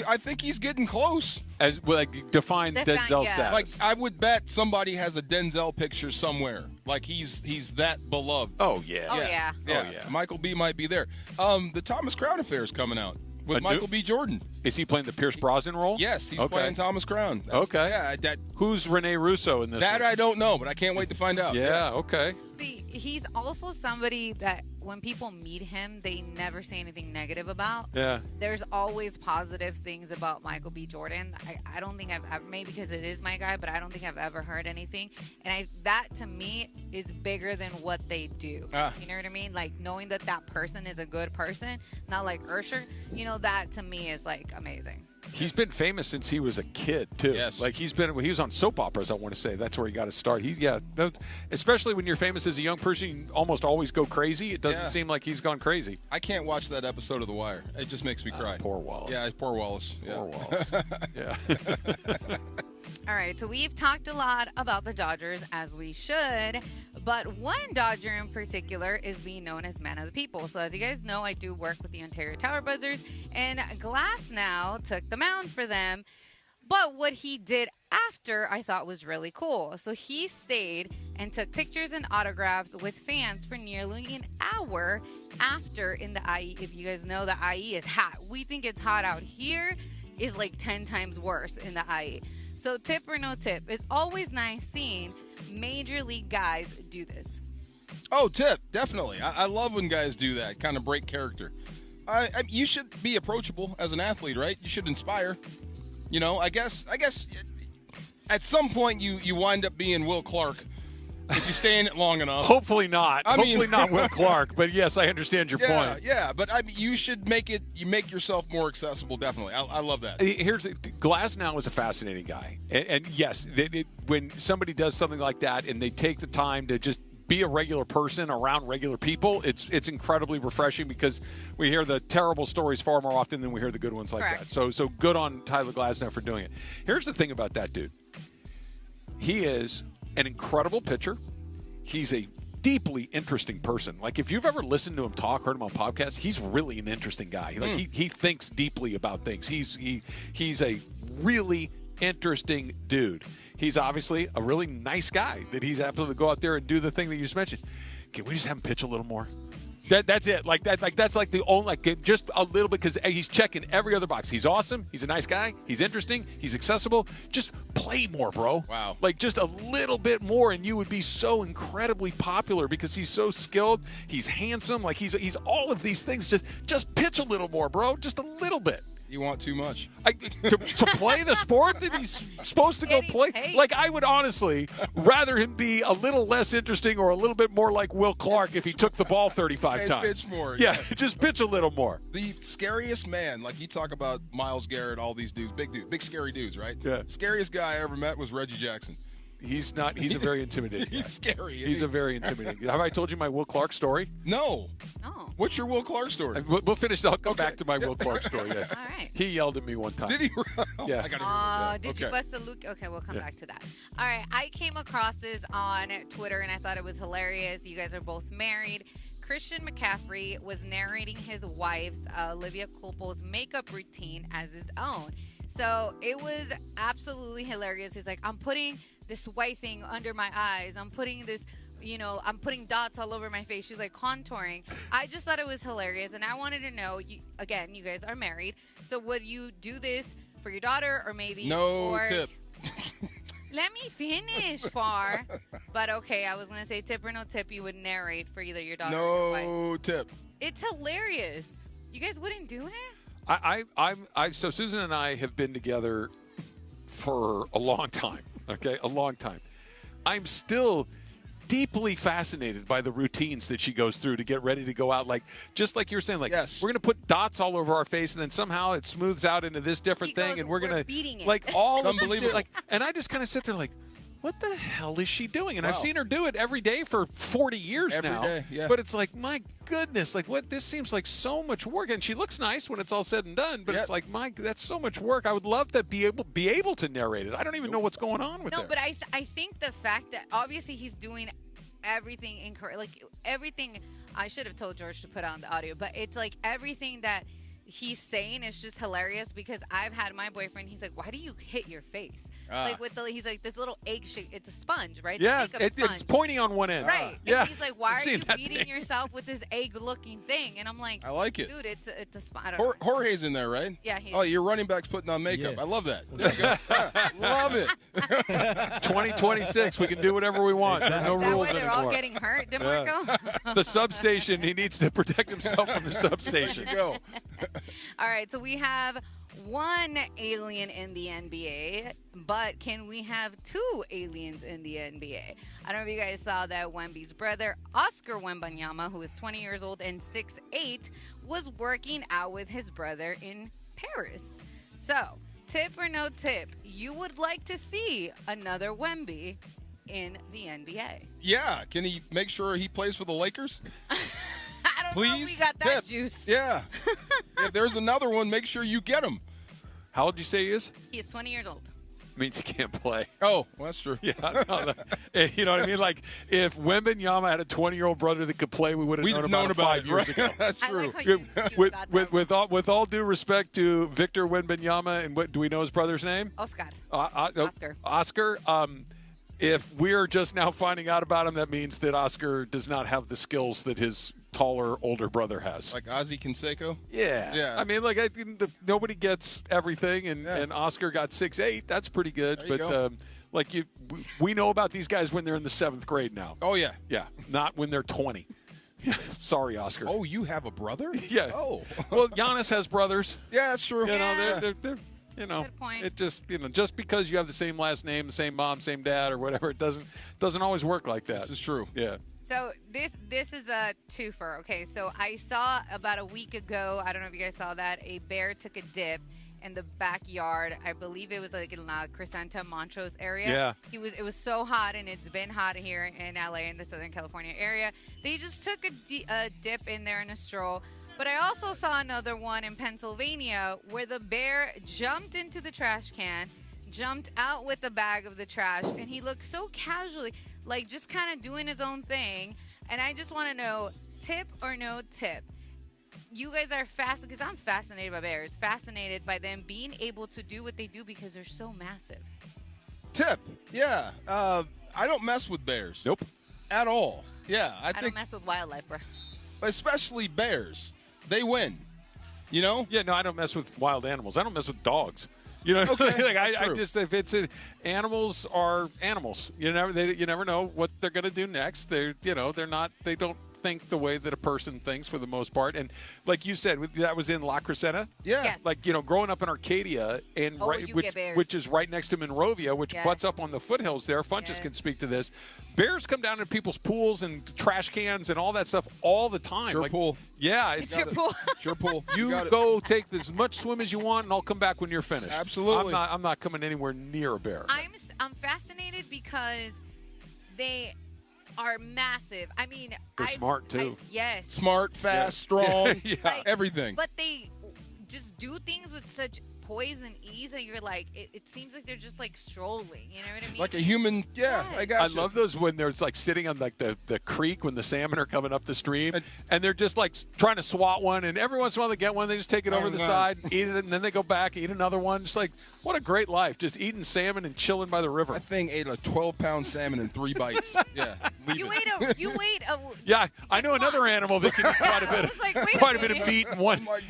I think he's getting close. As define Denzel status. I would bet somebody has a Denzel picture somewhere. He's that beloved. Oh yeah. Yeah. Michael B. might be there. The Thomas Crown Affair is coming out with Michael B. Jordan. Is he playing the Pierce Brosnan role? Yes, he's playing Thomas Crown. Okay. Yeah. Who's Rene Russo in this? That I don't know, but I can't wait to find out. Yeah. Okay. See, he's also somebody that when people meet him, they never say anything negative about. Yeah. There's always positive things about Michael B. Jordan. I don't think I've ever, maybe because it is my guy, but I don't think I've ever heard anything. And that to me is bigger than what they do. You know what I mean? Knowing that person is a good person, not like Ursher, that to me is amazing. He's been famous since he was a kid too. Yes. He was on soap operas. I want to say that's where he got his start. Especially when you're famous as a young person, you almost always go crazy. It doesn't seem like he's gone crazy. I can't watch that episode of The Wire. It just makes me cry. Poor Wallace. Yeah, poor Wallace. Yeah. Poor Wallace. Yeah. All right, so we've talked a lot about the Dodgers, as we should, but one Dodger in particular is being known as Man of the People. So as you guys know, I do work with the Ontario Tower Buzzers, and Glass now took the mound for them. But what he did after I thought was really cool. So he stayed and took pictures and autographs with fans for nearly an hour after in the IE. If you guys know, the IE is hot. We think it's hot out here. Is 10 times worse in the IE. So tip or no tip, it's always nice seeing major league guys do this. Oh, tip, definitely. I love when guys do that, kind of break character. You should be approachable as an athlete, right? You should inspire. I guess at some point you wind up being Will Clark if you stay in it long enough. Hopefully not. Hopefully not Will Clark. But yes, I understand your point. Yeah, but you should make yourself more accessible. Definitely, I love that. Glasnow is a fascinating guy, and yes, when somebody does something like that and they take the time to just be a regular person around regular people, it's incredibly refreshing because we hear the terrible stories far more often than we hear the good ones like Correct. that. So good on Tyler Glasnow for doing it. Here's the thing about that dude. He is an incredible pitcher. He's a deeply interesting person. If you've ever listened to him talk, heard him on podcasts, he's really an interesting guy. He thinks deeply about things. He's a really interesting dude. he's obviously a really nice guy that he's able to go out there and do the thing that you just mentioned. Can we just have him pitch a little more? That's it. That's like the only just a little bit, because he's checking every other box. He's awesome. He's a nice guy. He's interesting. He's accessible. Just play more, bro. Wow. Just a little bit more, and you would be so incredibly popular because he's so skilled. He's handsome. He's all of these things. Just pitch a little more, bro. Just a little bit. You want too much. To play the sport that he's supposed to go play? I would honestly rather him be a little less interesting or a little bit more like Will Clark if he took the ball 35 times. Pitch more. Yeah, just pitch a little more. The scariest man, you talk about Myles Garrett, all these dudes, big scary dudes, right? Yeah. Scariest guy I ever met was Reggie Jackson. He's not. He's a very intimidating guy. He's scary. He's a very intimidating guy. Have I told you my Will Clark story? No. Oh. What's your Will Clark story? We'll finish. I'll come back to my Will Clark story. Yeah. All right. He yelled at me one time. Did he? Yeah. I gotta Did you bust a Luke? Okay, we'll come back to that. All right. I came across this on Twitter, and I thought it was hilarious. You guys are both married. Christian McCaffrey was narrating his wife's, Olivia Culpo's, makeup routine as his own. So it was absolutely hilarious. He's like, I'm putting this white thing under my eyes. I'm putting this, I'm putting dots all over my face. She's like contouring. I just thought it was hilarious. And I wanted to know, you guys are married. So would you do this for your daughter or maybe tip. Let me finish, Far. But okay, I was going to say tip or no tip, you would narrate for either your daughter or your wife. No tip. It's hilarious. You guys wouldn't do it? So Susan and I have been together for a long time. Okay, a long time. I'm still deeply fascinated by the routines that she goes through to get ready to go out. Just like you're saying, yes. We're going to put dots all over our face, and then somehow it smooths out into this different thing, and we're going to beating it. all unbelievable. And I just kind of sit there what the hell is she doing? And Wow. I've seen her do it every day for 40 years Every now. day, yeah. But it's my goodness, what? This seems like so much work. And she looks nice when it's all said and done, but Yep. it's that's so much work. I would love to be able to narrate it. I don't even know what's going on with No, her. but I think the fact that obviously he's doing everything incorrect, everything. I should have told George to put on the audio, but it's everything that he's saying is just hilarious because I've had my boyfriend. He's like, "Why do you hit your face?" He's like this little egg shape. It's a sponge, right? Yeah, it's pointy on one end. Right. Yeah. And he's like, "Why are you that beating thing. yourself with this egg-looking thing?" And I'm like, I like it. dude. It's a sponge. I don't know. Jorge's in there, right? Yeah, he is. Oh, your running back's putting on makeup. Yeah. I love that. Yeah, love it. It's 2026. We can do whatever we want. There are no Is that rules why they're anymore. all getting hurt, DeMarco? The substation. He needs to protect himself from the substation. There you go. All right, so we have one alien in the NBA, but can we have two aliens in the NBA? I don't know if you guys saw that Wemby's brother, Oscar Wembanyama, who is 20 years old and 6'8", was working out with his brother in Paris. So, tip or no tip, you would like to see another Wemby in the NBA? Yeah. Can he make sure he plays for the Lakers? I don't know if we got that juice. Yeah. If there's another one, make sure you get him. How old do you say he is? He is 20 years old. Means he can't play. Oh, well, that's true. Yeah, no, you know what I mean? If Wembanyama had a 20-year-old brother that could play, we would have known about it 5 years ago. That's true. With all due respect to Victor Wembanyama, and what do we know his brother's name? Oscar. Oscar. If we're just now finding out about him, that means that Oscar does not have the skills that his taller, older brother has. Like Ozzie Canseco? Yeah. I mean, nobody gets everything, and Oscar got 6'8". That's pretty good. There you But go. we know about these guys when they're in the 7th grade now. Oh, yeah. Yeah, not when they're 20. Sorry, Oscar. Oh, you have a brother? Yeah. Oh. Well, Giannis has brothers. Yeah, that's true. They're Good point. it just because you have the same last name, the same mom, same dad, or whatever, it doesn't always work like that. This is true. Yeah. So this is a twofer. Okay, so I saw about a week ago, I don't know if you guys saw that, a bear took a dip in the backyard. I believe it was in La Crescenta, Montrose area. Yeah. It was so hot, and it's been hot here in LA, in the Southern California area. They just took a dip in there in a stroll. But I also saw another one in Pennsylvania where the bear jumped into the trash can, jumped out with the bag of the trash, and he looked so casually, just kind of doing his own thing. And I just want to know, tip or no tip? You guys are because I'm fascinated by bears, fascinated by them being able to do what they do because they're so massive. Tip, yeah. I don't mess with bears. Nope. At all. Yeah, I don't mess with wildlife, bro. Especially bears. They win. You know? Yeah, no, I don't mess with wild animals. I don't mess with dogs. You know, okay, I just if it's animals are animals. You never know what they're going to do next. They don't think the way that a person thinks for the most part. And like you said, that was in La Crescenta. Yeah. Yes. Like, growing up in Arcadia, and which is right next to Monrovia, which butts up on the foothills there. Funches can speak to this. Bears come down to people's pools and trash cans and all that stuff all the time. Sure pool. Yeah. It's your pool. Sure pool. You go take as much swim as you want, and I'll come back when you're finished. Absolutely. I'm not coming anywhere near a bear. I'm fascinated because they are massive. I mean, they're smart too. Yes. Smart, fast, strong, everything. But they just do things with such poise and ease that you're like, it seems like they're just like strolling. You know what I mean? Like a human. Yeah, I got you. I love those when there's like sitting on like the creek when the salmon are coming up the stream, and they're just like trying to swat one, and every once in a while they get one, they just take it over the side, eat it, and then they go back, eat another one. Just like, what a great life, just eating salmon and chilling by the river. That thing ate a 12-pound salmon in 3 bites. Yeah. You ate a. Yeah, I know another animal that can eat quite a bit of meat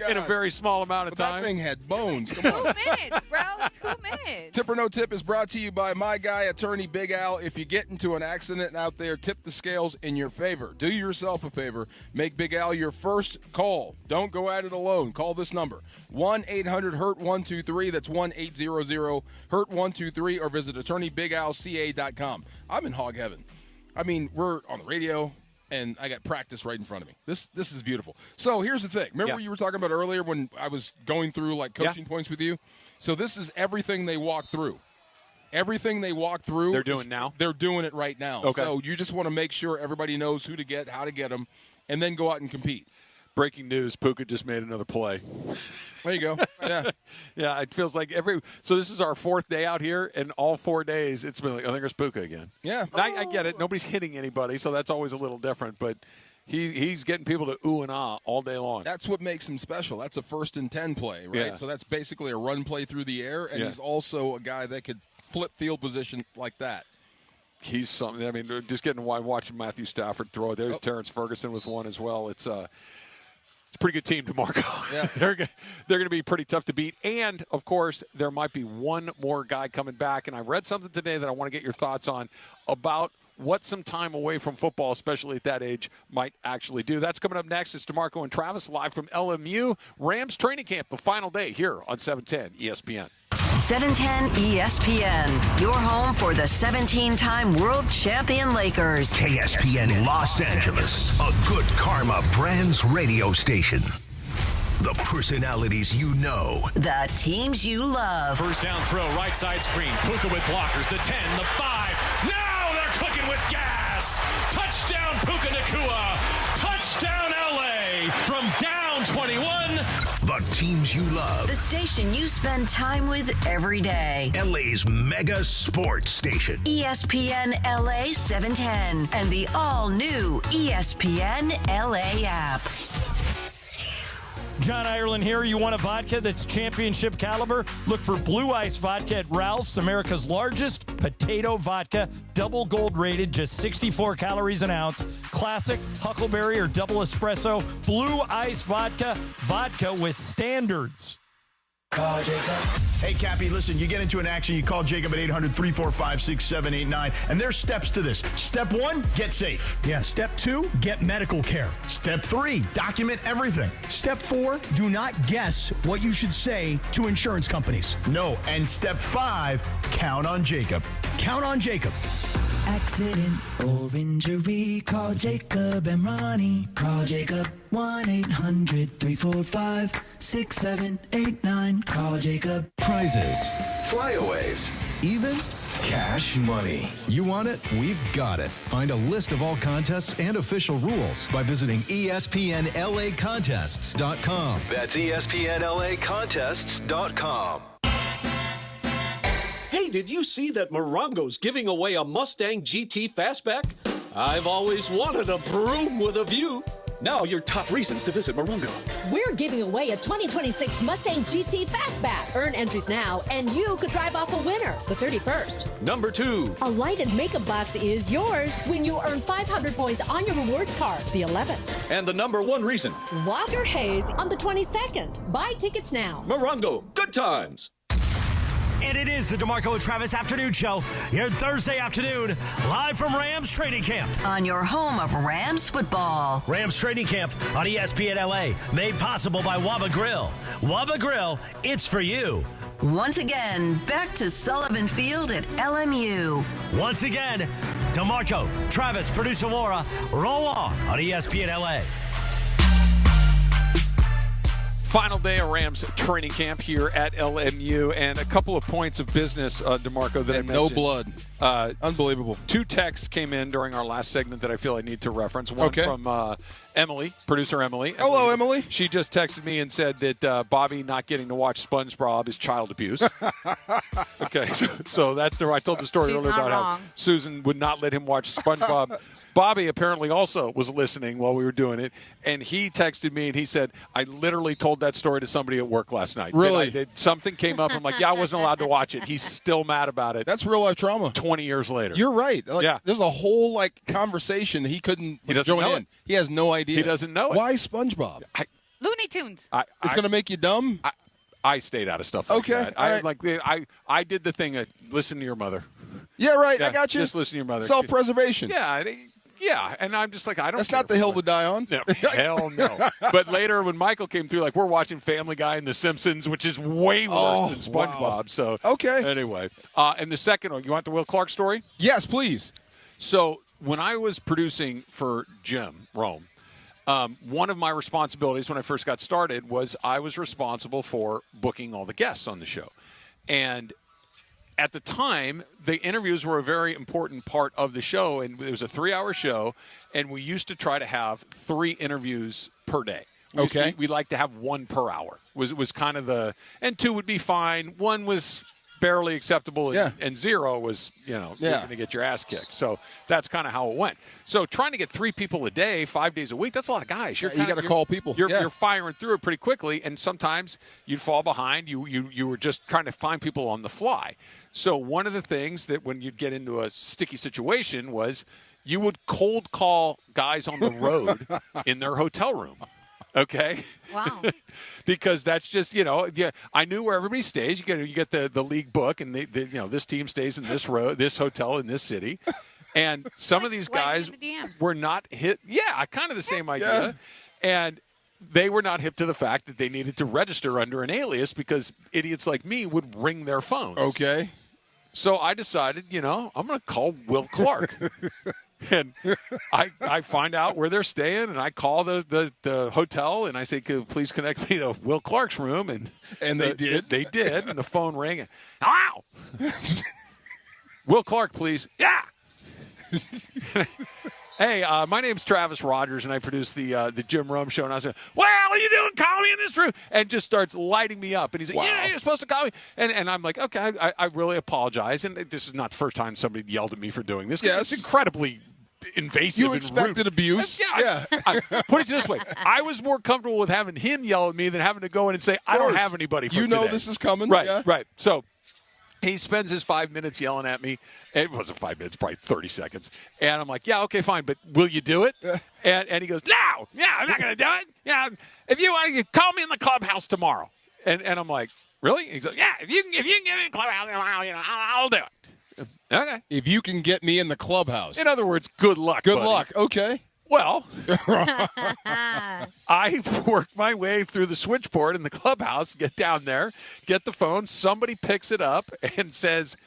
in a very small amount of time. That thing had bones. Come on. 2 minutes, bro. 2 minutes. Tip or No Tip is brought to you by my guy, attorney Big Al. If you get into an accident out there, tip the scales in your favor. Do yourself a favor. Make Big Al your first call. Don't go at it alone. Call this number, 1-800-HURT-123. That's 1-800-HURT-123, or visit attorneybigalca.com. I'm in hog heaven. I mean, we're on the radio, and I got practice right in front of me. This is beautiful. So here's the thing. Remember what you were talking about earlier when I was going through like coaching points with you? So this is everything they walk through. Everything they walk through. They're doing now? They're doing it right now. Okay. So you just want to make sure everybody knows who to get, how to get them, and then go out and compete. Breaking news, Puka just made another play. There you go. Yeah. Yeah, it feels like so this is our 4th day out here, and all 4 days it's been like, I think it's Puka again. Yeah. I get it. Nobody's hitting anybody, so that's always a little different, but he's getting people to ooh and ah all day long. That's what makes him special. That's a 1st and 10 play, right? Yeah. So that's basically a run play through the air, and he's also a guy that could flip field position like that. He's something. I mean, just getting watching Matthew Stafford throw. There's Terrence Ferguson with one as well. It's a pretty good team, DeMarco. Yeah. they're going to be pretty tough to beat. And, of course, there might be one more guy coming back. And I read something today that I want to get your thoughts on about what some time away from football, especially at that age, might actually do. That's coming up next. It's DeMarco and Travis live from LMU Rams training camp, the final day here on 710 ESPN. 710 ESPN, your home for the 17-time world champion Lakers. KSPN Los Angeles, a Good Karma Brands radio station. The personalities you know. The teams you love. First down throw, right side screen. Puka with blockers, the 10, the 5. Now they're cooking with gas. Touchdown Puka Nacua. Touchdown LA from down 21. The teams you love. The station you spend time with every day. LA's mega sports station. ESPN LA 710 and the all-new ESPN LA app. John Ireland here. You want a vodka that's championship caliber? Look for Blue Ice Vodka at Ralph's, America's largest potato vodka. Double gold rated, just 64 calories an ounce. Classic, Huckleberry, or double espresso. Blue Ice Vodka. Vodka with standards. Call Jacob. Hey, Cappy, listen, you get into an accident, you call Jacob at 800-345-6789, and there's steps to this. Step 1, get safe. Yeah, step 2, get medical care. Step 3, document everything. Step 4, do not guess what you should say to insurance companies. No, and step 5, count on Jacob. Count on Jacob. Accident or injury, call Jacob and Ronnie. Call Jacob, 1-800-345-6789. Call Jacob. Prizes, flyaways, even cash money. You want it? We've got it. Find a list of all contests and official rules by visiting ESPNLAcontests.com. That's ESPNLAcontests.com. Hey, did you see that Morongo's giving away a Mustang GT Fastback? I've always wanted a vroom with a view. Now your top reasons to visit Morongo. We're giving away a 2026 Mustang GT Fastback. Earn entries now, and you could drive off a winner the 31st. Number 2. A lighted makeup box is yours when you earn 500 points on your rewards card the 11th. And the number 1 reason. Walker Hayes on the 22nd. Buy tickets now. Morongo, good times. And it is the DeMarco and Travis Afternoon Show, your Thursday afternoon, live from Rams Training Camp. On your home of Rams football. Rams Training Camp on ESPN LA, made possible by Waba Grill. Waba Grill, it's for you. Once again, back to Sullivan Field at LMU. Once again, DeMarco, Travis, producer Laura, roll on ESPN LA. Final day of Rams training camp here at LMU, and a couple of points of business, DeMarco, that I mentioned. No blood. Unbelievable. 2 texts came in during our last segment that I feel I need to reference. One from Emily, producer Emily. Hello, Emily. She just texted me and said that Bobby not getting to watch SpongeBob is child abuse. Okay, so that's I told the story earlier about how Susan would not let him watch SpongeBob. Bobby apparently also was listening while we were doing it, and he texted me and he said, I literally told that story to somebody at work last night. Really? Something came up. I'm like, yeah, I wasn't allowed to watch it. He's still mad about it. That's real life trauma. 20 years later. You're right. Yeah. There's a whole conversation he couldn't doesn't join know in. it. He has no idea. He doesn't know it. Why SpongeBob? Looney Tunes. It's going to make you dumb? I stayed out of stuff like that. I did the thing, listen to your mother. Yeah, right. Yeah, I got you. Just listen to your mother. Self-preservation. Yeah, and I'm just like, I don't That's care not the hill to die on. No, hell no. But later when Michael came through, we're watching Family Guy and The Simpsons, which is way worse than SpongeBob. Wow. So okay. Anyway, and the second one, you want the Will Clark story? Yes, please. So when I was producing for Jim Rome, one of my responsibilities when I first got started was I was responsible for booking all the guests on the show. And at the time, the interviews were a very important part of the show, and it was a 3-hour show, and we used to try to have 3 interviews per day. We like to have 1 per hour. Was kind of and 2 would be fine. 1 was barely acceptable, and 0 was, you're going to get your ass kicked. So that's kind of how it went. So trying to get 3 people a day, 5 days a week, that's a lot of guys. You got to call people. You're firing through it pretty quickly, and sometimes you'd fall behind. You were just trying to find people on the fly. So one of the things that when you'd get into a sticky situation was you would cold call guys on the road in their hotel room. Okay. Wow. Because that's just, I knew where everybody stays. You get the league book, and this team stays in this hotel in this city. And some of these guys were not hit. Yeah, kind of the same idea. And they were not hip to the fact that they needed to register under an alias because idiots like me would ring their phones. Okay. So I decided, I'm going to call Will Clark. And I find out where they're staying, and I call the hotel, and I say, "Could you please connect me to Will Clark's room?" And they did. They did, and the phone rang. And, hello? Will Clark, please. Yeah. Hey, my name's Travis Rogers, and I produce the Jim Rome Show. And I was like, well, what are you doing? Call me in this room. And just starts lighting me up. And he's like, yeah, you're supposed to call me. And I'm like, okay, I really apologize. And this is not the first time somebody yelled at me for doing this. Yes. It's incredibly invasive. You expected abuse. Yeah. I put it this way. I was more comfortable with having him yell at me than having to go in and say, I don't have anybody for today. This is coming. Right, right. So he spends his 5 minutes yelling at me. It wasn't 5 minutes, probably 30 seconds. And I'm like, yeah, okay, fine, but will you do it? And he goes, no, I'm not going to do it. Yeah, if you want to, call me in the clubhouse tomorrow. And I'm like, really? He's like, yeah, if you can get me in the clubhouse, I'll do it. Okay. If you can get me in the clubhouse. In other words, good luck, Good buddy. luck. Okay. Well, I work my way through the switchboard in the clubhouse, get down there, get the phone. Somebody picks it up and says,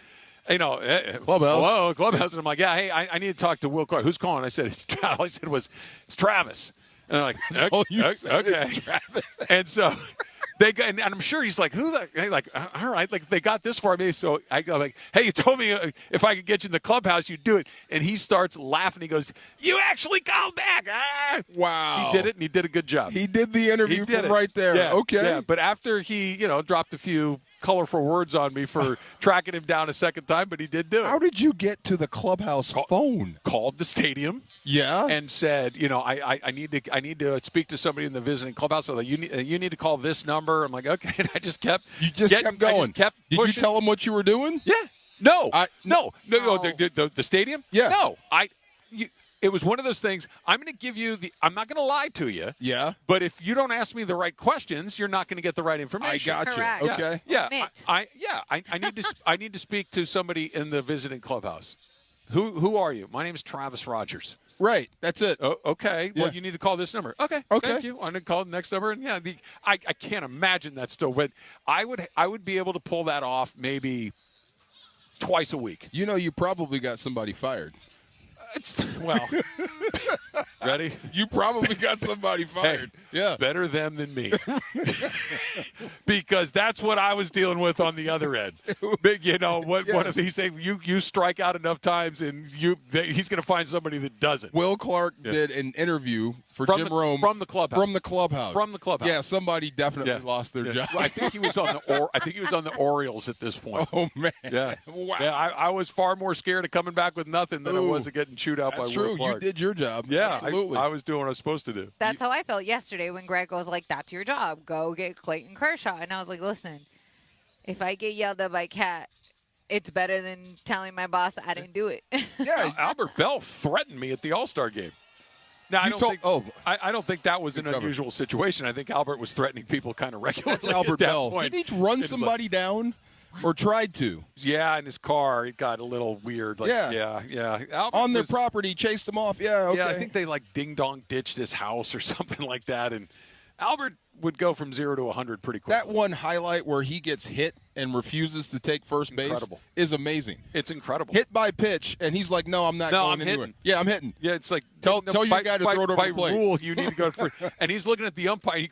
clubhouse. Hello, clubhouse. And I'm like, yeah, hey, I need to talk to Will Clark. Who's calling? I said, all I said was, it's Travis. And they're like, okay. And so they got, and I'm sure he's like, who the, like, all right, like they got this for me. So I go like, hey, you told me if I could get you in the clubhouse, you'd do it. And he starts laughing. He goes, you actually called back. Ah. Wow. He did it, and he did a good job. He did the interview from right there. Yeah, okay. Yeah, but after he, dropped a few colorful words on me for tracking him down a second time, but he did do it. How did you get to the clubhouse phone? Called the stadium. Yeah. And said, I need to speak to somebody in the visiting clubhouse. So like, you need to call this number. I'm like, okay. And I just kept. You just kept going. Did you tell them what you were doing? Yeah. No. The stadium. Yeah. No. It was one of those things. I'm going to give you I'm not going to lie to you. Yeah. But if you don't ask me the right questions, you're not going to get the right information. I got Correct. you. Okay. Yeah. I need to speak to somebody in the visiting clubhouse. Who are you? My name is Travis Rogers. Right. That's it. Oh, okay. Yeah. Well, you need to call this number. Okay. Thank you. I'm going to call the next number. And I can't imagine that still. But I would be able to pull that off maybe twice a week. You probably got somebody fired. Ready? You probably got somebody fired. Hey, yeah. Better them than me. Because that's what I was dealing with on the other end. One of these things, you strike out enough times and he's going to find somebody that doesn't. Will Clark did an interview for Jim Rome from the clubhouse. From the clubhouse. Yeah, somebody definitely lost their job. I think he was on the Orioles at this point. Oh man. Yeah. Wow. Yeah, I was far more scared of coming back with nothing than I was of getting chewed out by Will Clark. That's true. You did your job. Yeah, absolutely. I was doing what I was supposed to do. That's how I felt yesterday when Greg was like, "That's your job. Go get Clayton Kershaw." And I was like, "Listen, if I get yelled at by Cat, it's better than telling my boss I didn't do it." Yeah, Albert Bell threatened me at the All-Star game. Now, I don't think that was an unusual situation. I think Albert was threatening people kind of regularly. That's Albert Bell. Point. Did he run somebody down? Or tried to. Yeah, in his car, it got a little weird. Yeah. Albert on their property, chased him off. Yeah, okay. Yeah, I think they ding-dong ditched his house or something like that. And Albert would go from 0 to 100 pretty quickly. That one highlight where he gets hit and refuses to take first base is amazing. It's incredible. Hit by pitch, and he's like, "No, I'm not going anywhere." Yeah, I'm hitting. Yeah, it's like tell your guy to throw it over by the plate. rule, you need to go for. And he's looking at the umpire.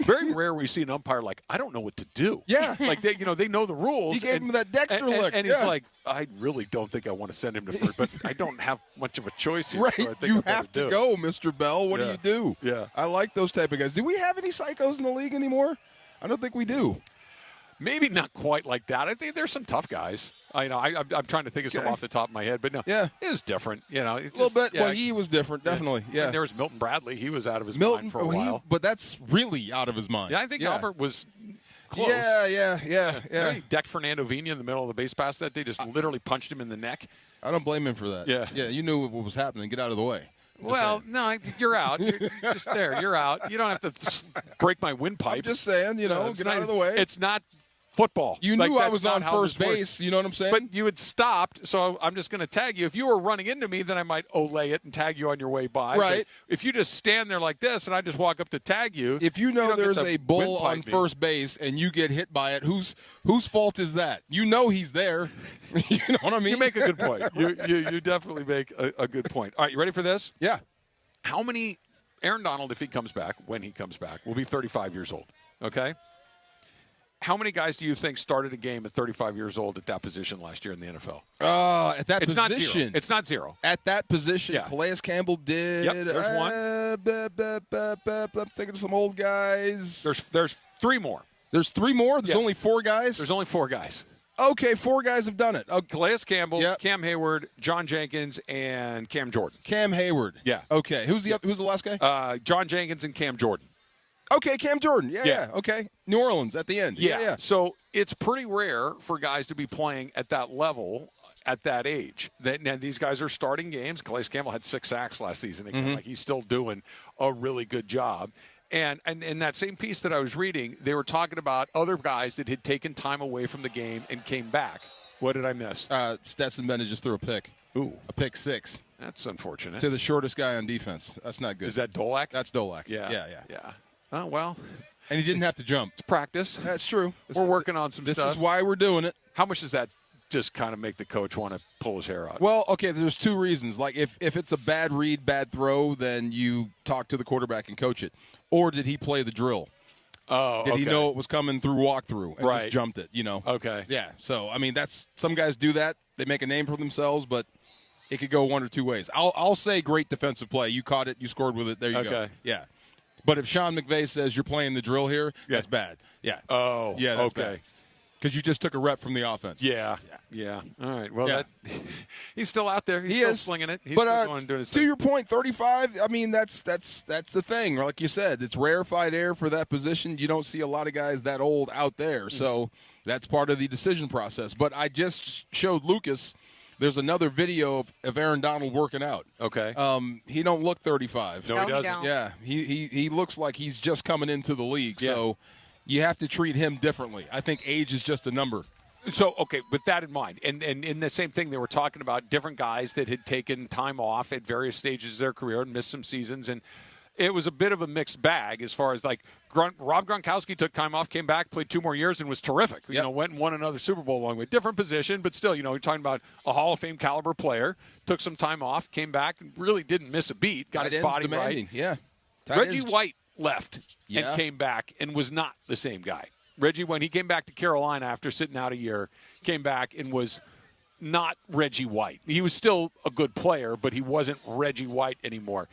Very rare we see an umpire like, I don't know what to do. Yeah, like they know the rules. He gave him that Dexter look, and he's like, I really don't think I want to send him to first, but I don't have much of a choice here. Right, so I think you have to go, Mr. Bell. What do you do? Yeah, I like those type of guys. Do we have any psychos in the league anymore? I don't think we do. Maybe not quite like that. I think there's some tough guys. I'm trying to think of some off the top of my head, but no, it was different. It's a little bit. Yeah, well, he was different, definitely. Yeah, and there was Milton Bradley. He was out of his mind for a while, but that's really out of his mind. Yeah, I think Albert was close. Yeah. He decked Fernando Vina in the middle of the base pass that day. Just literally punched him in the neck. I don't blame him for that. Yeah. You knew what was happening. Get out of the way. Well, no, you're out. You're just there. You're out. You don't have to break my windpipe. I'm just saying, get out of the way. It's not football. You knew I was on first base. You know what I'm saying? But you had stopped, so I'm just going to tag you. If you were running into me, then I might olay it and tag you on your way by. Right. But if you just stand there like this and I just walk up to tag you. If you know there's a bull on first base and you get hit by it, whose fault is that? You know he's there. You know what I mean? You make a good point. You definitely make a good point. All right, you ready for this? Yeah. How many – Aaron Donald, if he comes back, when he comes back, will be 35 years old, okay? How many guys do you think started a game at 35 years old at that position last year in the NFL? At that position. It's not zero. At that position, Calais Campbell did. Yep, there's one. I'm thinking of some old guys. There's three more. There's three more? There's only four guys? There's only four guys. Okay, four guys have done it. Calais Campbell, Cam Hayward, John Jenkins, and Cam Jordan. Cam Hayward. Yeah. Okay. Who's the last guy? John Jenkins and Cam Jordan. Okay, Cam Jordan. Yeah. Okay. New Orleans at the end. Yeah. So it's pretty rare for guys to be playing at that level at that age. Now, these guys are starting games. Calais Campbell had 6 sacks last season. Again, like he's still doing a really good job. And in that same piece that I was reading, they were talking about other guys that had taken time away from the game and came back. What did I miss? Stetson Bennett just threw a pick. Ooh. A pick 6. That's unfortunate. To the shortest guy on defense. That's not good. Is that Dolak? That's Dolak. Yeah. Oh, well. And he didn't have to jump. It's practice. That's true. We're working on some stuff. This is why we're doing it. How much does that just kind of make the coach want to pull his hair out? Well, okay, there's two reasons. Like, if it's a bad read, bad throw, then you talk to the quarterback and coach it. Or did he play the drill? Oh, Did he know it was coming through walkthrough and just jumped it, Okay. Yeah, so, I mean, some guys do that. They make a name for themselves, but it could go one or two ways. I'll say great defensive play. You caught it. You scored with it. There you go. Yeah. But if Sean McVay says you're playing the drill here, that's bad. Yeah. Oh, yeah, that's okay. Because you just took a rep from the offense. Yeah. All right. Well, he's still out there. He's still slinging it. He's but still going and doing his thing. To your point, 35. I mean, that's the thing. Like you said, it's rarefied air for that position. You don't see a lot of guys that old out there, so that's part of the decision process. But I just showed Lucas. There's another video of Aaron Donald working out. Okay. He don't look 35. No, he doesn't. Yeah. He looks like he's just coming into the league. Yeah. So you have to treat him differently. I think age is just a number. So, okay, with that in mind, and in the same thing, they were talking about different guys that had taken time off at various stages of their career and missed some seasons, and it was a bit of a mixed bag as far as, like, Rob Gronkowski took time off, came back, played 2 more years, and was terrific. Yep. Went and won another Super Bowl along with different position, but still, you're talking about a Hall of Fame caliber player, took some time off, came back, and really didn't miss a beat, got his body demanding. right. Yeah. Reggie White left and came back and was not the same guy. Reggie, when he came back to Carolina after sitting out a year, came back and was not Reggie White. He was still a good player, but he wasn't Reggie White anymore.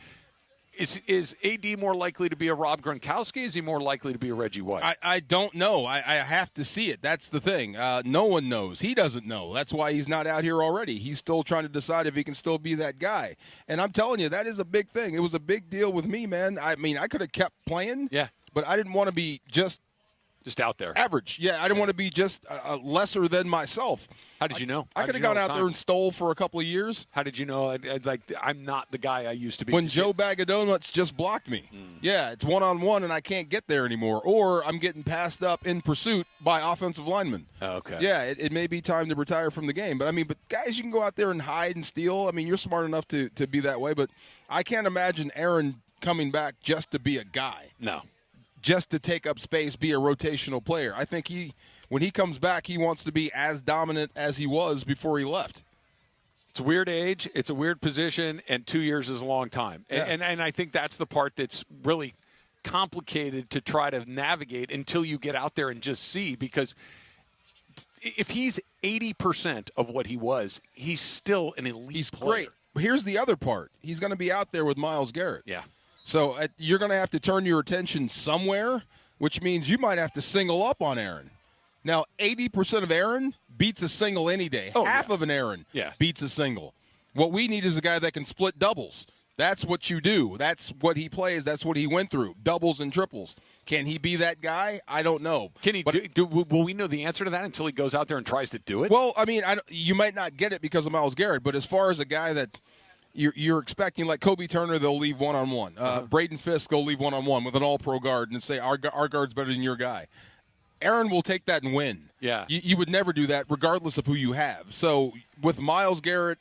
Is AD more likely to be a Rob Gronkowski? Is he more likely to be a Reggie White? I don't know. I have to see it. That's the thing. No one knows. He doesn't know. That's why he's not out here already. He's still trying to decide if he can still be that guy. And I'm telling you, that is a big thing. It was a big deal with me, man. I mean, I could have kept playing. Yeah. But I didn't want to be just out there. Average. Yeah, I didn't want to be just lesser than myself. How did you know? I could have gone out there and stole for a couple of years. How did you know? I'm not the guy I used to be. When Joe Bag of Donuts just blocked me. Yeah, it's one-on-one, and I can't get there anymore. Or I'm getting passed up in pursuit by offensive linemen. Okay. Yeah, it may be time to retire from the game. But, guys, you can go out there and hide and steal. I mean, you're smart enough to be that way. But I can't imagine Aaron coming back just to be a guy. No. Just to take up space, be a rotational player. I think when he comes back, he wants to be as dominant as he was before he left. It's a weird age. It's a weird position, and 2 years is a long time. Yeah. And I think that's the part that's really complicated to try to navigate until you get out there and just see, because if he's 80% of what he was, he's still an elite player. Great. Here's the other part. He's going to be out there with Myles Garrett. Yeah. So you're going to have to turn your attention somewhere, which means you might have to single up on Aaron. Now, 80% of Aaron beats a single any day. Half of an Aaron beats a single. What we need is a guy that can split doubles. That's what you do. That's what he plays. That's what he went through, doubles and triples. Can he be that guy? I don't know. Can he will we know the answer to that until he goes out there and tries to do it? Well, I mean, you might not get it because of Myles Garrett, but as far as a guy that – you're expecting, like Kobe Turner, they'll leave one-on-one. Braden Fisk, they'll leave one-on-one with an all-pro guard and say, our guard's better than your guy. Aaron will take that and win. Yeah. You would never do that regardless of who you have. So with Myles Garrett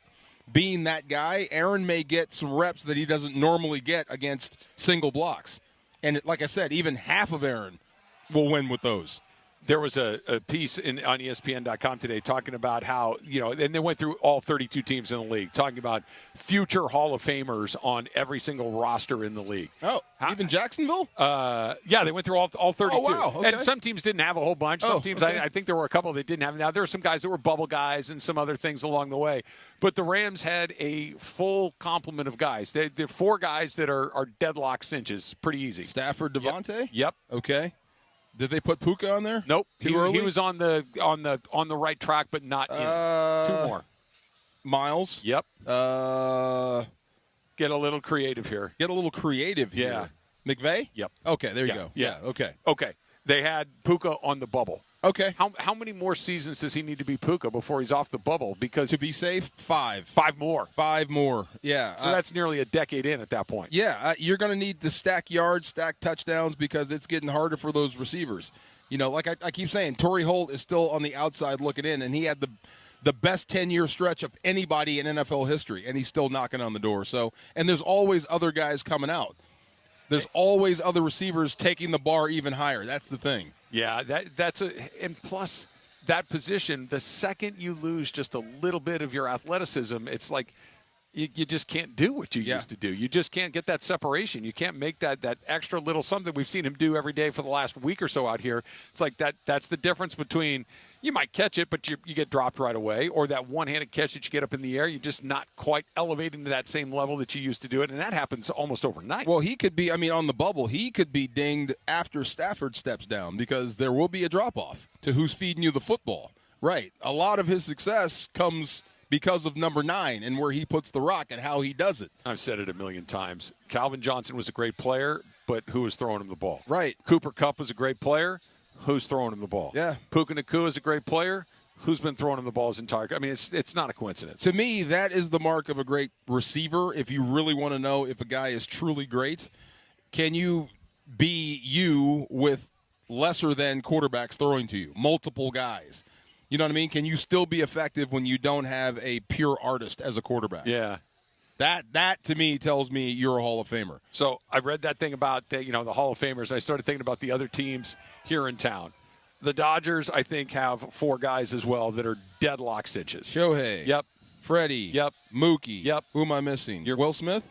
being that guy, Aaron may get some reps that he doesn't normally get against single blocks. And like I said, even half of Aaron will win with those. There was a piece on ESPN.com today talking about how, and they went through all 32 teams in the league, talking about future Hall of Famers on every single roster in the league. Oh, even Jacksonville? Yeah, they went through all 32. Oh, wow. Okay. And some teams didn't have a whole bunch. Some teams, okay. I think there were a couple that didn't have it. Now, there were some guys that were bubble guys and some other things along the way. But the Rams had a full complement of guys. They're 4 guys that are deadlock cinches. Pretty easy. Stafford, Devontae? Yep. Okay. Did they put Puka on there? Nope. Too early? He was on the right track, but not in. 2 more. Miles. Yep. Get a little creative here. Yeah. McVay? Yep. Okay, there you go. Yeah. Okay. They had Puka on the bubble. Okay. How many more seasons does he need to be Puka before he's off the bubble? Because to be safe, 5. 5 more. 5 more. Yeah. So that's nearly a decade in at that point. Yeah. You're going to need to stack yards, stack touchdowns, because it's getting harder for those receivers. Like I keep saying, Torrey Holt is still on the outside looking in, and he had the best 10-year stretch of anybody in NFL history, and he's still knocking on the door. So, and there's always other guys coming out. There's always other receivers taking the bar even higher. That's the thing. Yeah, and plus that position, the second you lose just a little bit of your athleticism, it's like you just can't do what you used to do. You just can't get that separation. You can't make that extra little something we've seen him do every day for the last week or so out here. It's like that's the difference between, You might catch it, but you get dropped right away. Or that one-handed catch that you get up in the air, you're just not quite elevating to that same level that you used to do it, and that happens almost overnight. Well, he could be, on the bubble, he could be dinged after Stafford steps down because there will be a drop-off to who's feeding you the football. Right. A lot of his success comes because of number 9 and where he puts the rock and how he does it. I've said it a million times. Calvin Johnson was a great player, but who was throwing him the ball? Right. Cooper Kupp was a great player. Who's throwing him the ball? Yeah. Puka Nacua is a great player. Who's been throwing him the ball his entire – I mean, it's not a coincidence. To me, that is the mark of a great receiver. If you really want to know if a guy is truly great, can you be you with lesser than quarterbacks throwing to you, multiple guys? You know what I mean? Can you still be effective when you don't have a pure artist as a quarterback? Yeah. That to me tells me you're a Hall of Famer. So I read that thing about the Hall of Famers, and I started thinking about the other teams here in town. The Dodgers, I think, have 4 guys as well that are deadlock cinches. Shohei. Yep. Freddie. Yep. Mookie. Yep. Who am I missing? Will Smith?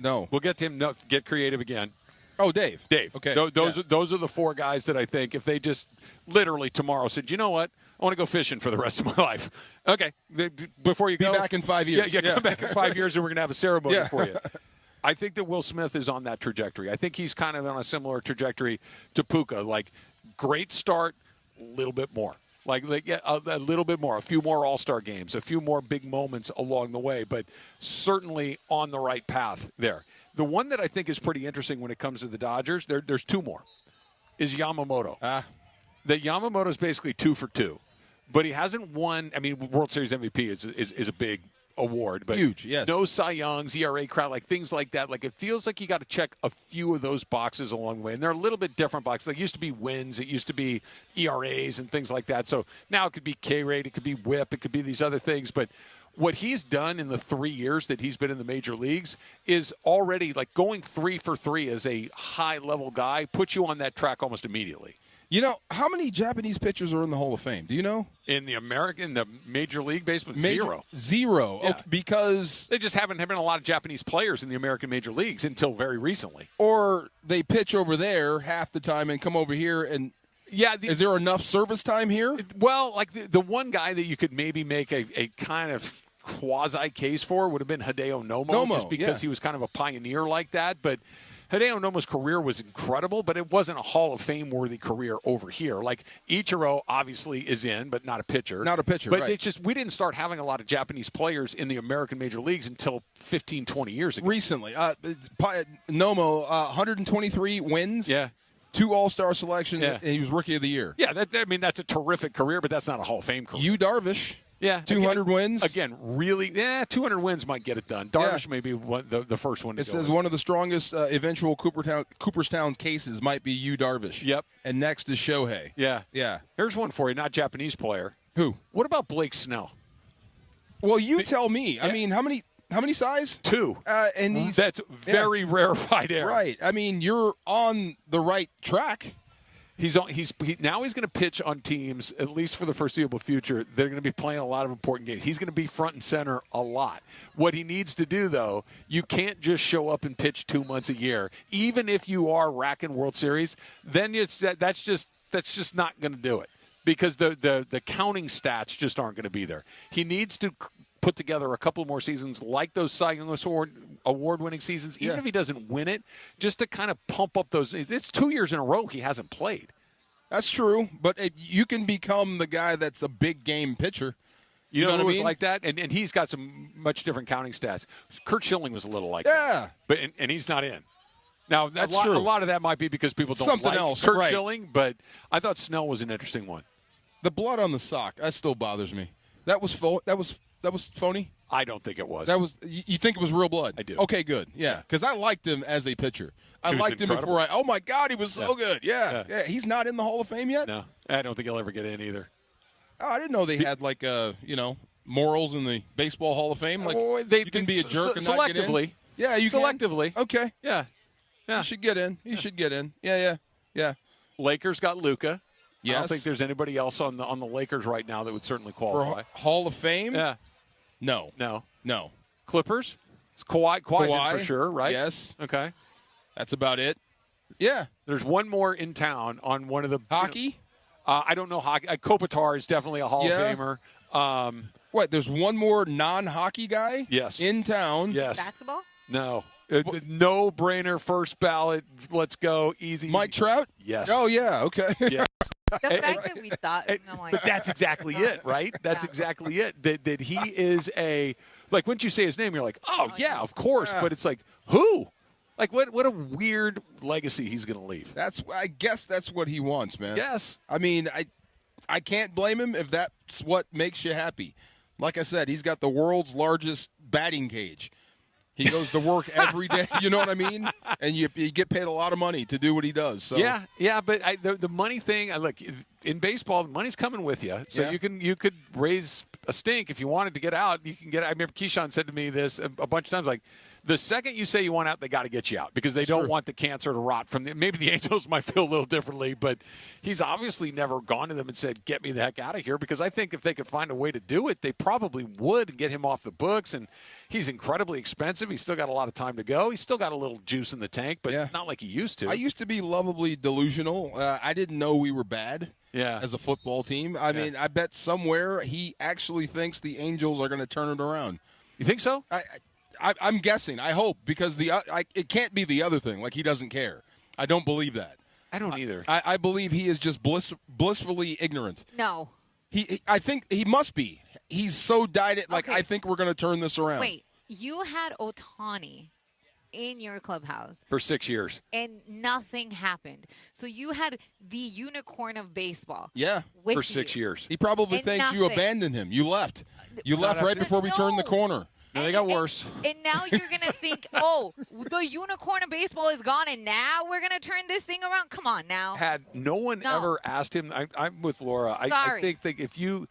No. We'll get to him. No, get creative again. Oh, Dave. Okay. Those are the 4 guys that I think if they just literally tomorrow said, you know what, I want to go fishing for the rest of my life. Okay. Before you go. Be back in 5 years. Yeah, come back in 5 years and we're going to have a ceremony for you. I think that Will Smith is on that trajectory. I think he's kind of on a similar trajectory to Puka. Like, great start, a little bit more. A little bit more, a few more all-star games, a few more big moments along the way, but certainly on the right path there. The one that I think is pretty interesting when it comes to the Dodgers, there's 2 more, is Yamamoto. That Yamamoto is basically 2 for 2, but he hasn't won. I mean, World Series MVP is a big award, but huge, yes. No Cy Youngs, ERA crowd, like things like that. Like, it feels like you got to check a few of those boxes along the way, and they're a little bit different boxes. Like, it used to be wins, it used to be ERAs and things like that. So now it could be K rate, it could be WHIP, it could be these other things, but what he's done in the 3 years that he's been in the major leagues is already, like, going 3 for 3 as a high-level guy puts you on that track almost immediately. You know, how many Japanese pitchers are in the Hall of Fame? Do you know? In the Major League Baseball, 0. 0. Yeah. Okay, because they just haven't been a lot of Japanese players in the American Major Leagues until very recently. Or they pitch over there half the time and come over here and is there enough service time here? Well, like the one guy that you could maybe make a kind of quasi case for would have been Hideo Nomo just because he was kind of a pioneer like that, but Hideo Nomo's career was incredible, but it wasn't a Hall of Fame-worthy career over here. Like, Ichiro obviously is in, but not a pitcher. Not a pitcher, but right. it's just we didn't start having a lot of Japanese players in the American Major Leagues until 15, 20 years ago. Recently. Nomo, 123 wins. Yeah. 2 All-Star selections, and he was Rookie of the Year. Yeah, that's a terrific career, but that's not a Hall of Fame career. Yu Darvish. Yeah, 200 wins. Again, really, 200 wins might get it done. Darvish may be the first one to It go says in. one of the strongest eventual Cooperstown cases might be Yu Darvish. Yep. And next is Shohei. Yeah. Yeah. Here's one for you, not Japanese player. Who? What about Blake Snell? Well, you tell me. I mean, how many size? 2. And that's very rarefied air. Right. I mean, you're on the right track. Now he's going to pitch on teams, at least for the foreseeable future, that are going to be playing a lot of important games. He's going to be front and center a lot. What he needs to do, though, you can't just show up and pitch 2 months a year. Even if you are racking World Series, then that's just not going to do it because the counting stats just aren't going to be there. He needs to put together a couple more seasons like those Cy Young award-winning seasons, even if he doesn't win it, just to kind of pump up those. It's 2 years in a row he hasn't played. That's true, but you can become the guy that's a big game pitcher. You know who was I mean? like that? And he's got some much different counting stats. Curt Schilling was a little like that. But and he's not in. Now, a lot of that might be because people don't like Curt Schilling, but I thought Snell was an interesting one. The blood on the sock, that still bothers me. That was phony? I don't think it was. You think it was real blood? I do. Okay, good. Yeah, because I liked him as a pitcher. I liked him before oh my God, he was so good. Yeah. He's not in the Hall of Fame yet? No, I don't think he'll ever get in either. Oh, I didn't know they had morals in the Baseball Hall of Fame. Like you can be a jerk and not get in. Yeah, you selectively. Can. Okay. Yeah. You should get in. You should get in. Yeah. Lakers got Luka. Yes. I don't think there's anybody else on the Lakers right now that would certainly qualify. For Hall of Fame? Yeah. No. Clippers? It's Kawhi's in for sure, right? Yes. Okay. That's about it. Yeah. There's one more in town on one of the hockey. I don't know hockey. Kopitar is definitely a Hall of Famer. What? There's one more non-hockey guy? Yes. In town? Yes. Basketball? No. No-brainer, first ballot. Let's go. Easy. Mike Trout? Yes. Oh, yeah. Okay. Yes. The fact that we thought. But that's exactly it, right? That's exactly it. That he is like, once you say his name, you're like, oh, yeah, of course. But it's like, who? Like, what a weird legacy he's going to leave. I guess that's what he wants, man. Yes. I mean, I can't blame him if that's what makes you happy. Like I said, he's got the world's largest batting cage. He goes to work every day, you know what I mean? And you get paid a lot of money to do what he does. So. Yeah, but the money thing, look, in baseball, the money's coming with you. So you could raise a stink if you wanted to get out. You can get out. I remember Keyshawn said to me this a bunch of times, like, the second you say you want out, they got to get you out because they don't want the cancer to rot from them. Maybe the Angels might feel a little differently, but he's obviously never gone to them and said, get me the heck out of here, because I think if they could find a way to do it, they probably would get him off the books. And he's incredibly expensive. He's still got a lot of time to go. He's still got a little juice in the tank, but not like he used to. I used to be lovably delusional. I didn't know we were bad as a football team. I mean, I bet somewhere he actually thinks the Angels are going to turn it around. You think so? I'm guessing. I hope, because it can't be the other thing. Like, he doesn't care. I don't believe that. I don't either. I believe he is just blissfully ignorant. No. I think he must be. He's so dyed it. Like, I think we're going to turn this around. Wait, you had Ohtani in your clubhouse for 6 years, and nothing happened. So you had the unicorn of baseball. Yeah, for 6 years. He probably thinks you abandoned him. You left. You left right before we turned the corner. No, they got worse. And now you're going to think, oh, the unicorn of baseball is gone, and now we're going to turn this thing around? Come on now. Had no one ever asked him, I'm with Laura. I think that if you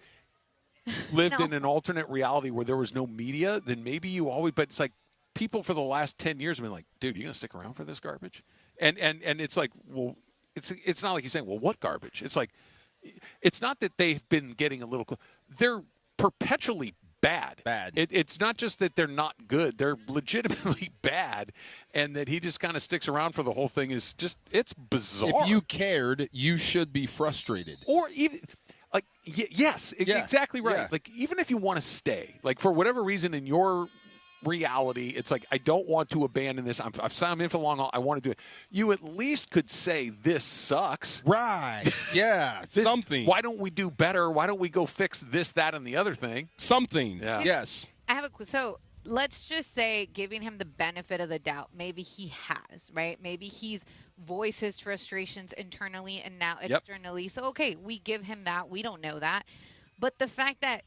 lived in an alternate reality where there was no media, then maybe you always – but it's like people for the last 10 years have been like, dude, you going to stick around for this garbage? And it's like, well, it's not like he's saying, well, what garbage? It's like – it's not that they've been getting a little – they're perpetually bad. It's not just that they're not good. They're legitimately bad, and that he just kind of sticks around for the whole thing is just – it's bizarre. If you cared, you should be frustrated. Or even – like, yes, exactly right. Yeah. Like, even if you want to stay, like, for whatever reason in your reality, it's like, I don't want to abandon this. I've signed in for the long haul. I want to do it. You at least could say, this sucks. Right. Yeah. Something. Why don't we do better? Why don't we go fix this, that, and the other thing? Something. Yeah. Yes. I have so let's just say, giving him the benefit of the doubt, maybe he has, right? Maybe he's voiced his frustrations internally and now externally. Yep. So, okay, we give him that. We don't know that. But the fact that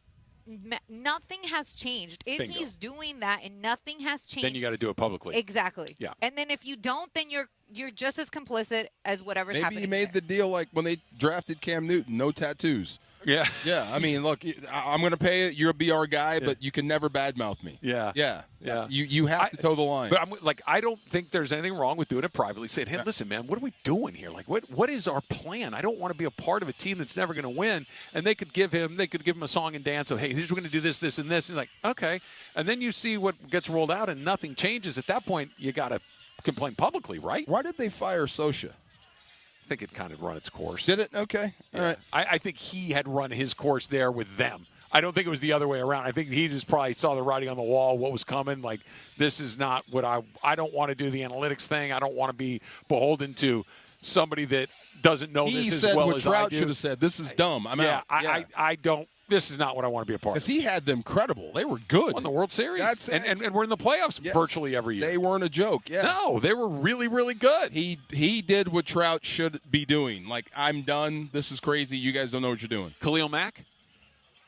nothing has changed. If Bingo. he's doing that and nothing has changed, then you got to do it publicly. Exactly. Yeah. And then if you don't, then you're just as complicit as whatever's happening. Maybe he made the deal like when they drafted Cam Newton, no tattoos. Yeah. Yeah. I mean, look, I'm going to pay it. You'll be our guy, but you can never badmouth me. Yeah. Yeah. Yeah. You have to toe the line. But I don't think there's anything wrong with doing it privately. Saying, hey, listen, man, what are we doing here? Like, what is our plan? I don't want to be a part of a team that's never going to win. And they could give him a song and dance of, hey, we're going to do this, this, and this. And he's like, okay. And then you see what gets rolled out and nothing changes. At that point, you got to complain publicly, right? Why did they fire Sosha? I think it kind of run its course. Did it? Okay. Yeah. All right. I think he had run his course there with them. I don't think it was the other way around. I think he just probably saw the writing on the wall, what was coming. Like, this is not what I don't want to do the analytics thing. I don't want to be beholden to somebody that doesn't know this as well as I do. Trout should have said, this is dumb. I'm out. I don't. This is not what I want to be a part of. Because he had them credible. They were good. Won the World Series. And we're in the playoffs virtually every year. They weren't a joke. Yeah. No, they were really, really good. He did what Trout should be doing. Like, I'm done. This is crazy. You guys don't know what you're doing. Khalil Mack?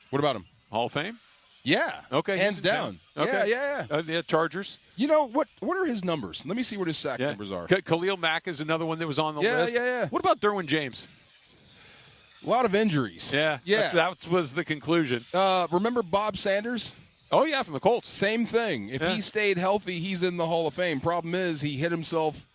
What about him? Hall of Fame? Yeah. Okay. Hands down. Okay. Yeah. Chargers. You know, what are his numbers? Let me see what his sack numbers are. Khalil Mack is another one that was on the list. Yeah. What about Derwin James? A lot of injuries. Yeah. That was the conclusion. Remember Bob Sanders? Oh, yeah, from the Colts. Same thing. If he stayed healthy, he's in the Hall of Fame. Problem is, he hit himself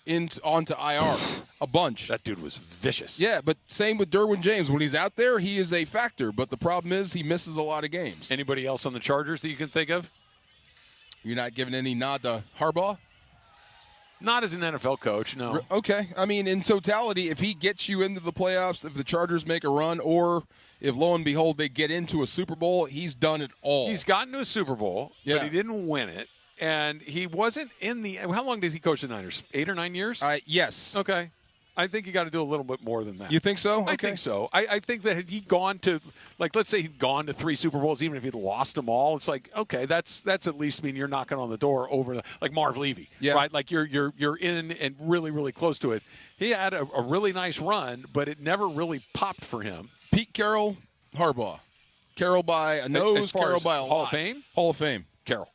onto IR a bunch. That dude was vicious. Yeah, but same with Derwin James. When he's out there, he is a factor. But the problem is, he misses a lot of games. Anybody else on the Chargers that you can think of? You're not giving any nod to Harbaugh? Not as an NFL coach, no. Okay. I mean, in totality, if he gets you into the playoffs, if the Chargers make a run, or if, lo and behold, they get into a Super Bowl, he's done it all. He's gotten to a Super Bowl, but he didn't win it. And he wasn't in the – how long did he coach the Niners? 8 or 9 years? Yes. Okay. I think you got to do a little bit more than that. You think so? Okay. I think so. I think that had he gone to, like, let's say he'd gone to 3 Super Bowls, even if he'd lost them all, it's like, okay, that's at least mean you're knocking on the door over like Marv Levy, right? Like you're in and really, really close to it. He had a really nice run, but it never really popped for him. Pete Carroll, Harbaugh. Carroll by a nose, Carroll by a lot. Hall of Fame? Hall of Fame. Carroll.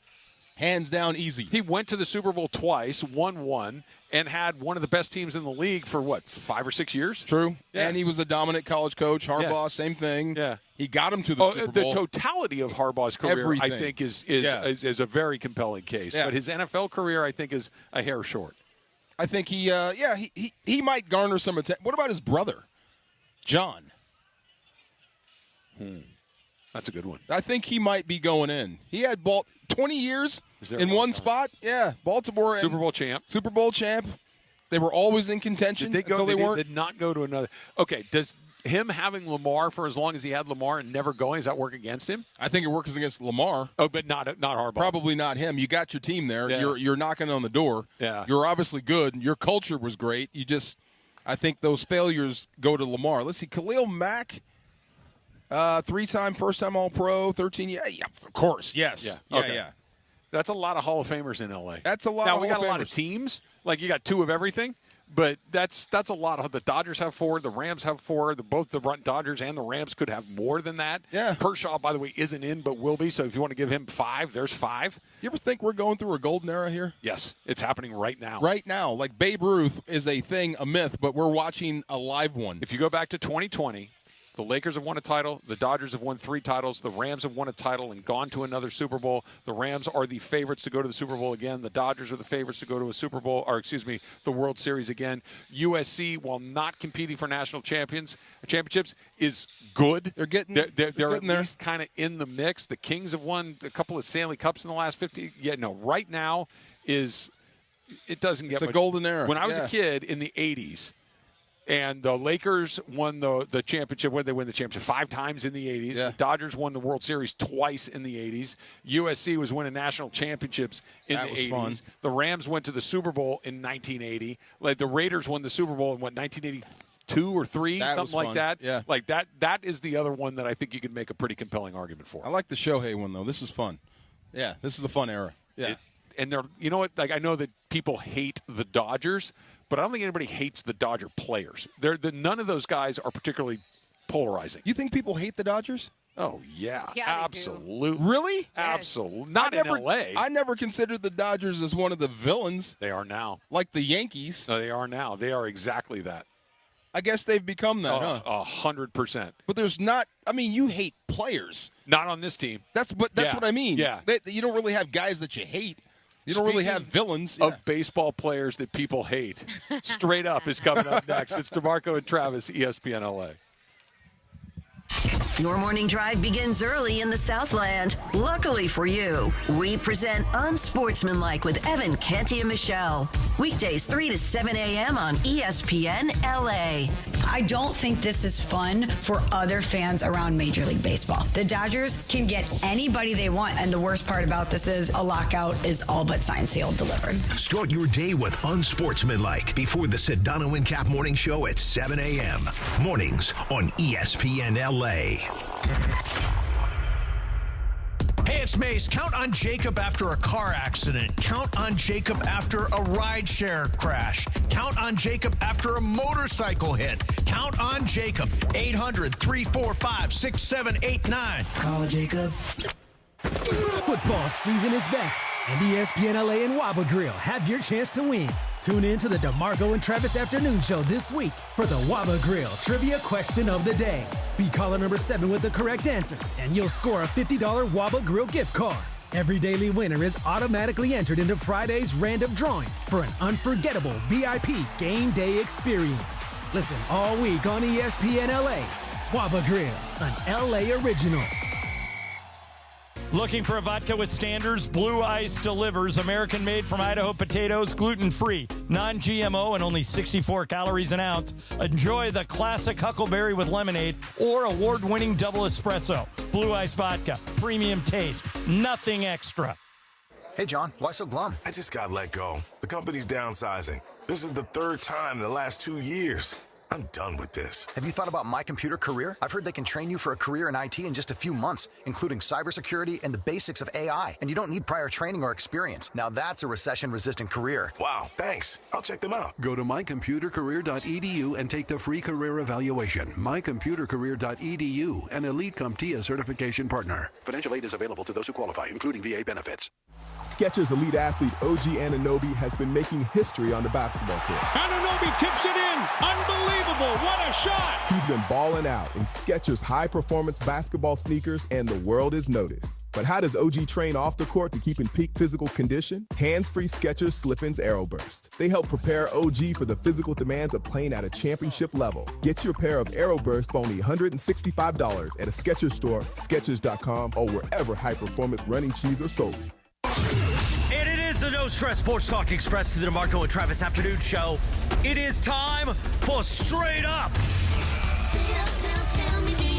Hands down, easy. He went to the Super Bowl twice, won one, and had one of the best teams in the league for, 5 or 6 years? True. Yeah. And he was a dominant college coach. Harbaugh, same thing. Yeah. He got him to the Super Bowl. The totality of Harbaugh's career, I think, is a very compelling case. Yeah. But his NFL career, I think, is a hair short. I think he might garner some attention. What about his brother, John? That's a good one. I think he might be going in. He had 20 years in one spot. Yeah, Baltimore. Super Bowl champ. Super Bowl champ. They were always in contention until they weren't. Did not go to another. Okay, does him having Lamar for as long as he had Lamar and never going, does that work against him? I think it works against Lamar. Oh, but not Harbaugh. Probably not him. You got your team there. Yeah. You're knocking on the door. Yeah. You're obviously good. Your culture was great. I think those failures go to Lamar. Let's see, Khalil Mack. 3-time, first-time All-Pro, 13 years. Yeah, of course, yes. Yeah. That's a lot of Hall of Famers in L.A. That's a lot now, of Hall of Famers. Now, we got a lot of teams. Like, you got 2 of everything. But that's a lot of – the Dodgers have 4. The Rams have 4. Both the Dodgers and the Rams could have more than that. Yeah. Kershaw, by the way, isn't in but will be. So if you want to give him 5, there's 5. You ever think we're going through a golden era here? Yes. It's happening right now. Right now. Like Babe Ruth is a thing, a myth, but we're watching a live one. If you go back to 2020 – the Lakers have won a title. The Dodgers have won 3 titles. The Rams have won a title and gone to another Super Bowl. The Rams are the favorites to go to the Super Bowl again. The Dodgers are the favorites to go to a Super Bowl, the World Series again. USC, while not competing for national championships, is good. They're getting they're getting at least kind of in the mix. The Kings have won a couple of Stanley Cups in the last 50. Yeah, no, right now it doesn't get it's much. A golden era. When I was a kid in the 80s, and the Lakers won the championship. When they win the championship 5 times in the 80s. Yeah. The Dodgers won the World Series twice in the 80s. USC was winning national championships in the 80s. Fun. The Rams went to the Super Bowl in 1980. Like the Raiders won the Super Bowl in 1982 or 3, something like that. Yeah. Like that is the other one that I think you could make a pretty compelling argument for. I like the Shohei one though. This is fun. Yeah, this is a fun era. Yeah. And they're, you know what? Like I know that people hate the Dodgers, but I don't think anybody hates the Dodger players. None of those guys are particularly polarizing. You think people hate the Dodgers? Oh, yeah absolutely. Really? Yes. Absolutely. Not in L.A. I never considered the Dodgers as one of the villains. They are now. Like the Yankees. No, they are now. They are exactly that. I guess they've become that, 100%. But there's not – I mean, you hate players. Not on this team. That's what I mean. Yeah. You don't really have guys that you hate. You don't really have villains. Of baseball players that people hate. Straight Up is coming up next. It's DeMarco and Travis, ESPN LA. Your morning drive begins early in the Southland. Luckily for you, we present Unsportsmanlike with Evan, Canty, and Michelle. Weekdays 3 to 7 a.m. on ESPN LA. I don't think this is fun for other fans around Major League Baseball. The Dodgers can get anybody they want, and the worst part about this is a lockout is all but signed, sealed, delivered. Start your day with Unsportsmanlike before the Sedano and Cap Morning Show at 7 a.m. Mornings on ESPN LA. Hey, it's Mace. Count on Jacob after a car accident. Count on Jacob after a rideshare crash. Count on Jacob after a motorcycle hit. Count on Jacob. 800-345-6789. Call Jacob. Football season is back, and ESPN LA and Waba Grill have your chance to win. Tune in to the DeMarco and Travis Afternoon Show this week for the Waba Grill Trivia Question of the Day. Be caller number 7 with the correct answer, and you'll score a $50 Waba Grill gift card. Every daily winner is automatically entered into Friday's random drawing for an unforgettable VIP game day experience. Listen all week on ESPN LA. Waba Grill, an LA original. Looking for a vodka with standards? Blue Ice delivers. American made from Idaho potatoes, gluten-free, non-GMO, and only 64 calories an ounce. Enjoy the classic Huckleberry with lemonade or award-winning double espresso. Blue Ice vodka, premium taste, nothing extra. Hey, John, why so glum? I just got let go. The company's downsizing. This is the third time in the last 2 years. I'm done with this. Have you thought about My Computer Career? I've heard they can train you for a career in IT in just a few months, including cybersecurity and the basics of AI. And you don't need prior training or experience. Now that's a recession-resistant career. Wow, thanks. I'll check them out. Go to mycomputercareer.edu and take the free career evaluation. mycomputercareer.edu, an Elite CompTIA certification partner. Financial aid is available to those who qualify, including VA benefits. Skechers elite athlete OG Anunoby has been making history on the basketball court. Anunoby tips it in. Unbelievable. What a shot. He's been balling out in Skechers high-performance basketball sneakers, and the world is noticed. But how does OG train off the court to keep in peak physical condition? Hands-free Skechers Slip-ins Aeroburst. They help prepare OG for the physical demands of playing at a championship level. Get your pair of Aeroburst for only $165 at a Skechers store, Skechers.com, or wherever high-performance running shoes are sold. And it is the No Stress Sports Talk Express to the DeMarco and Travis Afternoon Show. It is time for Straight Up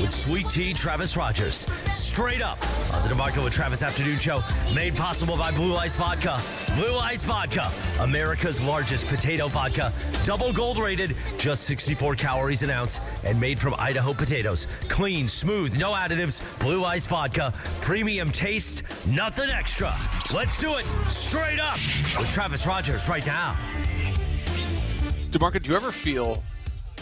with Sweet Tea Travis Rogers. Straight Up on the DeMarco and Travis Afternoon Show, made possible by Blue Ice Vodka. Blue Ice Vodka, America's largest potato vodka, double gold rated, just 64 calories an ounce, and made from Idaho potatoes. Clean, smooth, no additives. Blue Ice Vodka, premium taste, nothing extra. Let's do it. Straight Up with Travis Rogers right now. DeMarco, do you ever feel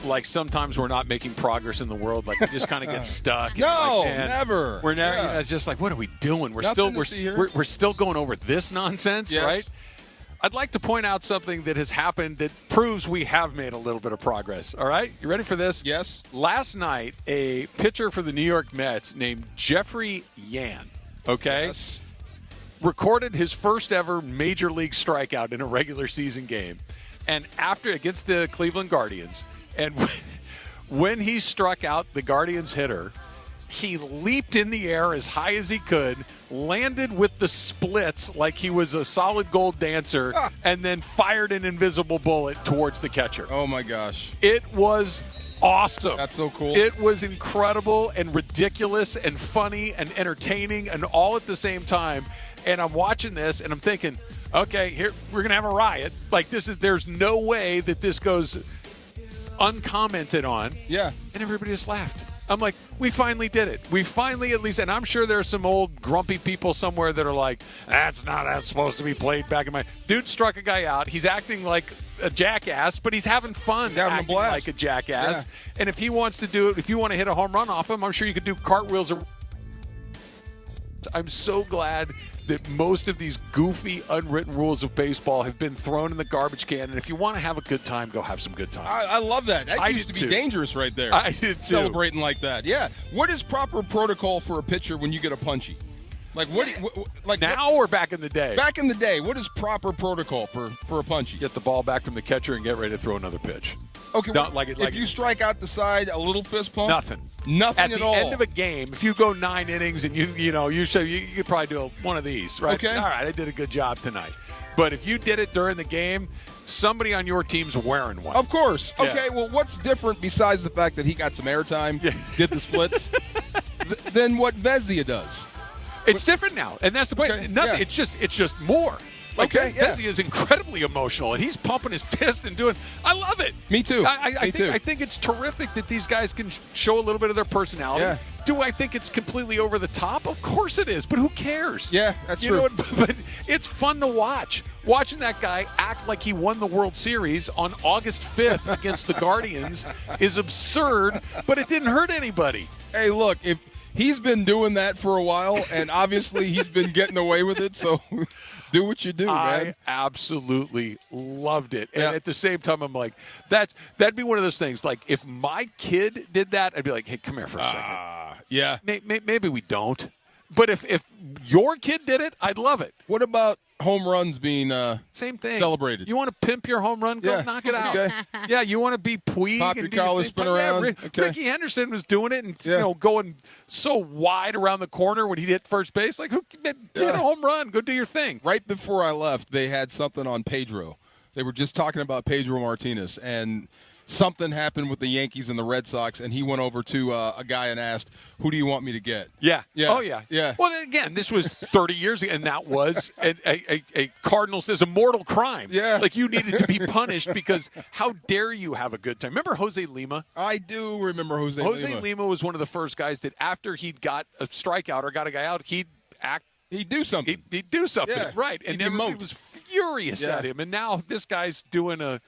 like sometimes we're not making progress in the world, like we just kind of get stuck? No, like, never. We're never. Yeah. It's just like, what are we doing? We're still going over this nonsense, yes. Right? I'd like to point out something that has happened that proves we have made a little bit of progress. All right, you ready for this? Yes. Last night, a pitcher for the New York Mets named Jeffrey Yan, yes, recorded his first ever major league strikeout in a regular season game, and after against the Cleveland Guardians. And when he struck out the Guardians hitter, he leaped in the air as high as he could, landed with the splits like he was a solid gold dancer, and then fired an invisible bullet towards the catcher. Oh, my gosh. It was awesome. That's so cool. It was incredible and ridiculous and funny and entertaining and all at the same time. And I'm watching this, and I'm thinking, okay, here we're going to have a riot. Like, there's no way that this goes uncommented on. Yeah. And everybody just laughed. I'm like, we finally did it. We finally at least, and I'm sure there's some old grumpy people somewhere that are like, that's not how it's supposed to be played back in my... Dude struck a guy out. He's acting like a jackass, but he's having fun. He's having acting a blast. like a jackass. Yeah. And if he wants to do it, if you want to hit a home run off him, I'm sure you could do cartwheels. I'm so glad that most of these goofy, unwritten rules of baseball have been thrown in the garbage can. And if you want to have a good time, go have some good time. I love that. That used to be dangerous right there. I did too. Celebrating like that. Yeah. What is proper protocol for a pitcher when you get a punchy? Like now or back in the day? Back in the day, what is proper protocol for a punchy? Get the ball back from the catcher and get ready to throw another pitch. Okay. If you strike out the side, a little fist pump? Nothing at the all. End of a game, if you go 9 innings and you could probably do one of these, right? Okay. All right, I did a good job tonight. But if you did it during the game, somebody on your team's wearing one. Of course. Yeah. Okay, well, what's different besides the fact that he got some airtime, did the splits, than what Vezina does? It's different now, and that's the point. Okay, Nothing. yeah. It's just more. Like, okay, Vezina is incredibly emotional, and he's pumping his fist and doing. I love it. Me too. I think it's terrific that these guys can show a little bit of their personality. Yeah. Do I think it's completely over the top? Of course it is, but who cares? Yeah, that's true. Know what? But it's fun to watch. Watching that guy act like he won the World Series on August 5th against the Guardians is absurd, but it didn't hurt anybody. Hey, look, if he's been doing that for a while, and obviously he's been getting away with it, so do what you do, man. I absolutely loved it. And at the same time, I'm like, that'd be one of those things. Like, if my kid did that, I'd be like, hey, come here for a second. Yeah. Maybe we don't. But if your kid did it, I'd love it. What about home runs being same thing celebrated? You want to pimp your home run? Go knock it out. Okay. Yeah, you want to be Puig Pop and your collar, spin around. Ricky Henderson was doing it and going so wide around the corner when he hit first base. Like, who hit a home run? Go do your thing. Right before I left, they had something on Pedro. They were just talking about Pedro Martinez, and something happened with the Yankees and the Red Sox, and he went over to a guy and asked, "Who do you want me to get?" Yeah. Yeah. Oh, yeah. Yeah. Well, again, this was 30 years ago, and that was a Cardinals is a mortal crime. Yeah. Like, you needed to be punished because how dare you have a good time? Remember Jose Lima? I do remember Jose Lima. Jose Lima was one of the first guys that after he'd got a strikeout or got a guy out, he'd act. He'd do something. He'd do something, Yeah. right. And everybody was furious at him. And now this guy's doing a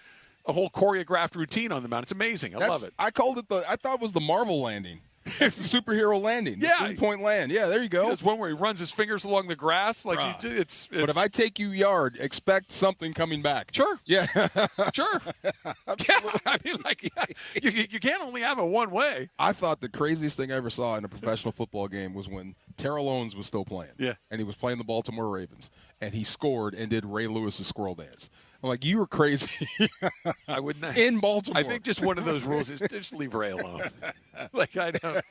whole choreographed routine on the mound. It's amazing. I love it. I called it I thought it was the Marvel landing. It's the superhero landing. The 3-point land. Yeah, there you go. There's one where he runs his fingers along the grass. Like it's. But if I take you yard, expect something coming back. Sure. Yeah. Sure. Yeah. I mean, you can't only have it one way. I thought the craziest thing I ever saw in a professional football game was when Terrell Owens was still playing. Yeah. And he was playing the Baltimore Ravens. And he scored and did Ray Lewis's squirrel dance. I'm like, you were crazy. I wouldn't. In Baltimore. I think just one of those rules is just leave Ray alone. Like, I don't.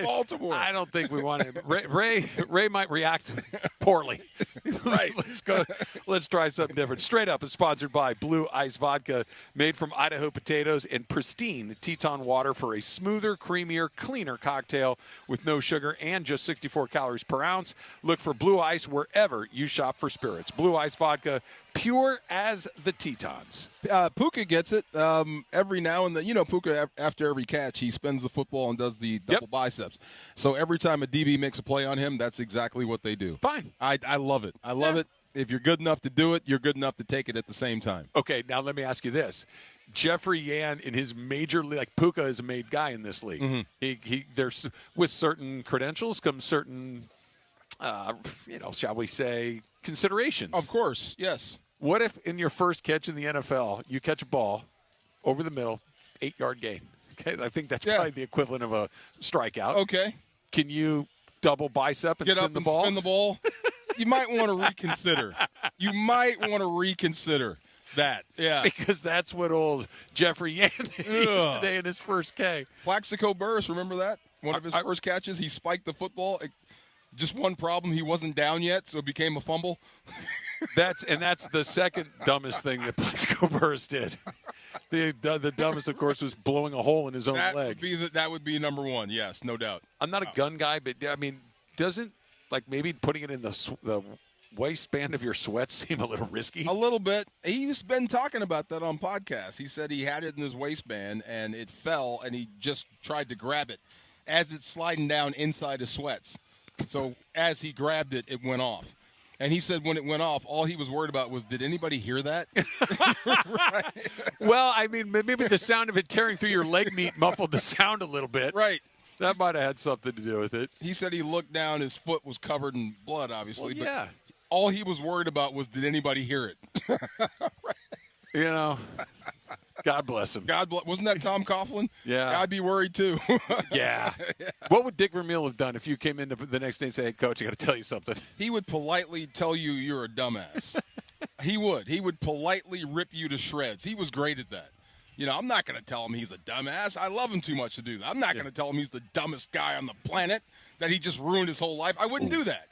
Baltimore. I don't think we want him. Ray might react poorly. Right. Let's go. Let's try something different. Straight Up is sponsored by Blue Ice Vodka, made from Idaho potatoes and pristine Teton water for a smoother, creamier, cleaner cocktail with no sugar and just 64 calories per ounce. Look for Blue Ice wherever you shop for spirits. Blue Ice Vodka, pure as the Tetons. Puka gets it every now and then. You know, Puka, after every catch, he spins the football and does the double biceps. So every time a DB makes a play on him, that's exactly what they do. Fine. I love it. I love it. If you're good enough to do it, you're good enough to take it at the same time. Okay, now let me ask you this. Jeffrey Yan in his major league, like Puka is a made guy in this league. Mm-hmm. There's with certain credentials comes certain, shall we say, considerations. Of course, yes. What if in your first catch in the NFL, you catch a ball over the middle, 8-yard gain? Okay, I think that's probably the equivalent of a strikeout. Okay. Can you double bicep and Get spin up the and ball? spin the ball? You might want to reconsider. You might want to reconsider that. Yeah. Because that's what old Jeffrey Yan used today in his first K. Plaxico Burress, remember that? One of his first catches, he spiked the football. Just one problem, he wasn't down yet, so it became a fumble. That's the second dumbest thing that Plaxico Burress did. The dumbest, of course, was blowing a hole in his own leg. That would be number one, yes, no doubt. I'm not a gun guy, but, I mean, doesn't, like, maybe putting it in the waistband of your sweats seem a little risky? A little bit. He's been talking about that on podcasts. He said he had it in his waistband, and it fell, and he just tried to grab it as it's sliding down inside his sweats. So as he grabbed it, it went off. And he said when it went off, all he was worried about was, did anybody hear that? Right. Well, I mean, maybe the sound of it tearing through your leg meat muffled the sound a little bit. Right. That might have had something to do with it. He said he looked down, his foot was covered in blood, obviously. Well, yeah. But all he was worried about was, did anybody hear it? Right. You know, God bless him. Wasn't that Tom Coughlin? Yeah. I'd be worried, too. Yeah. What would Dick Vermeil have done if you came in the next day and said, hey, Coach, I got to tell you something? He would politely tell you you're a dumbass. He would. He would politely rip you to shreds. He was great at that. You know, I'm not going to tell him he's a dumbass. I love him too much to do that. I'm not going to tell him he's the dumbest guy on the planet, that he just ruined his whole life. I wouldn't do that.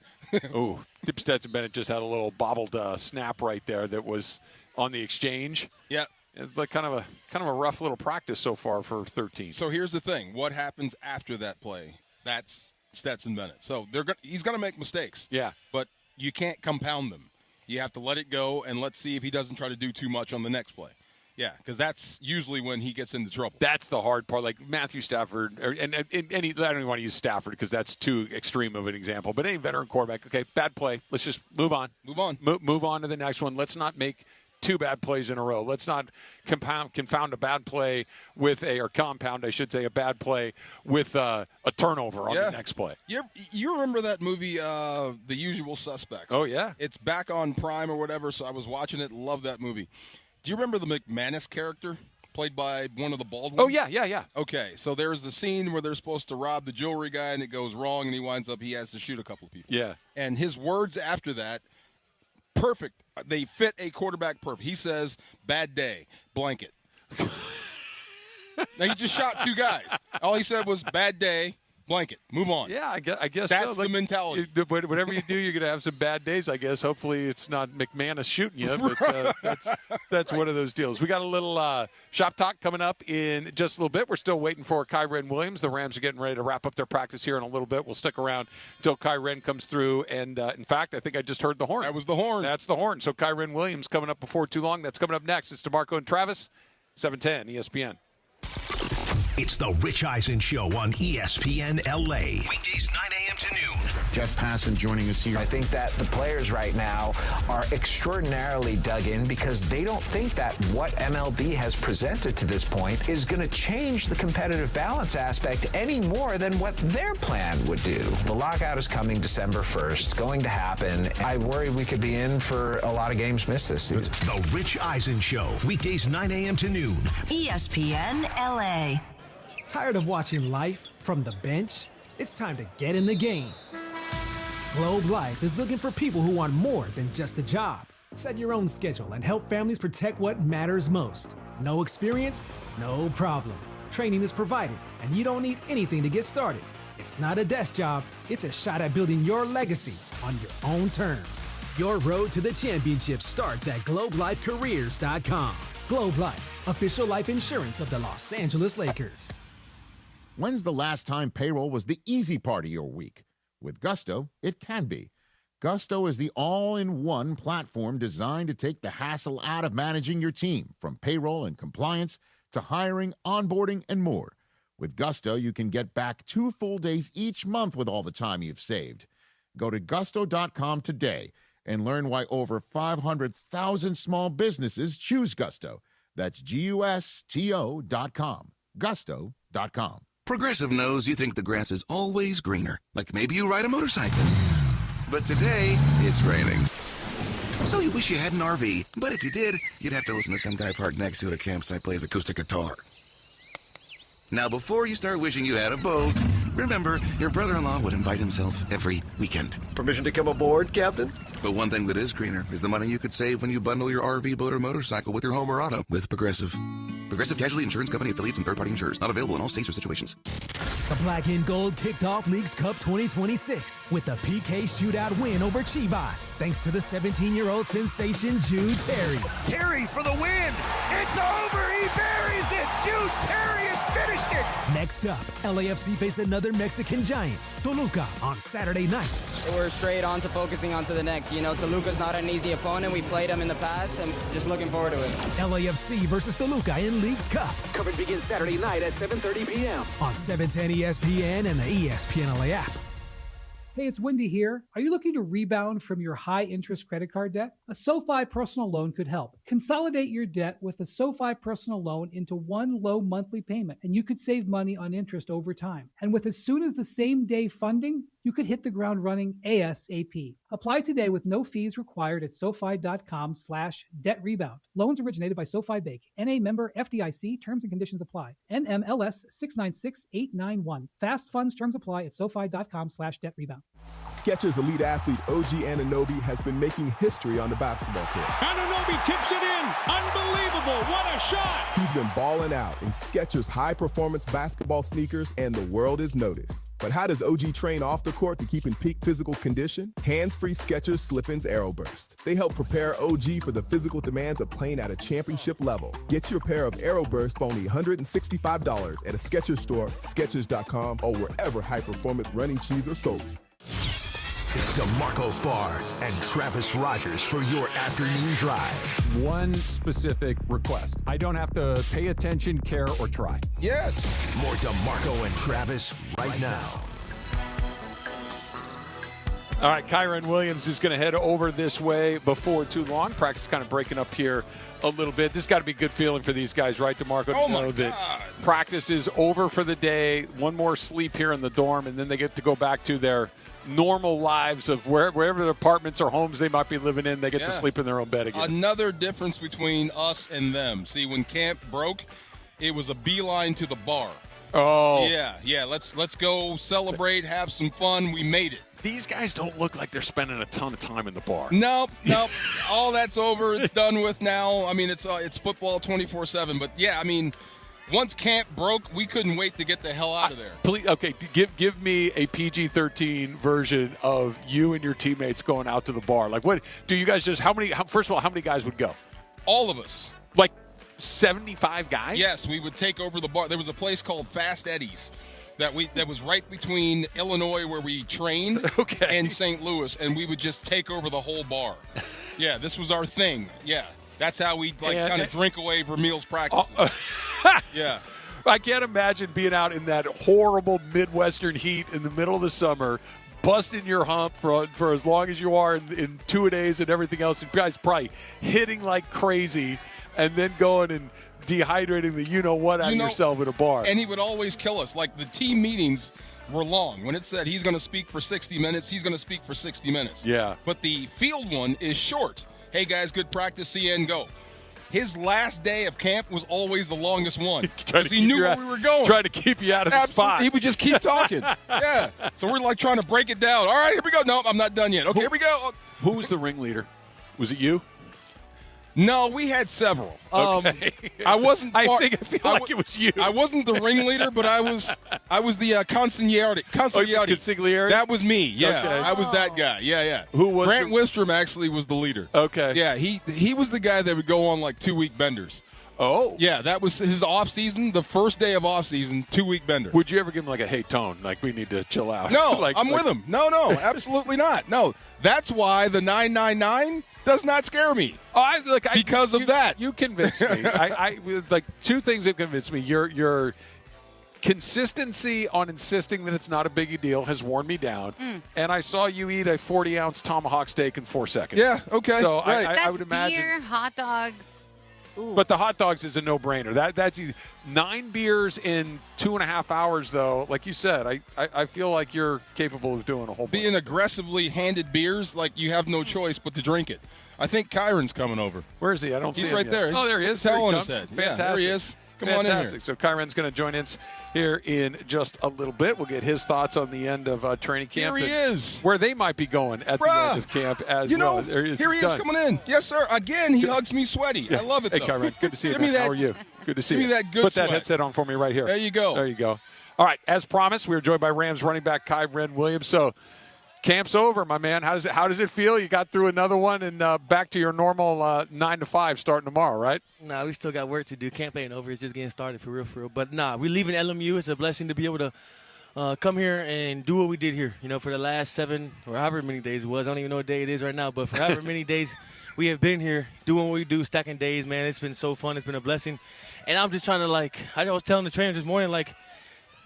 Ooh, Tip Stetson Bennett just had a little bobbled snap right there that was on the exchange. Yeah. Like kind of a rough little practice so far for 13. So here's the thing. What happens after that play? That's Stetson Bennett. So he's going to make mistakes. Yeah. But you can't compound them. You have to let it go, and let's see if he doesn't try to do too much on the next play. Yeah, because that's usually when he gets into trouble. That's the hard part. Like Matthew Stafford, and I don't even want to use Stafford because that's too extreme of an example. But any veteran quarterback, okay, bad play. Let's just move on. Move on. Move on to the next one. Let's not make two bad plays in a row. Let's not confound a bad play with compound, I should say, a bad play with a turnover on the next play. You remember that movie, The Usual Suspects? Oh, yeah. It's back on Prime or whatever, so I was watching it. Love that movie. Do you remember the McManus character? played by one of the bald ones? Oh, yeah. Okay, so there's the scene where they're supposed to rob the jewelry guy, and it goes wrong, and he has to shoot a couple of people. Yeah. And his words after that, perfect. They fit a quarterback perfect. He says, bad day, blanket. Now, he just shot 2 guys. All he said was, bad day, blanket. Move on. Yeah, I guess that's so. the mentality. Whatever you do, you're going to have some bad days, I guess. Hopefully it's not McManus shooting you, but that's one of those deals. We got a little shop talk coming up in just a little bit. We're still waiting for Kyren Williams. The Rams are getting ready to wrap up their practice here in a little bit. We'll stick around until Kyren comes through. And, in fact, I think I just heard the horn. That was the horn. That's the horn. So Kyren Williams coming up before too long. That's coming up next. It's DeMarco and Travis, 710 ESPN. It's the Rich Eisen Show on ESPN LA. Weekdays 9 a.m. to noon. Jeff Passan joining us here. I think that the players right now are extraordinarily dug in because they don't think that what MLB has presented to this point is going to change the competitive balance aspect any more than what their plan would do. The lockout is coming December 1st. It's going to happen. I worry we could be in for a lot of games missed this season. The Rich Eisen Show. Weekdays 9 a.m. to noon. ESPN LA. Tired of watching life from the bench? It's time to get in the game. Globe Life is looking for people who want more than just a job. Set your own schedule and help families protect what matters most. No experience? No problem. Training is provided, and you don't need anything to get started. It's not a desk job. It's a shot at building your legacy on your own terms. Your road to the championship starts at GlobeLifeCareers.com. Globe Life, official life insurance of the Los Angeles Lakers. When's the last time payroll was the easy part of your week? With Gusto, it can be. Gusto is the all-in-one platform designed to take the hassle out of managing your team, from payroll and compliance to hiring, onboarding, and more. With Gusto, you can get back 2 full days each month with all the time you've saved. Go to gusto.com today and learn why over 500,000 small businesses choose Gusto. That's GUSTO.com. Gusto.com. Progressive knows you think the grass is always greener. Like maybe you ride a motorcycle. But today, it's raining. So you wish you had an RV. But if you did, you'd have to listen to some guy parked next to it at a campsite plays acoustic guitar. Now, before you start wishing you had a boat, remember, your brother-in-law would invite himself every weekend. Permission to come aboard, Captain? But one thing that is greener is the money you could save when you bundle your RV, boat, or motorcycle with your home or auto with Progressive. Progressive Casualty Insurance Company affiliates and third-party insurers. Not available in all states or situations. The Black and Gold kicked off Leagues Cup 2026 with the PK shootout win over Chivas, thanks to the 17-year-old sensation Jude Terry. Terry for the win. It's over. He buries it. Jude Terry has finished it. Next up, LAFC face another Mexican giant, Toluca, on Saturday night. We're straight on to focusing on to the next. You know, Toluca's not an easy opponent. We played them in the past, and just looking forward to it. LAFC versus Toluca in Leagues Cup. Coverage begins Saturday night at 7:30 p.m. on 710 ESPN and the ESPN LA app. Hey, it's Wendy here. Are you looking to rebound from your high-interest credit card debt? A SoFi personal loan could help. Consolidate your debt with a SoFi personal loan into one low monthly payment, and you could save money on interest over time. And with as soon as the same day funding, you could hit the ground running ASAP. Apply today with no fees required at SoFi.com/debt-rebound. Loans originated by SoFi Bank. NA member FDIC. Terms and conditions apply. NMLS 696891. Fast funds terms apply at SoFi.com/debt-rebound. Skechers elite athlete OG Anunoby has been making history on the basketball court. Anunoby tips it in. Unbelievable. What a shot. He's been balling out in Skechers high-performance basketball sneakers, and the world is noticed. But how does OG train off the court to keep in peak physical condition? Hands-free Skechers Slip-ins Aeroburst. They help prepare OG for the physical demands of playing at a championship level. Get your pair of Aeroburst for only $165 at a Skechers store, Skechers.com, or wherever high-performance running shoes are sold. It's DeMarco Farr and Travis Rogers for your afternoon drive. One specific request. I don't have to pay attention, care, or try. Yes. More DeMarco and Travis right now. All right, Kyren Williams is going to head over this way before too long. Practice kind of breaking up here a little bit. This has got to be a good feeling for these guys, right, DeMarco? Oh, to know that practice is over for the day. One more sleep here in the dorm, and then they get to go back to their normal lives of wherever their apartments or homes they might be living in, they get to sleep in their own bed again. Another difference between us and them. See, when camp broke, it was a beeline to the bar. Oh. Yeah. Let's go celebrate, have some fun. We made it. These guys don't look like they're spending a ton of time in the bar. Nope. All that's over. It's done with now. I mean, it's football 24/7. But, yeah, I mean, once camp broke, we couldn't wait to get the hell out of there. Please, okay, give me a PG-13 version of you and your teammates going out to the bar. Like, what do you guys just? First of all, how many guys would go? All of us. Like 75 guys? Yes, we would take over the bar. There was a place called Fast Eddie's that was right between Illinois, where we trained, and St. Louis, and we would just take over the whole bar. Yeah, this was our thing. Yeah, that's how we kind of drink away Vermeil's practices. Yeah. I can't imagine being out in that horrible Midwestern heat in the middle of the summer, busting your hump for as long as you are in 2-a-days and everything else. And guys probably hitting like crazy and then going and dehydrating the you-know-what out of yourself at a bar. And he would always kill us. Like, the team meetings were long. When it said he's going to speak for 60 minutes, he's going to speak for 60 minutes. Yeah. But the field one is short. Hey, guys, good practice. See you and go. His last day of camp was always the longest one because he knew where we were going. Trying to keep you out of the spot. He would just keep talking. Yeah. So we're like trying to break it down. All right, here we go. No, I'm not done yet. Okay, here we go. Who was the ringleader? Was it you? No, we had several. Okay. I wasn't. I feel like it was you. I wasn't the ringleader, but I was the consigliere. Consigliere? That was me. Yeah, okay. I was that guy. Yeah. Who was Grant Wistrom? Actually, was the leader. Okay. Yeah, he was the guy that would go on like 2-week benders. Oh. Yeah, that was his off season. The first day of off season, 2-week bender. Would you ever give him like a hey Tone, like we need to chill out? No, I'm with him. No, absolutely not. No, that's why the 999 does not scare me. Because of that. You convinced me. I like two things that convinced me. Your consistency on insisting that it's not a big deal has worn me down. And I saw you eat a 40-ounce tomahawk steak in 4 seconds. Yeah, okay. So right. I would imagine. Beer, hot dogs. Ooh. But the hot dogs is a no-brainer. That's 9 beers in 2.5 hours, though. Like you said, I feel like you're capable of doing a whole bunch. Being aggressively handed beers, like you have no choice but to drink it. I think Kyron's coming over. Where is he? I don't see him. He's right there. Oh, there he is. Telling his head. Fantastic. Yeah, there he is. Come on in here. So Kyron's going to join us here in just a little bit. We'll get his thoughts on the end of training camp. Here he is. Where they might be going at the end of camp as well. Here he is coming in. Yes, sir. Again, he hugs me sweaty. Yeah. I love it, Hey, though. Kyron, good to see you, Give me man. that, How are you? Good to see you. Give me that good Put sweat. that headset on for me right here. There you go. There you go. All right, as promised, we are joined by Rams running back Kyron Williams. So camp's over, my man. How does it feel? You got through another one and back to your normal 9 to 5 starting tomorrow, right? Nah, we still got work to do. Camp ain't over. It's just getting started for real. But nah, we're leaving LMU. It's a blessing to be able to come here and do what we did here. You know, for the last 7 or however many days it was. I don't even know what day it is right now, but for however many days we have been here doing what we do, stacking days, man. It's been so fun. It's been a blessing. And I'm just trying to, I was telling the trainers this morning,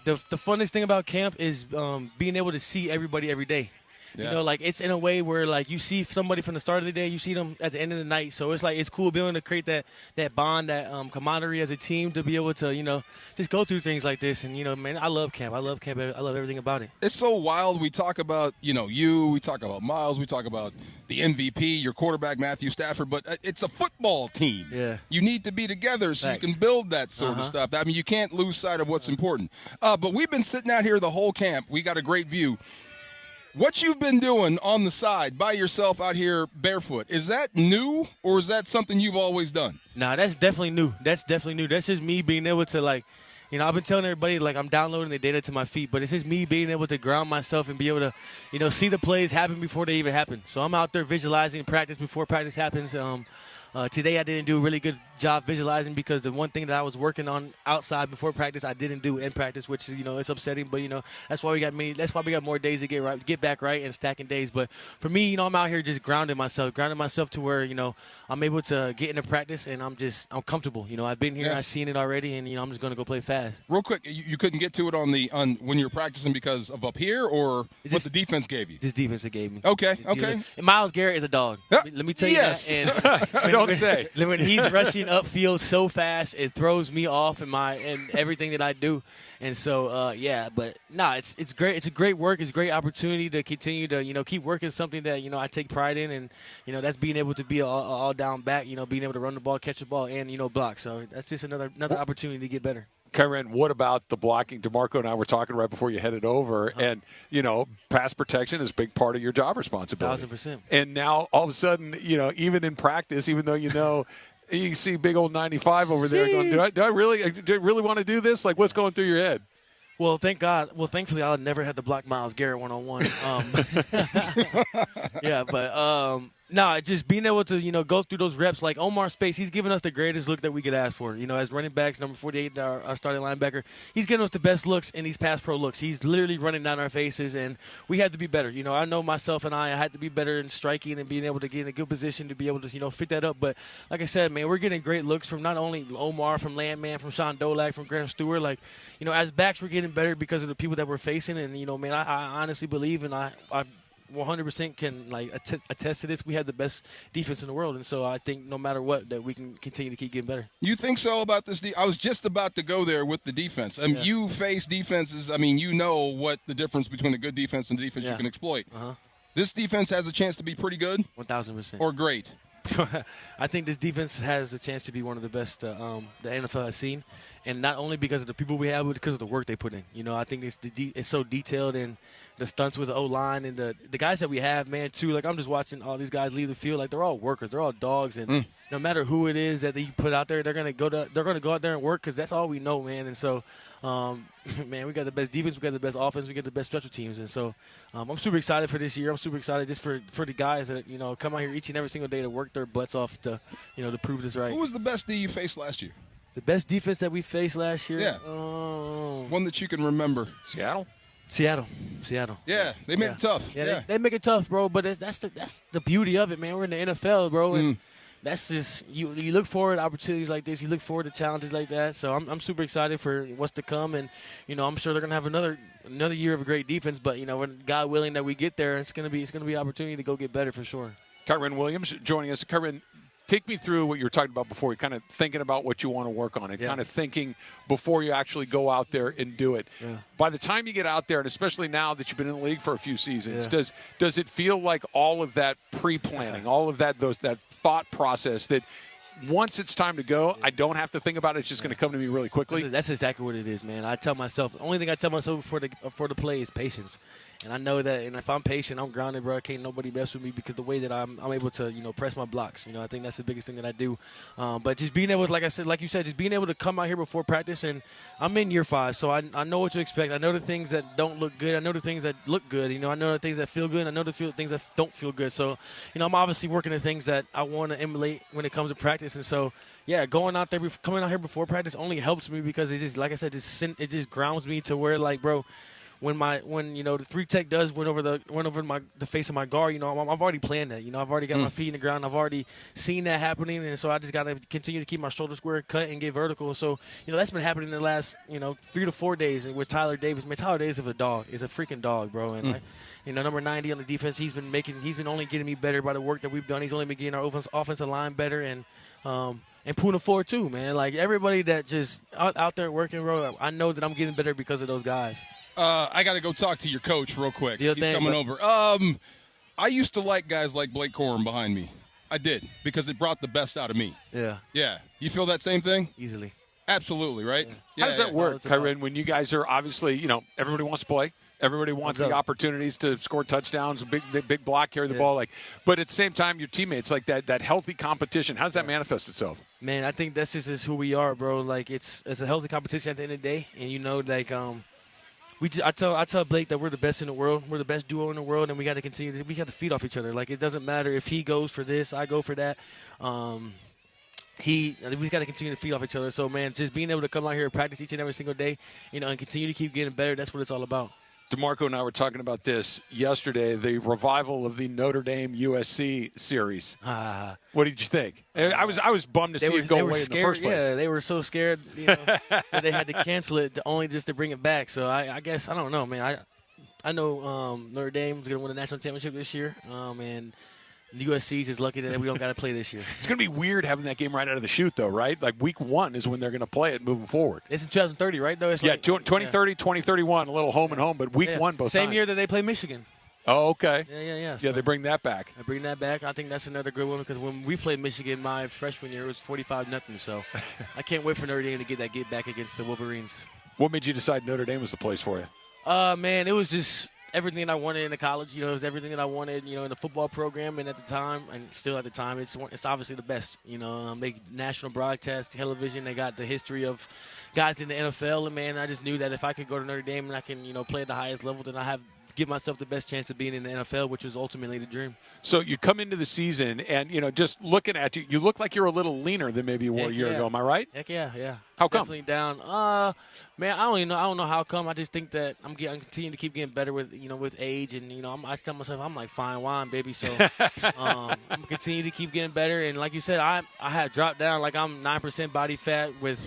the funnest thing about camp is being able to see everybody every day. Yeah. You know, it's in a way where, you see somebody from the start of the day, you see them at the end of the night. So it's cool being able to create that bond, that camaraderie as a team to be able to, just go through things like this. And, man, I love camp. I love camp. I love everything about it. It's so wild. We talk about, we talk about Miles, we talk about the MVP, your quarterback, Matthew Stafford, but it's a football team. Yeah. You need to be together so you can build that sort of stuff. I mean, you can't lose sight of what's important. But we've been sitting out here the whole camp. We got a great view. What you've been doing on the side by yourself out here barefoot, is that new or is that something you've always done? Nah, that's definitely new. That's just me being able to, I've been telling everybody, I'm downloading the data to my feet, but it's just me being able to ground myself and be able to, see the plays happen before they even happen. So I'm out there visualizing practice before practice happens. Today I didn't do a really good job visualizing because the one thing that I was working on outside before practice I didn't do in practice, which is it's upsetting. But that's why we got more days to get back right and stacking days. But for me, I'm out here just grounding myself to where I'm able to get into practice and I'm comfortable. I've been here, I've seen it already, and I'm just gonna go play fast. Real quick, you couldn't get to it on when you were practicing because of up here or what the defense gave you? This defense that gave me. Okay. And Myles Garrett is a dog. Let me tell you that. And Don't say. When he's rushing upfield so fast, it throws me off in everything that I do. And so, but it's great. It's a great work. It's a great opportunity to continue to, keep working something that, I take pride in. And, that's being able to be all down back, being able to run the ball, catch the ball, and, block. So that's just another opportunity to get better. Kyren, what about the blocking? DeMarco and I were talking right before you headed over, and, pass protection is a big part of your job responsibility. 1,000%. And now, all of a sudden, even in practice, even though you see big old 95 over there going, do I really want to do this? Like, what's going through your head? Well, thank God. Well, thankfully, I'll never have to block Myles Garrett one-on-one. Just being able to, go through those reps. Like Omar Speights, he's giving us the greatest look that we could ask for. As running backs, number 48, our starting linebacker, he's giving us the best looks in these pass pro looks. He's literally running down our faces, and we have to be better. I know myself and I had to be better in striking and being able to get in a good position to be able to, fit that up. But like I said, man, we're getting great looks from not only Omar, from Landman, from Sean Dolak, from Graham Stewart. Like, as backs, we're getting better because of the people that we're facing. And, man, I honestly believe, and I 100% can attest to this. We have the best defense in the world, and so I think no matter what, that we can continue to keep getting better. You think so about this? I was just about to go there with the defense. You face defenses. you know what the difference between a good defense and a defense you can exploit. This defense has a chance to be pretty good, 1,000%, or great. I think this defense has a chance to be one of the best the NFL has seen, and not only because of the people we have, but because of the work they put in. I think it's so detailed, and the stunts with the O-line and the guys that we have, man, too. Like, I'm just watching all these guys leave the field. Like, they're all workers. They're all dogs, and no matter who it is that you put out there, they're gonna go out there and work, because that's all we know, man. And so, man, we got the best defense, we got the best offense, we got the best special teams, and so I'm super excited for this year. I'm super excited just for the guys that come out here each and every single day to work their butts off to to prove this right. Who was the best D you faced last year? The best defense that we faced last year? Yeah. One that you can remember. Seattle. Yeah, they made it tough. Yeah. They make it tough, bro. But that's the beauty of it, man. We're in the NFL, bro, and that's just you look forward to opportunities like this. You look forward to challenges like that. So I'm super excited for what's to come, and I'm sure they're gonna have another year of a great defense. But when God willing that we get there, it's gonna be an opportunity to go get better for sure. Kyren Williams joining us. Kyren, take me through what you were talking about before. You're kind of thinking about what you want to work on and kind of thinking before you actually go out there and do it. Yeah. By the time you get out there, and especially now that you've been in the league for a few seasons, does it feel like all of that pre-planning, all of that thought process that once it's time to go, I don't have to think about it. It's just going to come to me really quickly? That's exactly what it is, man. I tell myself, the only thing I tell myself before the play is patience. And I know that, and if I'm patient, I'm grounded, bro. Can't nobody mess with me because the way that I'm able to, press my blocks. I think that's the biggest thing that I do. But just being able to, like you said, just being able to come out here before practice, and I'm in year 5, so I know what to expect. I know the things that don't look good. I know the things that look good. I know the things that feel good. I know the things that don't feel good. So, I'm obviously working the things that I want to emulate when it comes to practice. And so, yeah, coming out here before practice only helps me because it just, like I said, it just grounds me to where, like, bro, when the 3 tech does went over the face of my guard, I've already planned that. I've already got my feet in the ground. I've already seen that happening, and so I just got to continue to keep my shoulder square, cut, and get vertical. So that's been happening in the last 3 to 4 days. And with Tyler Davis, man, Tyler Davis is a dog, is a freaking dog, bro. And number 90 on the defense, he's been only getting me better by the work that we've done. He's only been getting our offensive line better, and Poona Ford too, man. Like, everybody that just out there working, bro, I know that I'm getting better because of those guys. I got to go talk to your coach real quick. He's coming over. I used to like guys like Blake Corum behind me. I did, because it brought the best out of me. Yeah. Yeah. You feel that same thing? Easily. Absolutely, right? How does that work, Kyren, when you guys are obviously, everybody wants to play. Everybody wants the opportunities to score touchdowns, big block, carry the ball. But at the same time, your teammates, like that healthy competition, how does that manifest itself? Man, I think that's just who we are, bro. Like, it's a healthy competition at the end of the day. And, I tell Blake that we're the best in the world. We're the best duo in the world, and we got to continue. We got to feed off each other. Like, it doesn't matter if he goes for this, I go for that. We got to continue to feed off each other. So, man, just being able to come out here and practice each and every single day, and continue to keep getting better. That's what it's all about. DeMarco and I were talking about this yesterday, the revival of the Notre Dame USC series. What did you think? I was bummed to see it go away in the first place. Yeah, they were so scared that they had to cancel it only just to bring it back. So I guess, I don't know, man. I know Notre Dame is going to win the national championship this year, and USC's just lucky that we don't got to play this year. It's going to be weird having that game right out of the chute, though, right? Like week 1 is when they're going to play it moving forward. It's in 2030, right? Though it's 2030, 2031, a little home and home, but week 1 both Same times. year that they play Michigan. Oh, okay. Yeah. Yeah, they bring that back. I bring that back. I think that's another good one because when we played Michigan my freshman year, it was 45-0. So I can't wait for Notre Dame to get back against the Wolverines. What made you decide Notre Dame was the place for you? Man, it was just everything I wanted in the college. It was everything that I wanted, in the football program. And at the time, and still at the time, it's obviously the best. They national broadcast, television. They got the history of guys in the NFL. And, man, I just knew that if I could go to Notre Dame and I can, play at the highest level, then I give myself the best chance of being in the NFL, which was ultimately the dream. So you come into the season, and, just looking at you, you look like you're a little leaner than maybe you were a year ago. Am I right? Heck yeah. How come? Definitely down. Man, I don't know how come. I just think that I'm continuing to keep getting better with, with age. And, I tell myself I'm like fine wine, baby. So I'm going to continue to keep getting better. And like you said, I had dropped down like I'm 9% body fat with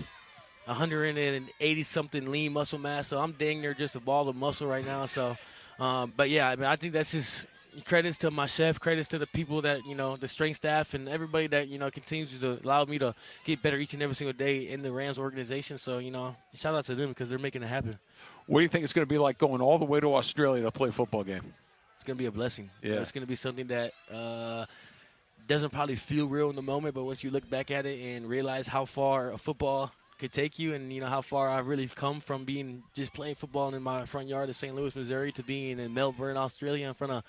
180-something lean muscle mass. So I'm dang near just a ball of muscle right now. So – but, yeah, I think that's just credits to my chef, credits to the people that, the strength staff and everybody that, continues to allow me to get better each and every single day in the Rams organization. So, shout out to them because they're making it happen. What do you think it's going to be like going all the way to Australia to play a football game? It's going to be a blessing. Yeah. It's going to be something that doesn't probably feel real in the moment, but once you look back at it and realize how far a football could take you and, how far I've really come from being just playing football in my front yard of St. Louis, Missouri to being in Melbourne, Australia in front of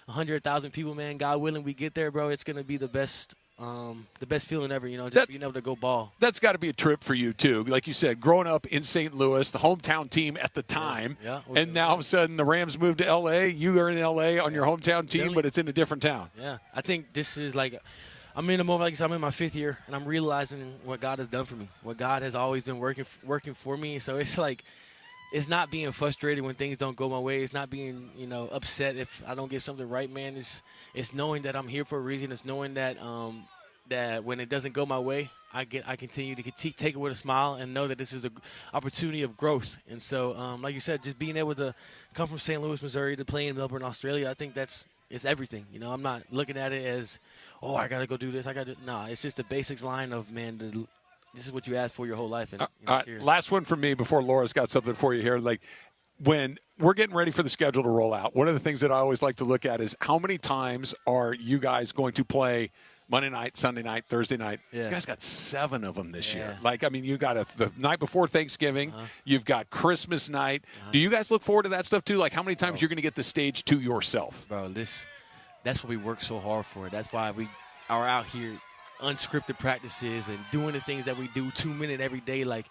100,000 people, man. God willing, we get there, bro. It's going to be the best feeling ever, just being able to go ball. That's got to be a trip for you, too. Like you said, growing up in St. Louis, the hometown team at the time, and now all of a sudden the Rams moved to L.A. You are in L.A. on your hometown team, but it's in a different town. Yeah, I think this is like – I'm in a moment, like I said, I'm in my 5th year, and I'm realizing what God has done for me, what God has always been working for me. So it's like, it's not being frustrated when things don't go my way. It's not being, upset if I don't get something right, man. It's knowing that I'm here for a reason. It's knowing that that when it doesn't go my way, I continue to take it with a smile and know that this is an opportunity of growth. And so, like you said, just being able to come from St. Louis, Missouri to play in Melbourne, Australia, I think it's everything. I'm not looking at it as, oh, I got to go do this. No, it's just the basics line of, man, this is what you asked for your whole life. And, last one from me before Laura's got something for you here. Like, when we're getting ready for the schedule to roll out, one of the things that I always like to look at is how many times are you guys going to play Monday night, Sunday night, Thursday night? Yeah. You guys got 7 of them this year. Like, I mean, you got the night before Thanksgiving. You've got Christmas night. Do you guys look forward to that stuff, too? Like, how many times you're going to get the stage to yourself? Bro, that's what we work so hard for. That's why we are out here unscripted practices and doing the things that we do 2 minutes every day. Like,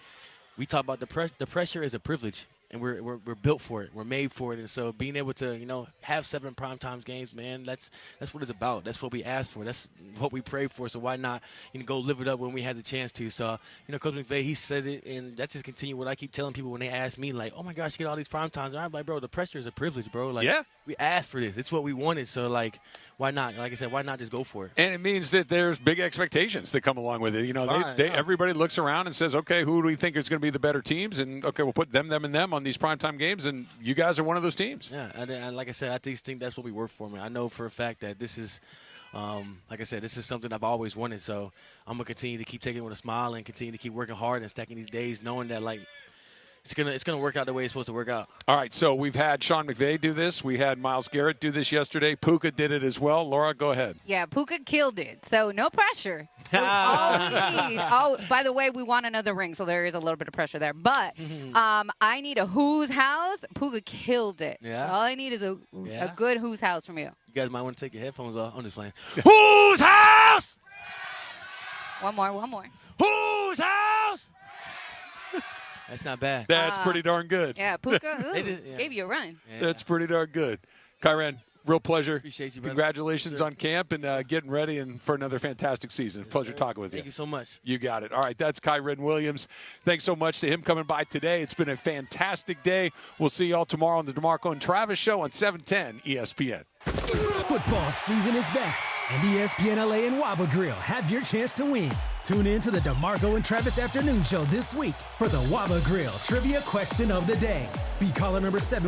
we talk about the pressure is a privilege. And we're built for it. We're made for it. And so being able to, have 7 primetime games, man, that's what it's about. That's what we asked for. That's what we prayed for. So why not, go live it up when we had the chance to. So, Coach McVay, he said it, and that's just continue what I keep telling people when they ask me, like, oh, my gosh, you get all these primetimes. And I'm like, bro, the pressure is a privilege, bro. Like, we asked for this. It's what we wanted. So, like, why not? Like I said, why not just go for it? And it means that there's big expectations that come along with it. Everybody looks around and says, okay, who do we think is going to be the better teams? And, okay, we'll put them, and them on these primetime games, and you guys are one of those teams. Yeah, and like I said, I just think that's what we work for, man. I know for a fact that this is, like I said, this is something I've always wanted. So I'm going to continue to keep taking it with a smile and continue to keep working hard and stacking these days, knowing that, like, it's gonna work out the way it's supposed to work out. All right, so we've had Sean McVay do this. We had Myles Garrett do this yesterday. Puka did it as well. Laura, go ahead. Yeah, Puka killed it. So no pressure. So all we need. Oh, by the way, we want another ring, so there is a little bit of pressure there. But I need a whose house. Puka killed it. Yeah. So all I need is a good whose house from you. You guys might want to take your headphones off. I'm just playing. Whose house? One more. Whose house? That's not bad. That's pretty darn good. Yeah, Puka gave you a run. Yeah. That's pretty darn good. Kyren, real pleasure. Appreciate you, brother. Congratulations on camp and getting ready and for another fantastic season. Pleasure talking with you. Thank you so much. You got it. All right, that's Kyren Williams. Thanks so much to him coming by today. It's been a fantastic day. We'll see you all tomorrow on the DeMarco and Travis Show on 710 ESPN. Football season is back, and ESPN LA and Waba Grill have your chance to win. Tune in to the DeMarco and Travis Afternoon Show this week for the Waba Grill Trivia Question of the Day. Be caller number 7.